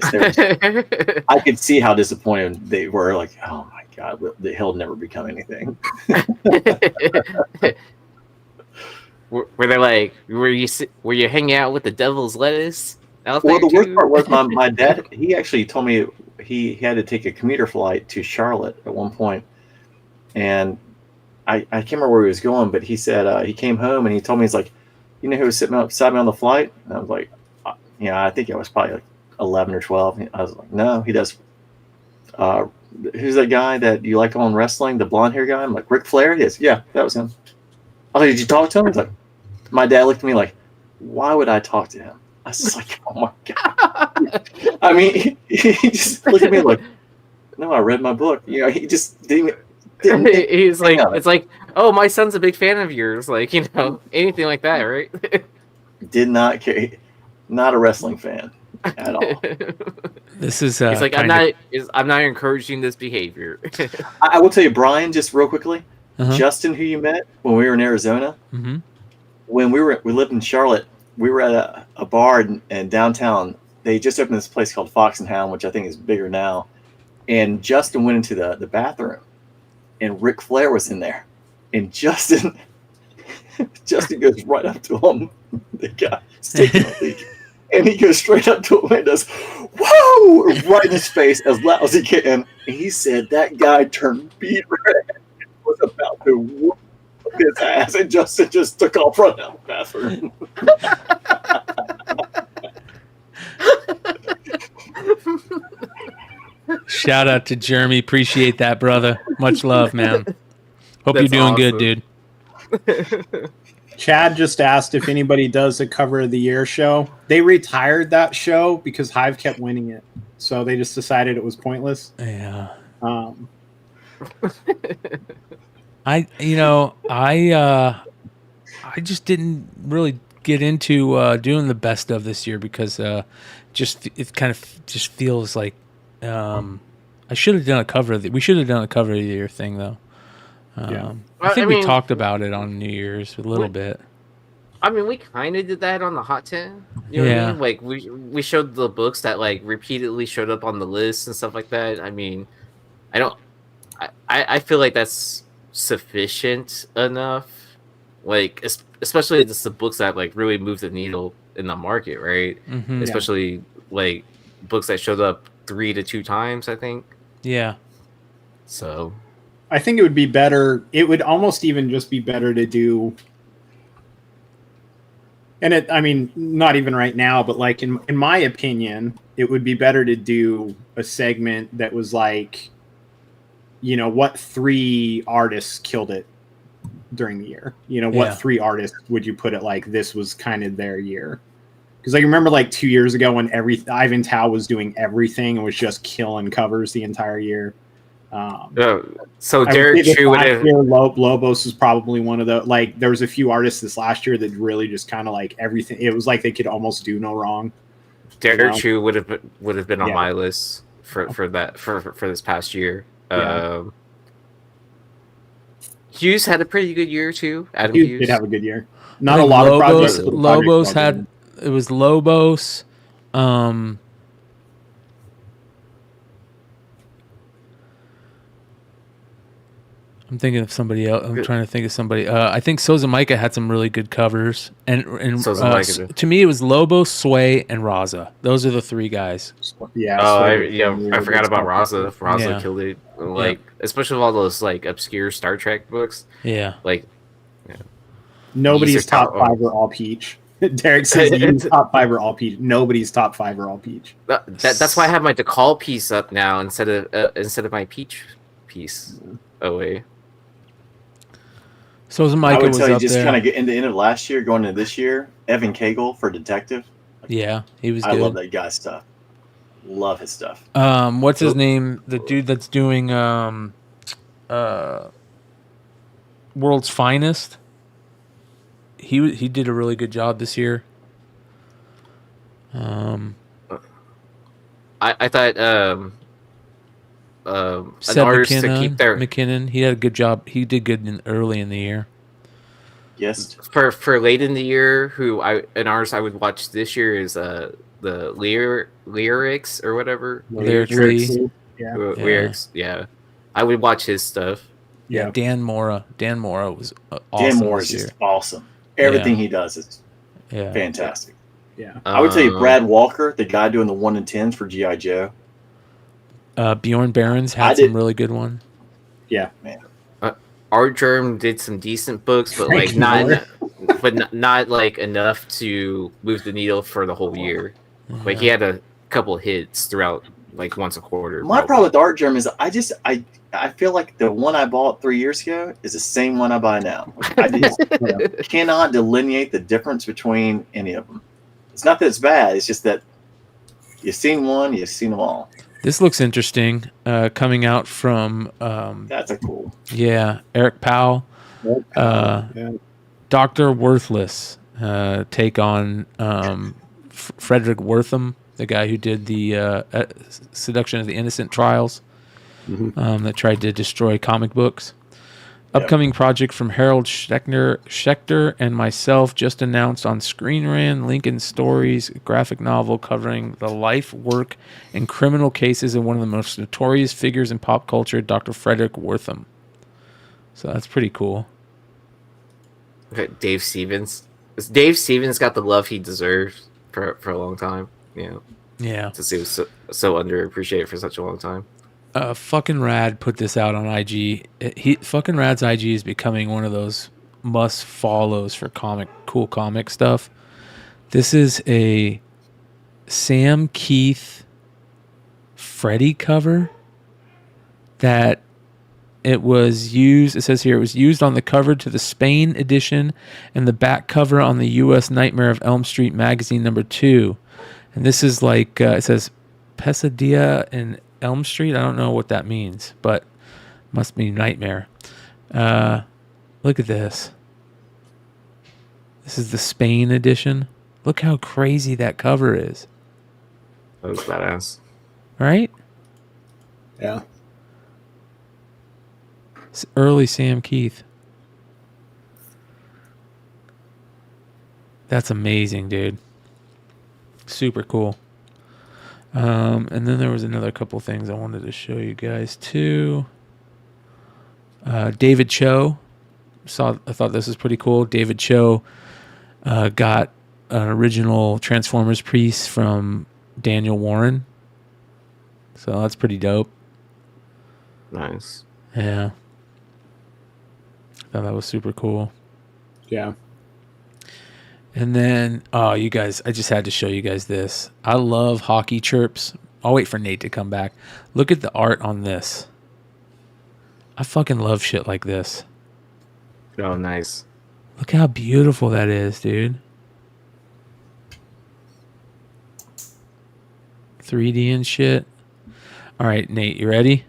I could see how disappointed they were. Like, oh my god, he'll never become anything. Were they like, were you hanging out with the devil's lettuce? Well, the worst part was my dad. He actually told me he had to take a commuter flight to Charlotte at one point, and I can't remember where he was going, but he said he came home and he told me, he's like, you know who was sitting beside me on the flight? And I was like, I think I was probably like 11 or 12. I was like, no, he does who's that guy that you like on wrestling, the blonde hair guy? I'm like, Ric Flair? Yes, yeah, that was him. I was like, did you talk to him? He's like, my dad looked at me like, why would I talk to him? I was like, oh my God. I mean, he just looked at me like, no, I read my book. You know, he just didn't He's like, it's like, oh, my son's a big fan of yours. Like, you know, anything like that, right? Did not care. Not a wrestling fan at all. This is he's like, I'm not encouraging this behavior. I will tell you, Bryan, just real quickly, Uh-huh. Justin, who you met when we were in Arizona, Mm-hmm. when we lived in Charlotte, we were at a bar in downtown. They just opened this place called Fox and Hound, which I think is bigger now. And Justin went into the bathroom, and Ric Flair was in there. And Justin goes right up to him, the guy taking a leak. And he goes straight up to him and does, whoa, right in his face as loud as he can. And he said that guy turned beet red and was about to whoop his ass. And Justin just took off running out of the bathroom. Shout out to Jeremy. Appreciate that, brother. Much love, man. Hope That's you're doing awesome. good, dude. Chad just asked if anybody does a cover of the year show. They retired that show because Hive kept winning it, so they just decided it was pointless. Yeah. I just didn't really get into doing the best of this year because it kind of just feels like I should have done a cover of we should have done a cover of the year thing though. Yeah. I think we talked about it on New Year's a little bit. I mean, we kind of did that on the Hot 10. You know what I mean? Like, we showed the books that, like, repeatedly showed up on the list and stuff like that. I mean, I feel like that's sufficient enough. Like, especially it's the books that, like, really move the needle in the market, right? Mm-hmm. Especially, like, books that showed up 3 to 2 times, I think. Yeah. So I think it would be better. It would almost even just be better to do. And I mean, not even right now, but like in my opinion, it would be better to do a segment that was like, you know, what 3 artists killed it during the year? You know, what 3 artists would you put it like this was kind of their year? Because I remember like 2 years ago when Ivan Tao was doing everything and was just killing covers the entire year. So Derek Chu would have. Lobos is probably one of the like. There was a few artists this last year that really just kind of like everything. It was like they could almost do no wrong. Derek Chu would have been on my list for this past year. Yeah. Hughes had a pretty good year too. Adam Hughes Hughes did have a good year. Not a lot of projects. but Lobos projects had it was Lobos. I'm thinking of somebody else. I'm trying to think of somebody. I think Soza Micah had some really good covers, and to me it was Lobo, Sway, and Raza. Those are the 3 guys. Yeah. I forgot about Raza. Raza killed it. Like especially with all those like obscure Star Trek books. Yeah. Like nobody's top 5 are all peach. Derek says Yu's top 5 are all peach. Nobody's top 5 are all peach. That's why I have my DeCall piece up now instead of my peach piece. Oh wait. So I Micah would was tell you up just there. kind of get into the end of last year, going into this year. Evan Cagle for Detective. Yeah, he was I good. love that guy's stuff. Love his stuff. What's his name? The dude that's doing World's Finest. He did a really good job this year. I thought Seth an artist to keep their McKinnon. He had a good job. He did good early in the year. Yes. For late in the year, an artist I would watch this year is the lyrics or whatever. Lyrics. Yeah. Lyrics. Yeah. I would watch his stuff. Yeah. Dan Mora was awesome. Dan Moore is just awesome. Everything he does is fantastic. Yeah. I would tell you Brad Walker, the guy doing the 1 in 10s for G.I. Joe. Bjorn Barons had some really good one. Yeah, man. Art Germ did some decent books, but like not like enough to move the needle for the whole year. Like he had a couple hits throughout like once a quarter. My problem with Art Germ is I feel like the one I bought 3 years ago is the same one I buy now. I just cannot delineate the difference between any of them. It's not that it's bad. It's just that you've seen one, you've seen them all. This looks interesting. Coming out from That's a cool. Yeah, Eric Powell. Dr. Worthless take on Frederick Wortham, the guy who did the Seduction of the Innocent trials that tried to destroy comic books. Upcoming project from Harold Schechter and myself, just announced on Screen Rant, Lincoln Stories, a graphic novel covering the life, work, and criminal cases of one of the most notorious figures in pop culture, Dr. Frederick Wortham. So that's pretty cool. Okay, Dave Stevens. Dave Stevens got the love he deserves for a long time. Yeah. Since he was so underappreciated for such a long time. Fucking Rad put this out on IG. Fucking Rad's IG is becoming one of those must follows for cool comic stuff. This is a Sam Keith Freddy cover that it was used. It says here it was used on the cover to the Spain edition and the back cover on the U.S. Nightmare of Elm Street magazine #2. And this is like it says Pesadilla and Elm Street. I don't know what that means, but must be nightmare. Look at this. This is the Spain edition. Look how crazy that cover is. That was badass. Right? Yeah. It's early Sam Keith. That's amazing, dude. Super cool. And then there was another couple things I wanted to show you guys too. David Cho. I thought this was pretty cool. David Cho got an original Transformers piece from Daniel Warren. So that's pretty dope. Nice. Yeah. I thought that was super cool. Yeah. And then, you guys, I just had to show you guys this. I love hockey chirps. I'll wait for Nate to come back. Look at the art on this. I fucking love shit like this. Oh, nice. Look how beautiful that is, dude. 3D and shit. All right, Nate, you ready?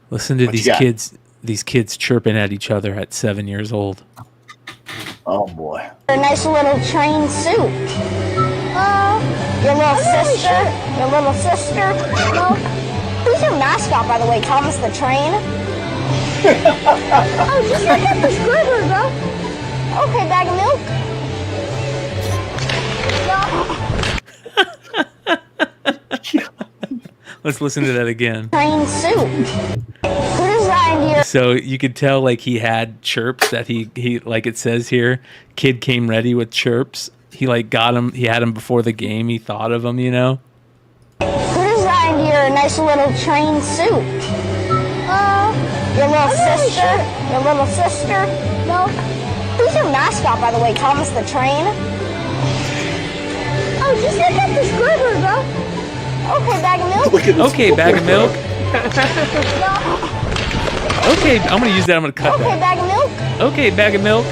Listen to these kids chirping at each other at 7 years old. Oh boy. A nice little train suit. Your little sister. Your little sister. No. Who's your mascot, by the way? Thomas the Train? Oh, just look at this glitter, bro. Okay, bag of milk. Let's listen to that again. Train suit. So you could tell like he had chirps that he like it says here, kid came ready with chirps. He like got him, he had him before the game, he thought of him, you know? Who designed your nice little train suit? Your little sister? Your little sister? No. Who's your mascot, by the way? Thomas the Train? Oh, just look at this glitter, bro. Okay, bag of milk. Okay, bag of milk. Okay, I'm gonna use that. I'm gonna cut that. Okay, bag of milk. Okay, bag of milk.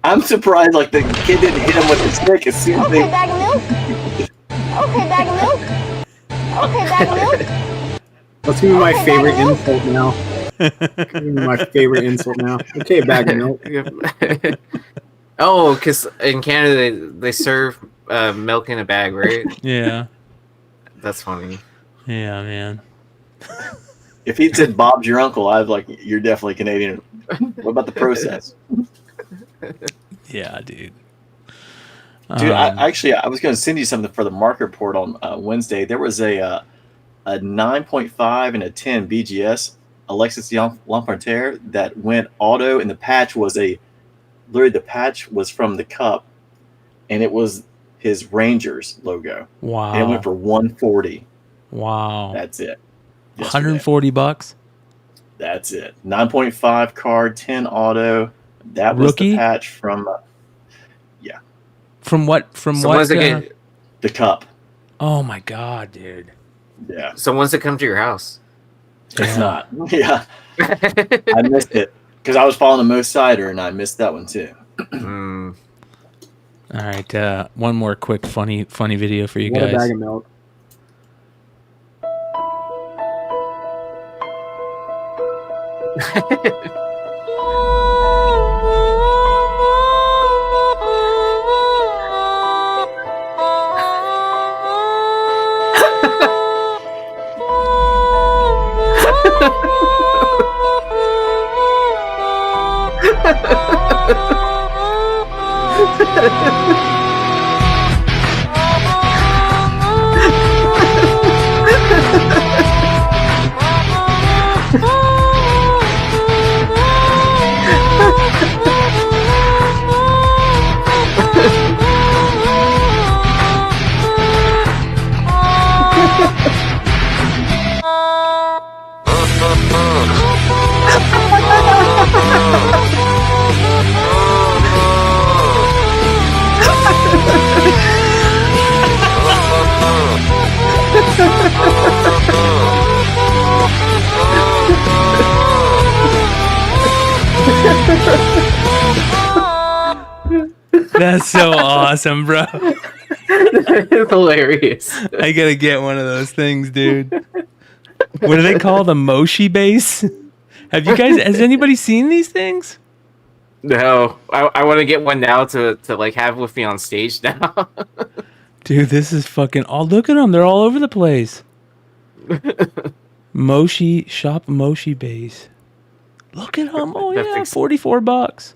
I'm surprised like the kid didn't hit him with the stick as soon as Okay, bag of milk. Okay, bag of milk. Okay, bag of milk. That's gonna be my favorite insult now. My favorite insult now. Okay, bag of milk. Oh, because in Canada they serve milk in a bag, right? Yeah. That's funny. Yeah, man. If he'd said Bob's your uncle, I'd like, you're definitely Canadian. What about the process? Yeah, dude. Dude, I was going to send you something for the market report on Wednesday. There was a 9.5 and a 10 BGS Alexis Lamparter that went auto, and the patch was literally the patch was from the cup, and it was his Rangers logo. Wow. And it went for $140. Wow. That's it. $140. That's it. 9.5 card, 10 auto. That was Rookie? the patch from From what? From So what? was it the cup. Oh my god, dude. Yeah. So when's it come to your house? It's not. Yeah. I missed it because I was following the Most Cider and I missed that one too. All right, one more quick funny video for you What guys. a bag of milk. That's so awesome, bro. It's hilarious. I gotta get one of those things, dude. What do they call the Moshi base? Has anybody seen these things? No, I want to get one now to like have with me on stage now. Dude, this is fucking. Oh, look at them. They're all over the place. Shop Moshi base. Look at them. Oh, yeah. $44.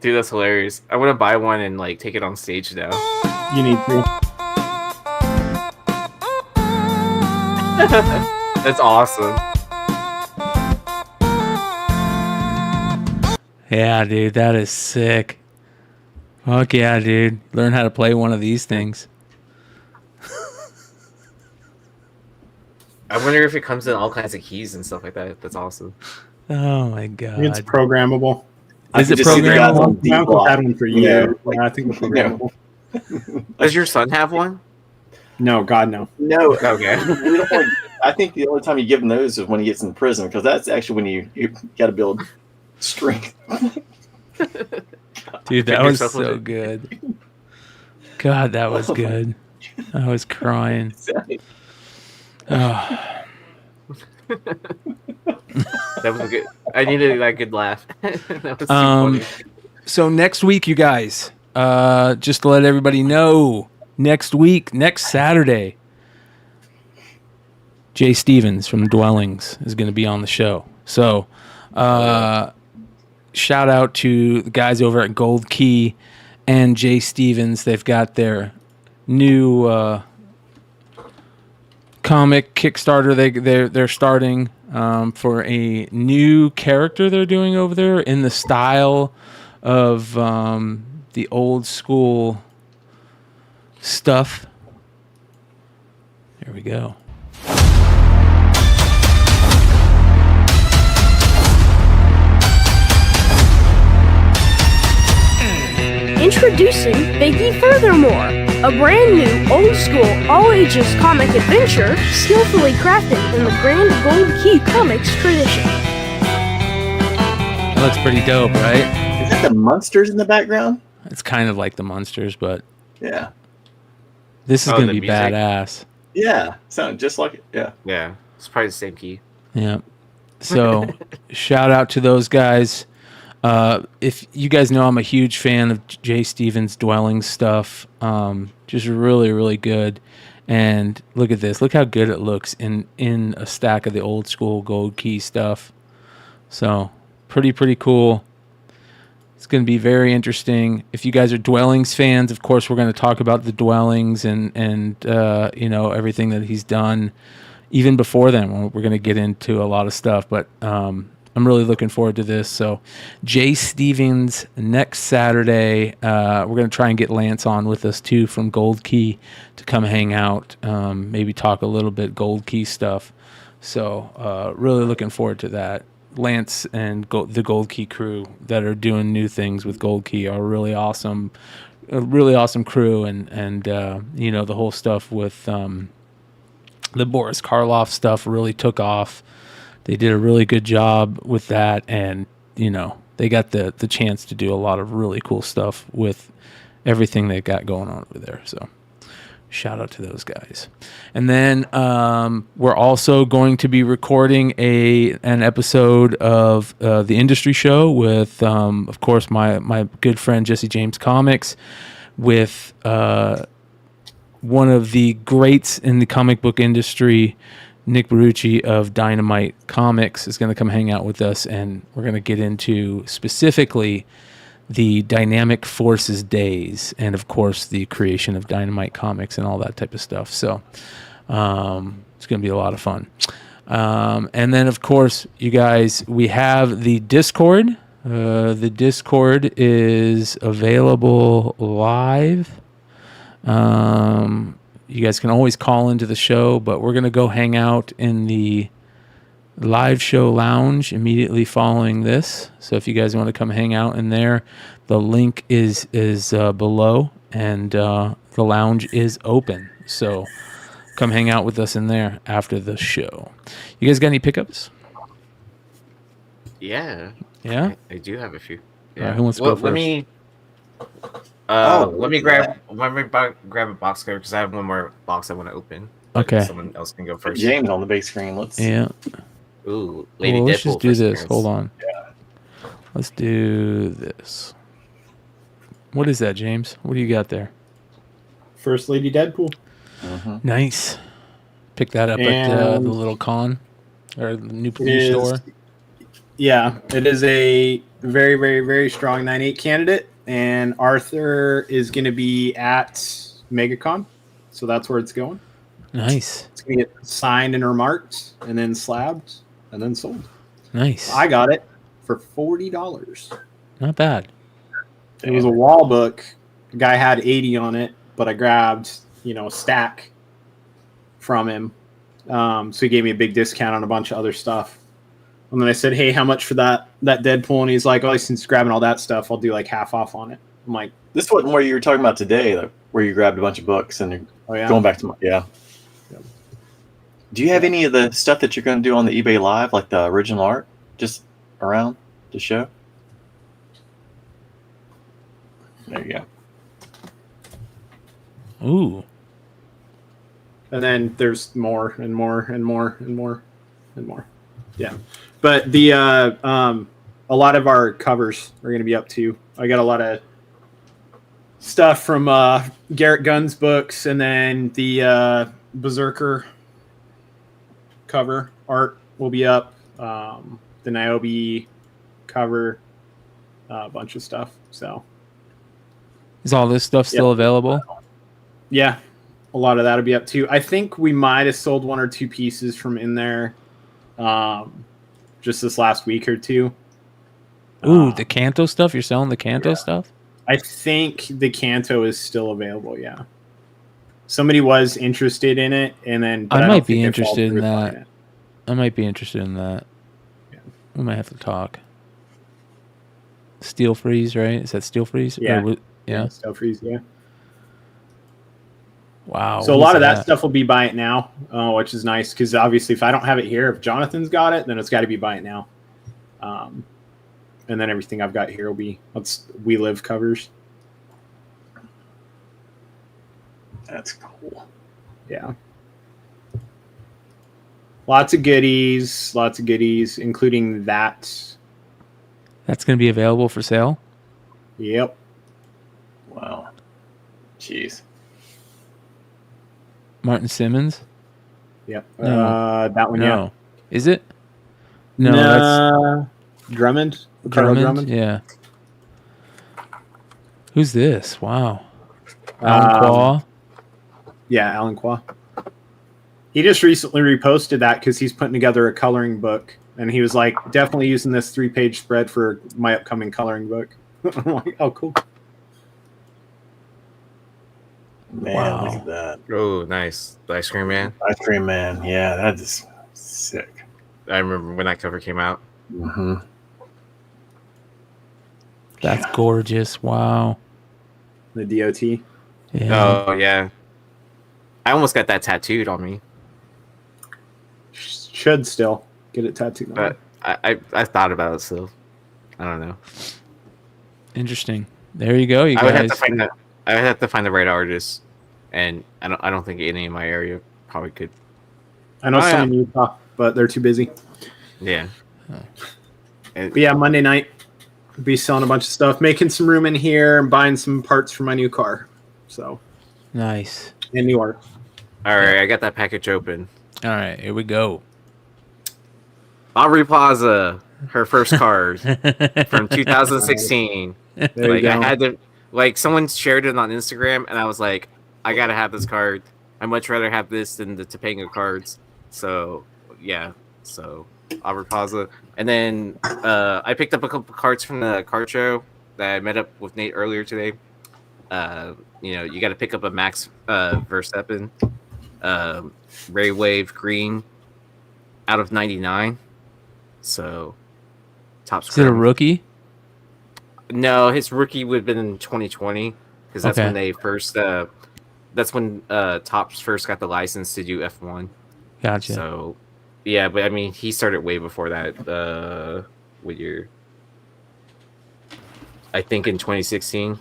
Dude, that's hilarious. I want to buy one and like take it on stage now. You need to. That's awesome. Yeah, dude, that is sick. Fuck yeah, dude. Learn how to play one of these things. I wonder if it comes in all kinds of keys and stuff like that. That's awesome. Oh my god. It's programmable. Is it programmable? My uncle had one for you. Yeah. Yeah, I think it's programmable. Does your son have one? No, God, no. No. Okay. I think the only time you give him those is when he gets in prison because that's actually when you got to build strength. Dude, that was so good. God, that was good. I was crying. Oh. That was a good. I needed that good laugh. That was too funny. So next week, you guys, just to let everybody know, next Saturday, Jay Stevens from Dwellings is going to be on the show. So, shout out to the guys over at Gold Key and Jay Stevens. They've got their new comic Kickstarter. They're starting for a new character they're doing over there in the style of the old school stuff. There we go. Introducing Biggie Furthermore, a brand new, old-school, all-ages comic adventure skillfully crafted in the grand Gold Key Comics tradition. That looks pretty dope, right? Is that the Munsters in the background? It's kind of like the Munsters, but Yeah. this is going to be badass. Yeah. Sound just like it. Yeah. Yeah, it's probably the same key. Yeah. So, shout out to those guys. If you guys know, I'm a huge fan of Jay Stevens' Dwelling stuff. Just really, really good. And look at this. Look how good it looks in a stack of the old school Gold Key stuff. So, pretty cool. It's going to be very interesting. If you guys are Dwellings fans, of course, we're going to talk about the Dwellings and everything that he's done. Even before then, we're going to get into a lot of stuff. But I'm really looking forward to this. So, Jay Stevens next Saturday. We're going to try and get Lance on with us too from Gold Key to come hang out. Maybe talk a little bit Gold Key stuff. So, really looking forward to that. Lance and the Gold Key crew that are doing new things with Gold Key are really awesome. a really awesome crew, and you know, the whole stuff with the Boris Karloff stuff really took off. They did a really good job with that, and you know, they got the chance to do a lot of really cool stuff with everything they got going on over there. So shout out to those guys. And then we're also going to be recording an episode of the Industry Show with, of course, my good friend Jesse James Comics, with one of the greats in the comic book industry, Nick Barucci of Dynamite Comics, is going to come hang out with us, and we're going to get into specifically the Dynamic Forces days, and of course the creation of Dynamite Comics and all that type of stuff. So it's going to be a lot of fun. And then of course, you guys, we have the Discord. The Discord is available live. You guys can always call into the show, but we're going to go hang out in the live show lounge immediately following this. So if you guys want to come hang out in there, the link is below, and the lounge is open. So come hang out with us in there after the show. You guys got any pickups? Yeah. Yeah? I do have a few. Yeah. All right, who wants to go first? Let me grab a box cover, because I have one more box I want to open. Okay. Someone else can go first. James on the big screen. Let's. Yeah. Ooh, Lady Let's Deadpool just do first this. appearance. Hold on. Yeah. Let's do this. What is that, James? What do you got there? First Lady Deadpool. Nice. Pick that up at the little con or the new store. Yeah, it is a very, very, very strong 9.8 candidate, and Arthur is going to be at MegaCon, so that's where it's going. Nice. It's going to get signed and remarked, and then slabbed, and then sold. Nice. I got it for $40. Not bad. It was a wall book. The guy had 80 on it, but I grabbed, a stack from him. So he gave me a big discount on a bunch of other stuff. And then I said, hey, how much for that Deadpool? And he's like, oh, since grabbing all that stuff, I'll do like half off on it. I'm like, this wasn't where you were talking about today, though, where you grabbed a bunch of books and you're going back to yeah. Do you have any of the stuff that you're going to do on the eBay Live, like the original art, just around the show? There you go. Ooh. And then there's more and more and more and more and more. Yeah. But the a lot of our covers are going to be up too. I got a lot of stuff from Garrett Gunn's books, and then the Berserker cover art will be up. The Niobe cover, a bunch of stuff. So is all this stuff still available? Yeah, a lot of that'll be up too. I think we might have sold one or two pieces from in there just this last week or two. Ooh, the Kanto stuff? You're selling the Kanto stuff? I think the Kanto is still available, yeah. Somebody was interested in it, and then I might be interested in that. I might be interested in that. Yeah. We might have to talk. Steel Freeze, right? Is that Steel Freeze? Yeah. Yeah. Steel Freeze, yeah. Wow. So a lot of that stuff will be buy it now, which is nice, because obviously if I don't have it here, if Jonathan's got it, then it's got to be buy it now. And then everything I've got here will be We Live covers. That's cool. Yeah. Lots of goodies, including that. That's going to be available for sale? Yep. Wow. Jeez. Martin Simmons? Yep. No. That one, no. yeah. Is it? No, that's Drummond. Drummond? Yeah. Who's this? Wow. Alan Quah? Yeah, Alan Quah. He just recently reposted that because he's putting together a coloring book, and he was like, definitely using this 3-page spread for my upcoming coloring book. I'm like, oh, cool. Man, wow. Look at that. Oh, nice. The Ice Cream Man. Ice Cream Man. Yeah, that is sick. I remember when that cover came out. Mm-hmm. That's gorgeous. Wow. The DOT. Yeah. Oh yeah. I almost got that tattooed on me, Should still get it tattooed on. but I thought about it still. I don't know. Interesting. There you go, you I would have guys. to find that. I would have to find the right artist, and I don't think any in my area probably could. I know some in Utah, but they're too busy. Yeah. But yeah, Monday night, be selling a bunch of stuff, making some room in here, and buying some parts for my new car. So Nice. and new art. All right, I got that package open. All right, here we go. Aubrey Plaza, her first card from 2016. There you Like go. I had to, like someone shared it on Instagram, and I was like, I gotta have this card. I'd much rather have this than the Topanga cards. So yeah, so Aubrey Plaza, and then I picked up a couple cards from the card show that I met up with Nate earlier today. You know, you got to pick up a Max Verstappen, Ray Wave Green out of 99. So top. Is it a rookie? No, his rookie would have been in 2020 because that's Okay. when they first. That's when Topps first got the license to do F1. Gotcha. So, yeah, but I mean, he started way before that. What year? I think in 2016,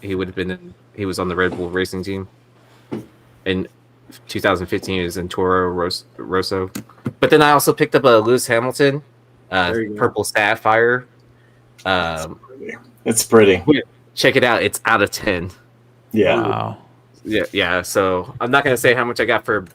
he would have been. He was on the Red Bull racing team. In 2015, he was in Toro Rosso. But then I also picked up a Lewis Hamilton, There you go. Purple Sapphire. It's pretty. Check it out. It's out of 10. Yeah. Wow. Yeah. So I'm not gonna say how much I got for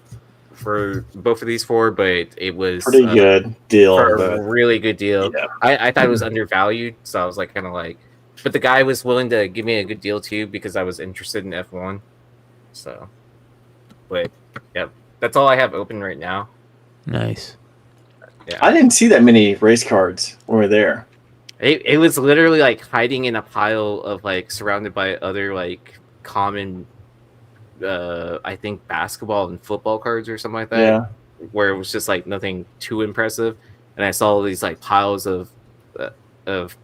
both of these four, but it was Pretty good deal. for But a really good deal. Yeah. I thought it was undervalued, so I was like kind of like, but the guy was willing to give me a good deal too because I was interested in F1. So, but yeah, that's all I have open right now. Nice. Yeah, I didn't see that many race cards when we were there. it was literally like hiding in a pile of like surrounded by other like common, I think basketball and football cards or something like that. Yeah. Where it was just like nothing too impressive, and I saw all these like piles of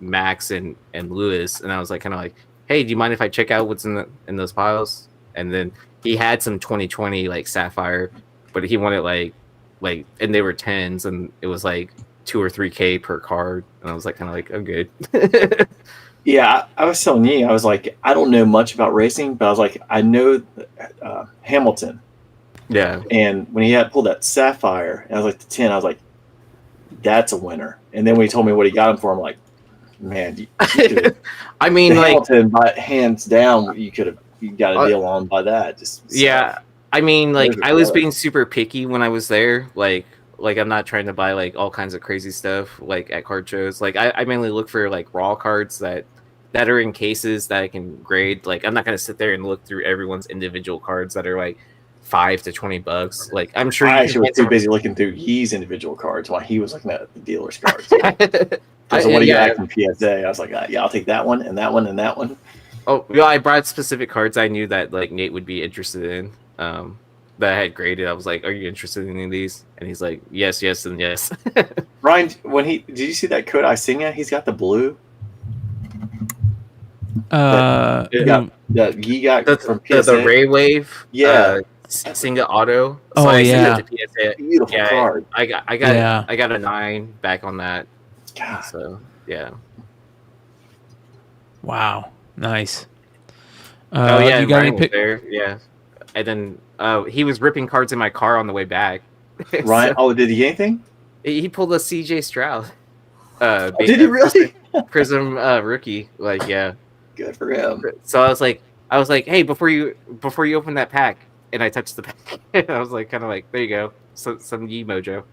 Max and Lewis, and I was like kind of like, hey, do you mind if I check out what's in those piles? And then he had some 2020 like Sapphire, but he wanted like and they were 10s, and it was like 2 or 3K per card, and I was like kind of like, I'm good. Yeah, I was telling you, I was like, I don't know much about racing, but I was like, I know Hamilton. Yeah. And when he had pulled that Sapphire, and I was like, the 10, I was like, that's a winner. And then when he told me what he got him for, I'm like, man, you I mean, like, Hamilton, by hands down, you got a deal on by that. Just yeah. I mean, like, There's a I was brother. being super picky when I was there. Like I'm not trying to buy like all kinds of crazy stuff like at card shows. Like I mainly look for like raw cards that are in cases that I can grade. Like I'm not gonna sit there and look through everyone's individual cards that are like $5 to $20. Like I'm sure I you actually was can too get busy looking through Yeezee's individual cards while he was looking at the dealer's cards. some- So what do you yeah. got from PSA? I was like, yeah, I'll take that one and that one and that one. Oh, yeah, I brought specific cards I knew that like Nate would be interested in. That I had graded. I was like, "Are you interested in any of these?" And he's like, "Yes, yes, and yes." Ryan, did you see that Kodai Singa? He's got the blue. Uh, That he got from PSA. the Ray Wave, Yeah. Singa Auto. Oh, I sent yeah. it to PSA. Beautiful Yeah, card. I got Yeah. I got a 9 back on that. God. So yeah. wow. Nice. Oh yeah, you and got Ryan any was pick? there. Yeah, and then he was ripping cards in my car on the way back. Ryan, So, did he get anything? he pulled a CJ Stroud. Did he really? Prism rookie? Like yeah. Good for him. So I was like, hey, before you open that pack, and I touched the pack, I was like, kind of like, there you go, some Yee mojo.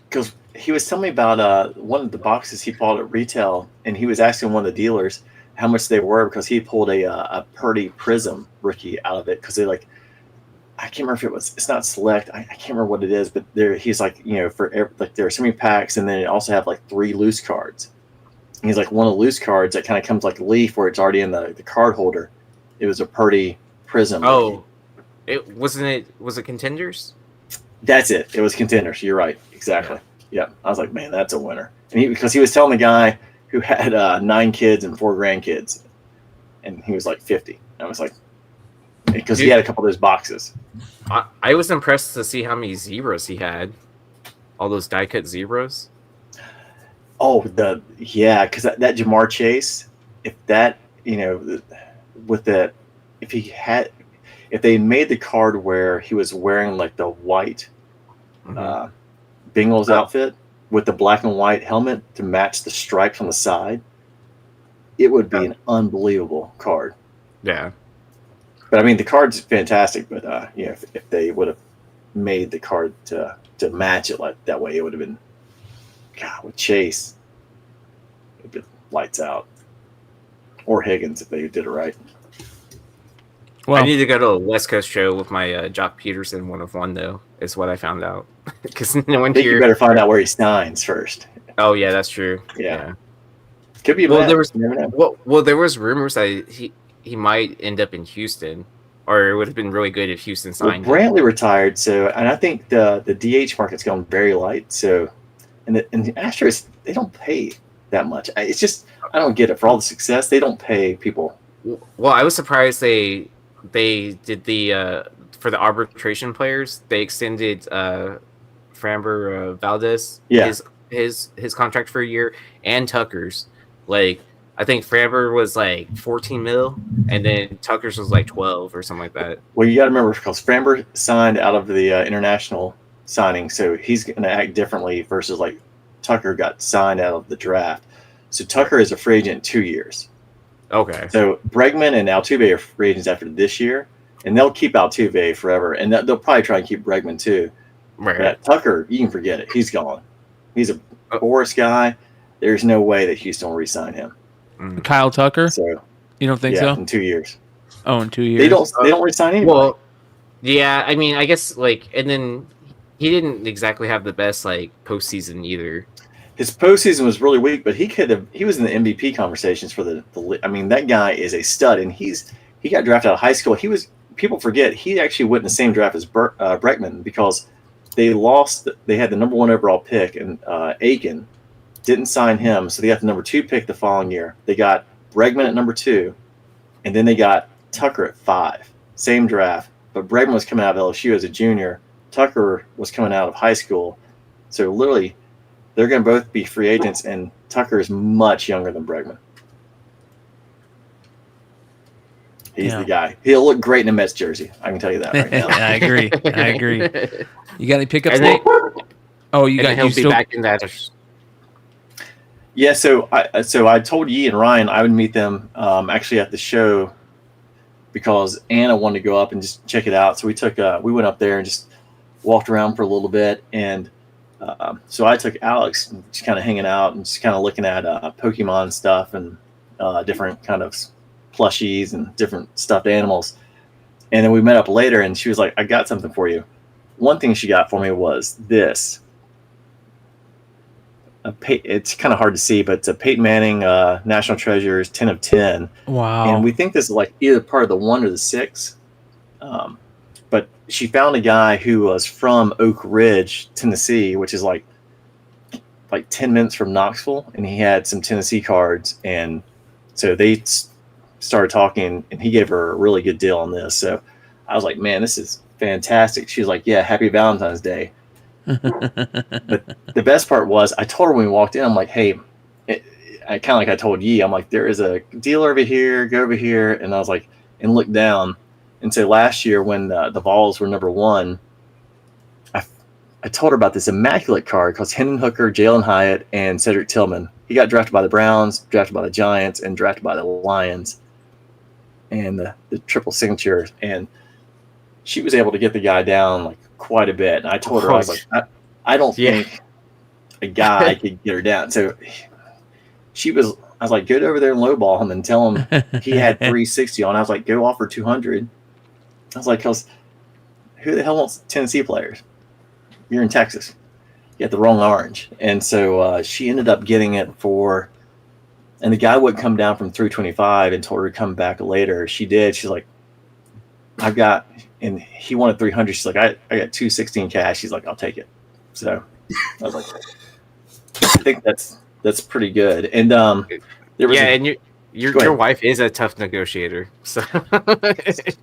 Because he was telling me about one of the boxes he bought at retail, and he was asking one of the dealers how much they were because he pulled a Purdy Prism rookie out of it because they like, I can't remember if it's not select, I can't remember what it is, but he's like, like there are so many packs, and then it also have like 3 loose cards. And he's like, one of the loose cards that kind of comes like a leaf where it's already in the card holder. It was a Purdy Prism. Oh, was it Contenders? That's it. It was Contenders. You're right. Exactly. Yeah. I was like, man, that's a winner. And because he was telling the guy who had 9 kids and 4 grandkids, and he was like 50. I was like, because he had a couple of those boxes. I was impressed to see how many zeros he had. All those die cut zeros. Oh, because that Jamar Chase, if that, with that, if they made the card where he was wearing like the white Bengals outfit with the black and white helmet to match the stripes on the side, it would be an unbelievable card. Yeah. But I mean, the card's fantastic. But if they would have made the card to match it like that way, it would have been, God, with Chase, it'd been lights out. Or Higgins if they did it right. Well, I need to go to a West Coast show with my Jock Peterson 1 though. Is what I found out. Because no one here. You better find out where he signs first. Oh yeah, that's true. Yeah. Could be. Well, there was rumors that he might end up in Houston, or it would have been really good if Houston signed. Well, Brantley retired, and I think the DH market's gone very light. So, and the Astros, they don't pay that much. It's just I don't get it. For all the success, they don't pay people. Well, I was surprised they did the for the arbitration players. They extended Framber Valdez his contract for a year, and Tucker's. Like, I think Framber was like 14 mil, and then Tucker's was like 12 or something like that. Well, you got to remember, because Framber signed out of the international signing, so he's going to act differently versus like Tucker got signed out of the draft. So Tucker is a free agent 2 years. Okay. So Bregman and Altuve are free agents after this year, and they'll keep Altuve forever, and they'll probably try and keep Bregman too. Right. But Tucker, you can forget it. He's gone. He's a Boris guy. There's no way that Houston will re-sign him. Kyle Tucker? So you don't think so? In 2 years. Oh, in 2 years. They don't re-sign anybody. Well, yeah, I mean, I guess and then he didn't exactly have the best postseason either. His postseason was really weak, but he was in the MVP conversations for the I mean, that guy is a stud, and he got drafted out of high school. People forget he actually went in the same draft as Bregman, because they had the number 1 overall pick, and Aiken didn't sign him, so they got the number 2 pick the following year. They got Bregman at number 2, and then they got Tucker at 5. Same draft, but Bregman was coming out of LSU as a junior. Tucker was coming out of high school. So literally, they're going to both be free agents, and Tucker is much younger than Bregman. He's the guy. He'll look great in a Mets jersey. I can tell you that right now. I agree. You got any pickups? He'll be back in that. Yeah, so I told Yee and Ryan I would meet them actually at the show, because Anna wanted to go up and just check it out. So we went up there and just walked around for a little bit, and so I took Alex, just kind of hanging out and just kind of looking at Pokemon stuff and different kind of plushies and different stuffed animals. And then we met up later, and she was like, "I got something for you." One thing she got for me was this. It's kind of hard to see, but it's a Peyton Manning National Treasures 10 of 10. Wow. And we think this is either part of the 1 or the 6. But she found a guy who was from Oak Ridge, Tennessee, which is like 10 minutes from Knoxville, and he had some Tennessee cards. And so they started talking, and he gave her a really good deal on this. So I was like, man, this is fantastic. She was like, yeah, happy Valentine's Day. But the best part was, I told her when we walked in, I'm like, hey, I kind of like I told Yee, I'm like, there is a dealer over here, go over here. And I was like, and look down. And so last year when the Vols were number 1, I told her about this immaculate card because Hendon Hooker, Jalen Hyatt, and Cedric Tillman. He got drafted by the Browns, drafted by the Giants, and drafted by the Lions. And the triple signature. And she was able to get the guy down quite a bit. And I told her, I was like, I don't think a guy could get her down. So I was like, go over there and lowball him and tell him he had 360 on. I was like, go offer 200. I was like, because who the hell wants Tennessee players? You're in Texas. You got the wrong orange. And so she ended up getting it for, and the guy would come down from 325 and told her to come back later. She did. She's like, and he wanted 300. She's like, I got 260 in cash. She's like, I'll take it. So I was like, I think that's pretty good. And there was Your wife is a tough negotiator, so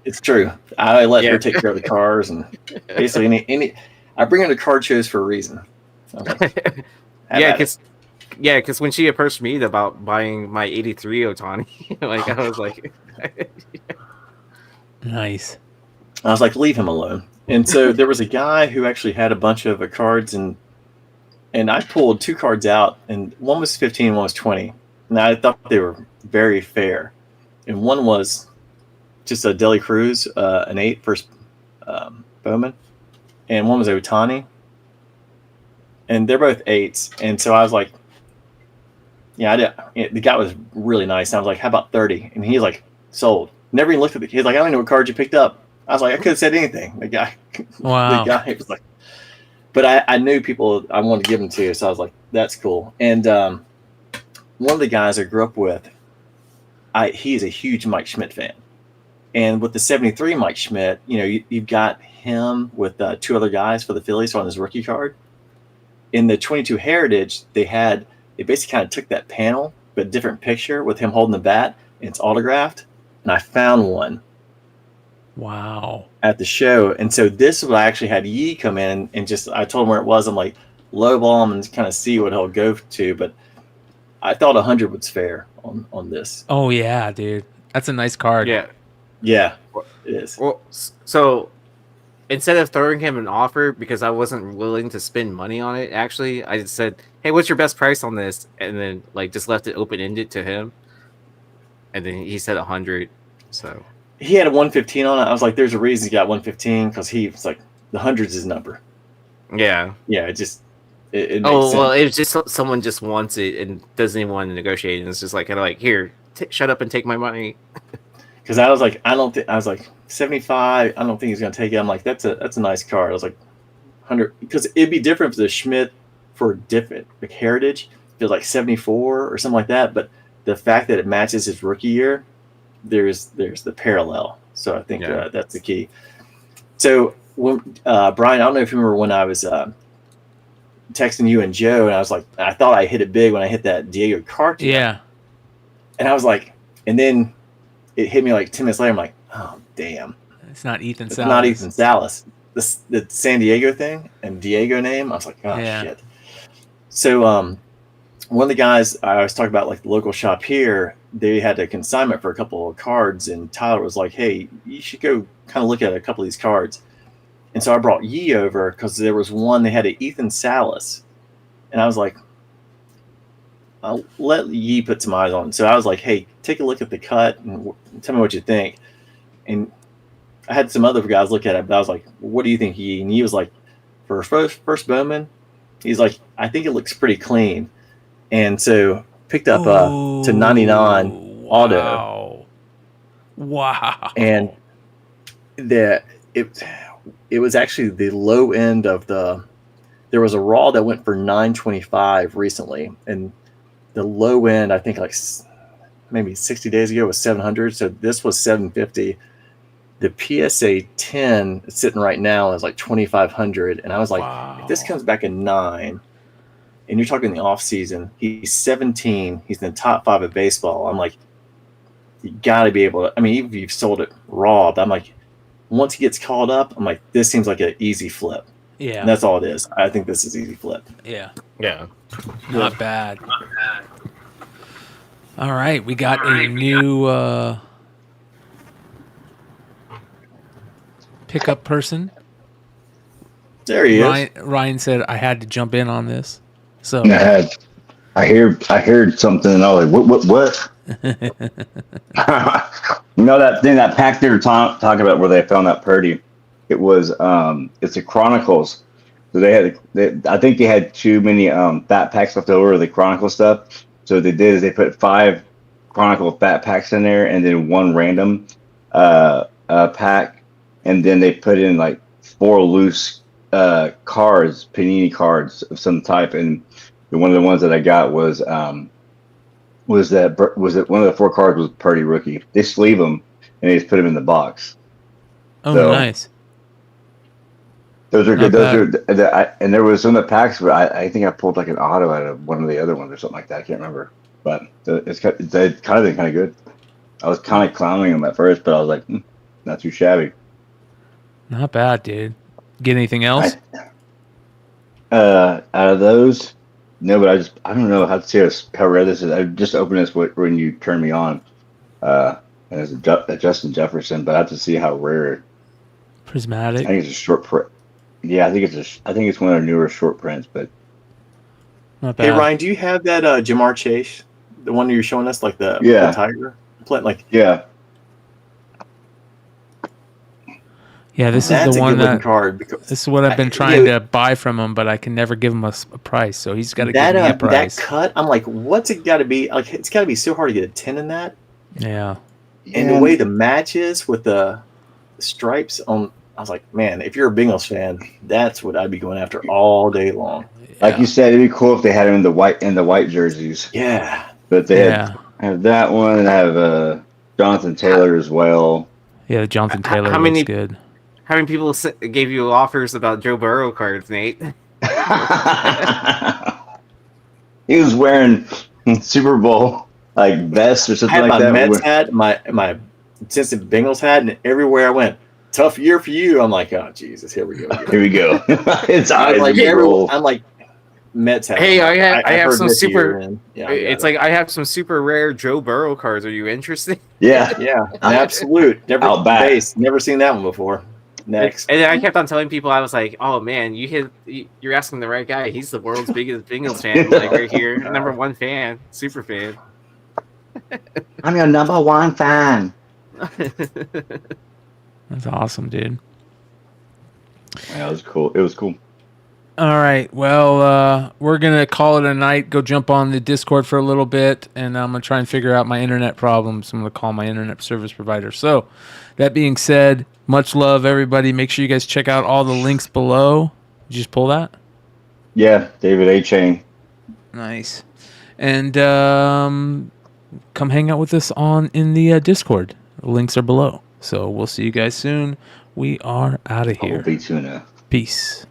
it's true. I let her take care of the cars and basically any. I bring her to card shows for a reason. So because when she approached me about buying my '83 Otani, like I was like, nice. I was like, leave him alone. And so there was a guy who actually had a bunch of cards, and I pulled 2 cards out, and one was 15, one was 20. And I thought they were very fair. And one was just a Deli Cruz, an 8 first Bowman, and one was Otani. And they're both 8s. And so I was like, the guy was really nice. And I was like, how about 30? And he's like, sold. Never even looked at the kid. He's like, I don't know what card you picked up. I was like, I could have said anything. The guy, wow. The guy was like, but I knew people I wanted to give them to. So I was like, that's cool. And one of the guys I grew up with, he's a huge Mike Schmidt fan. And with the 73 Mike Schmidt, you've got him with 2 other guys for the Phillies on his rookie card. In the 22 Heritage, they basically kind of took that panel, but different picture with him holding the bat, and it's autographed. And I found one. Wow. At the show. And so this was, I actually had Yee come in and I told him where it was. I'm like, lowball him and kind of see what he'll go to. But I thought 100 was fair on this. Oh yeah, dude, that's a nice card. Yeah, it is. Well, so instead of throwing him an offer because I wasn't willing to spend money on it, actually, I just said, "Hey, what's your best price on this?" And then just left it open ended to him. And then he said 100. So he had a 115 on it. I was like, "There's a reason he got 115 because he was like, the 100's his number." Yeah. Yeah. It just. It well, it's just someone just wants it and doesn't even want to negotiate, and it's just kind of like, here, shut up and take my money. Because I was like, I was like 75. I don't think he's gonna take it. I'm like, that's a nice card. I was like 100 because it'd be different for the Schmidt for different Heritage. It was like 74 or something like that. But the fact that it matches his rookie year, there's the parallel. So I think that's the key. So when Brian, I don't know if you remember when I was. Texting you and Joe, and I was like, I thought I hit it big when I hit that Diego Cartman. Yeah. And I was like, and then it hit me like 10 minutes later. I'm like, oh, damn. It's not Ethan Salas. It's not Ethan Salas. The San Diego thing and Diego name. I was like, oh, shit. So one of the guys I was talking about, like the local shop here, they had a consignment for a couple of cards, and Tyler was like, hey, you should go kind of look at a couple of these cards. And so I brought Yee over because there was one, they had an Ethan Salas. And I was like, I'll let Yee put some eyes on it. So I was like, hey, take a look at the cut and tell me what you think. And I had some other guys look at it, but I was like, what do you think, Yee? And he was like, for first Bowman, he's like, I think it looks pretty clean. And so picked up to 99 auto. Wow. And it was actually the low end of there was a raw that went for $925 recently, and the low end, I think like maybe 60 days ago was $700. So this was $750. The PSA 10 sitting right now is like $2,500. And I was like, if this comes back in 9 and you're talking the off season, he's 17, he's in the top 5 of baseball. I'm like, you gotta be able to, I mean, even if you've sold it raw, but I'm like, once he gets called up, I'm like, this seems like an easy flip. Yeah. And that's all it is. I think this is easy flip. Yeah. Yeah. Not bad. All right. We got a new pickup person. There he is. Ryan said I had to jump in on this. So I heard something and I was like, what? You know that thing, that pack they were talking about where they found that Purdy? It was it's the Chronicles. So I think they had too many fat packs left over of the Chronicle stuff. So what they did is they put 5 Chronicle fat packs in there and then 1 random pack, and then they put in like 4 loose cards, Panini cards of some type. And one of the ones that I got was one of the 4 cards was Purdy rookie. They sleeve them and they just put them in the box. Oh, so, nice. Those are good. And there was some of the packs, but I think I pulled like an auto out of one of the other ones or something like that. I can't remember. but they kind of been kind of good. I was kind of clowning them at first, but I was like, not too shabby. Not bad, dude. Get anything else? Out of those, no, but I don't know how to say how rare this is. I just opened this when you turned me on, and it's a Justin Jefferson, but I have to see how rare. Prismatic. I think it's a short print. Yeah, I think it's one of the newer short prints, but. Not bad. Hey Ryan, do you have that Jamar Chase, the one you're showing us, like the tiger? Yeah. Yeah, this is the one that card this is what I've been trying to buy from him, but I can never give him a price. So he's got to give me a price. That cut, I'm like, what's it got to be? Like, it's got to be so hard to get a 10 in that. Yeah. And the way the match is with the stripes on, I was like, man, if you're a Bengals fan, that's what I'd be going after all day long. Like you said, it'd be cool if they had him in the white jerseys. Yeah. But they have that one, and I have Jonathan Taylor as well. Yeah, Jonathan Taylor looks good. How many people gave you offers about Joe Burrow cards, Nate? He was wearing Super Bowl vest or something like that. I had my Mets hat, my Cincinnati Bengals hat, and everywhere I went, tough year for you. I'm like, oh Jesus, here we go. Here we go. It's I'm like Mets hat. Hey, I have some super. It's like I have some super rare Joe Burrow cards. Are you interested? Yeah, an absolute. Never seen that one before. Next, and I kept on telling people, I was like, "Oh man, you're asking the right guy. He's the world's biggest Bengals fan, like right here, number one fan, super fan." I'm your number one fan. That's awesome, dude. Yeah, it was cool. It was cool. All right. Well, we're going to call it a night. Go jump on the Discord for a little bit, and I'm going to try and figure out my internet problems. I'm going to call my internet service provider. So, that being said, much love, everybody. Make sure you guys check out all the links below. Did you just pull that? Yeah, David A. Chain. Nice. And come hang out with us in the Discord. The links are below. So, we'll see you guys soon. We are out of here. Tuna. Peace.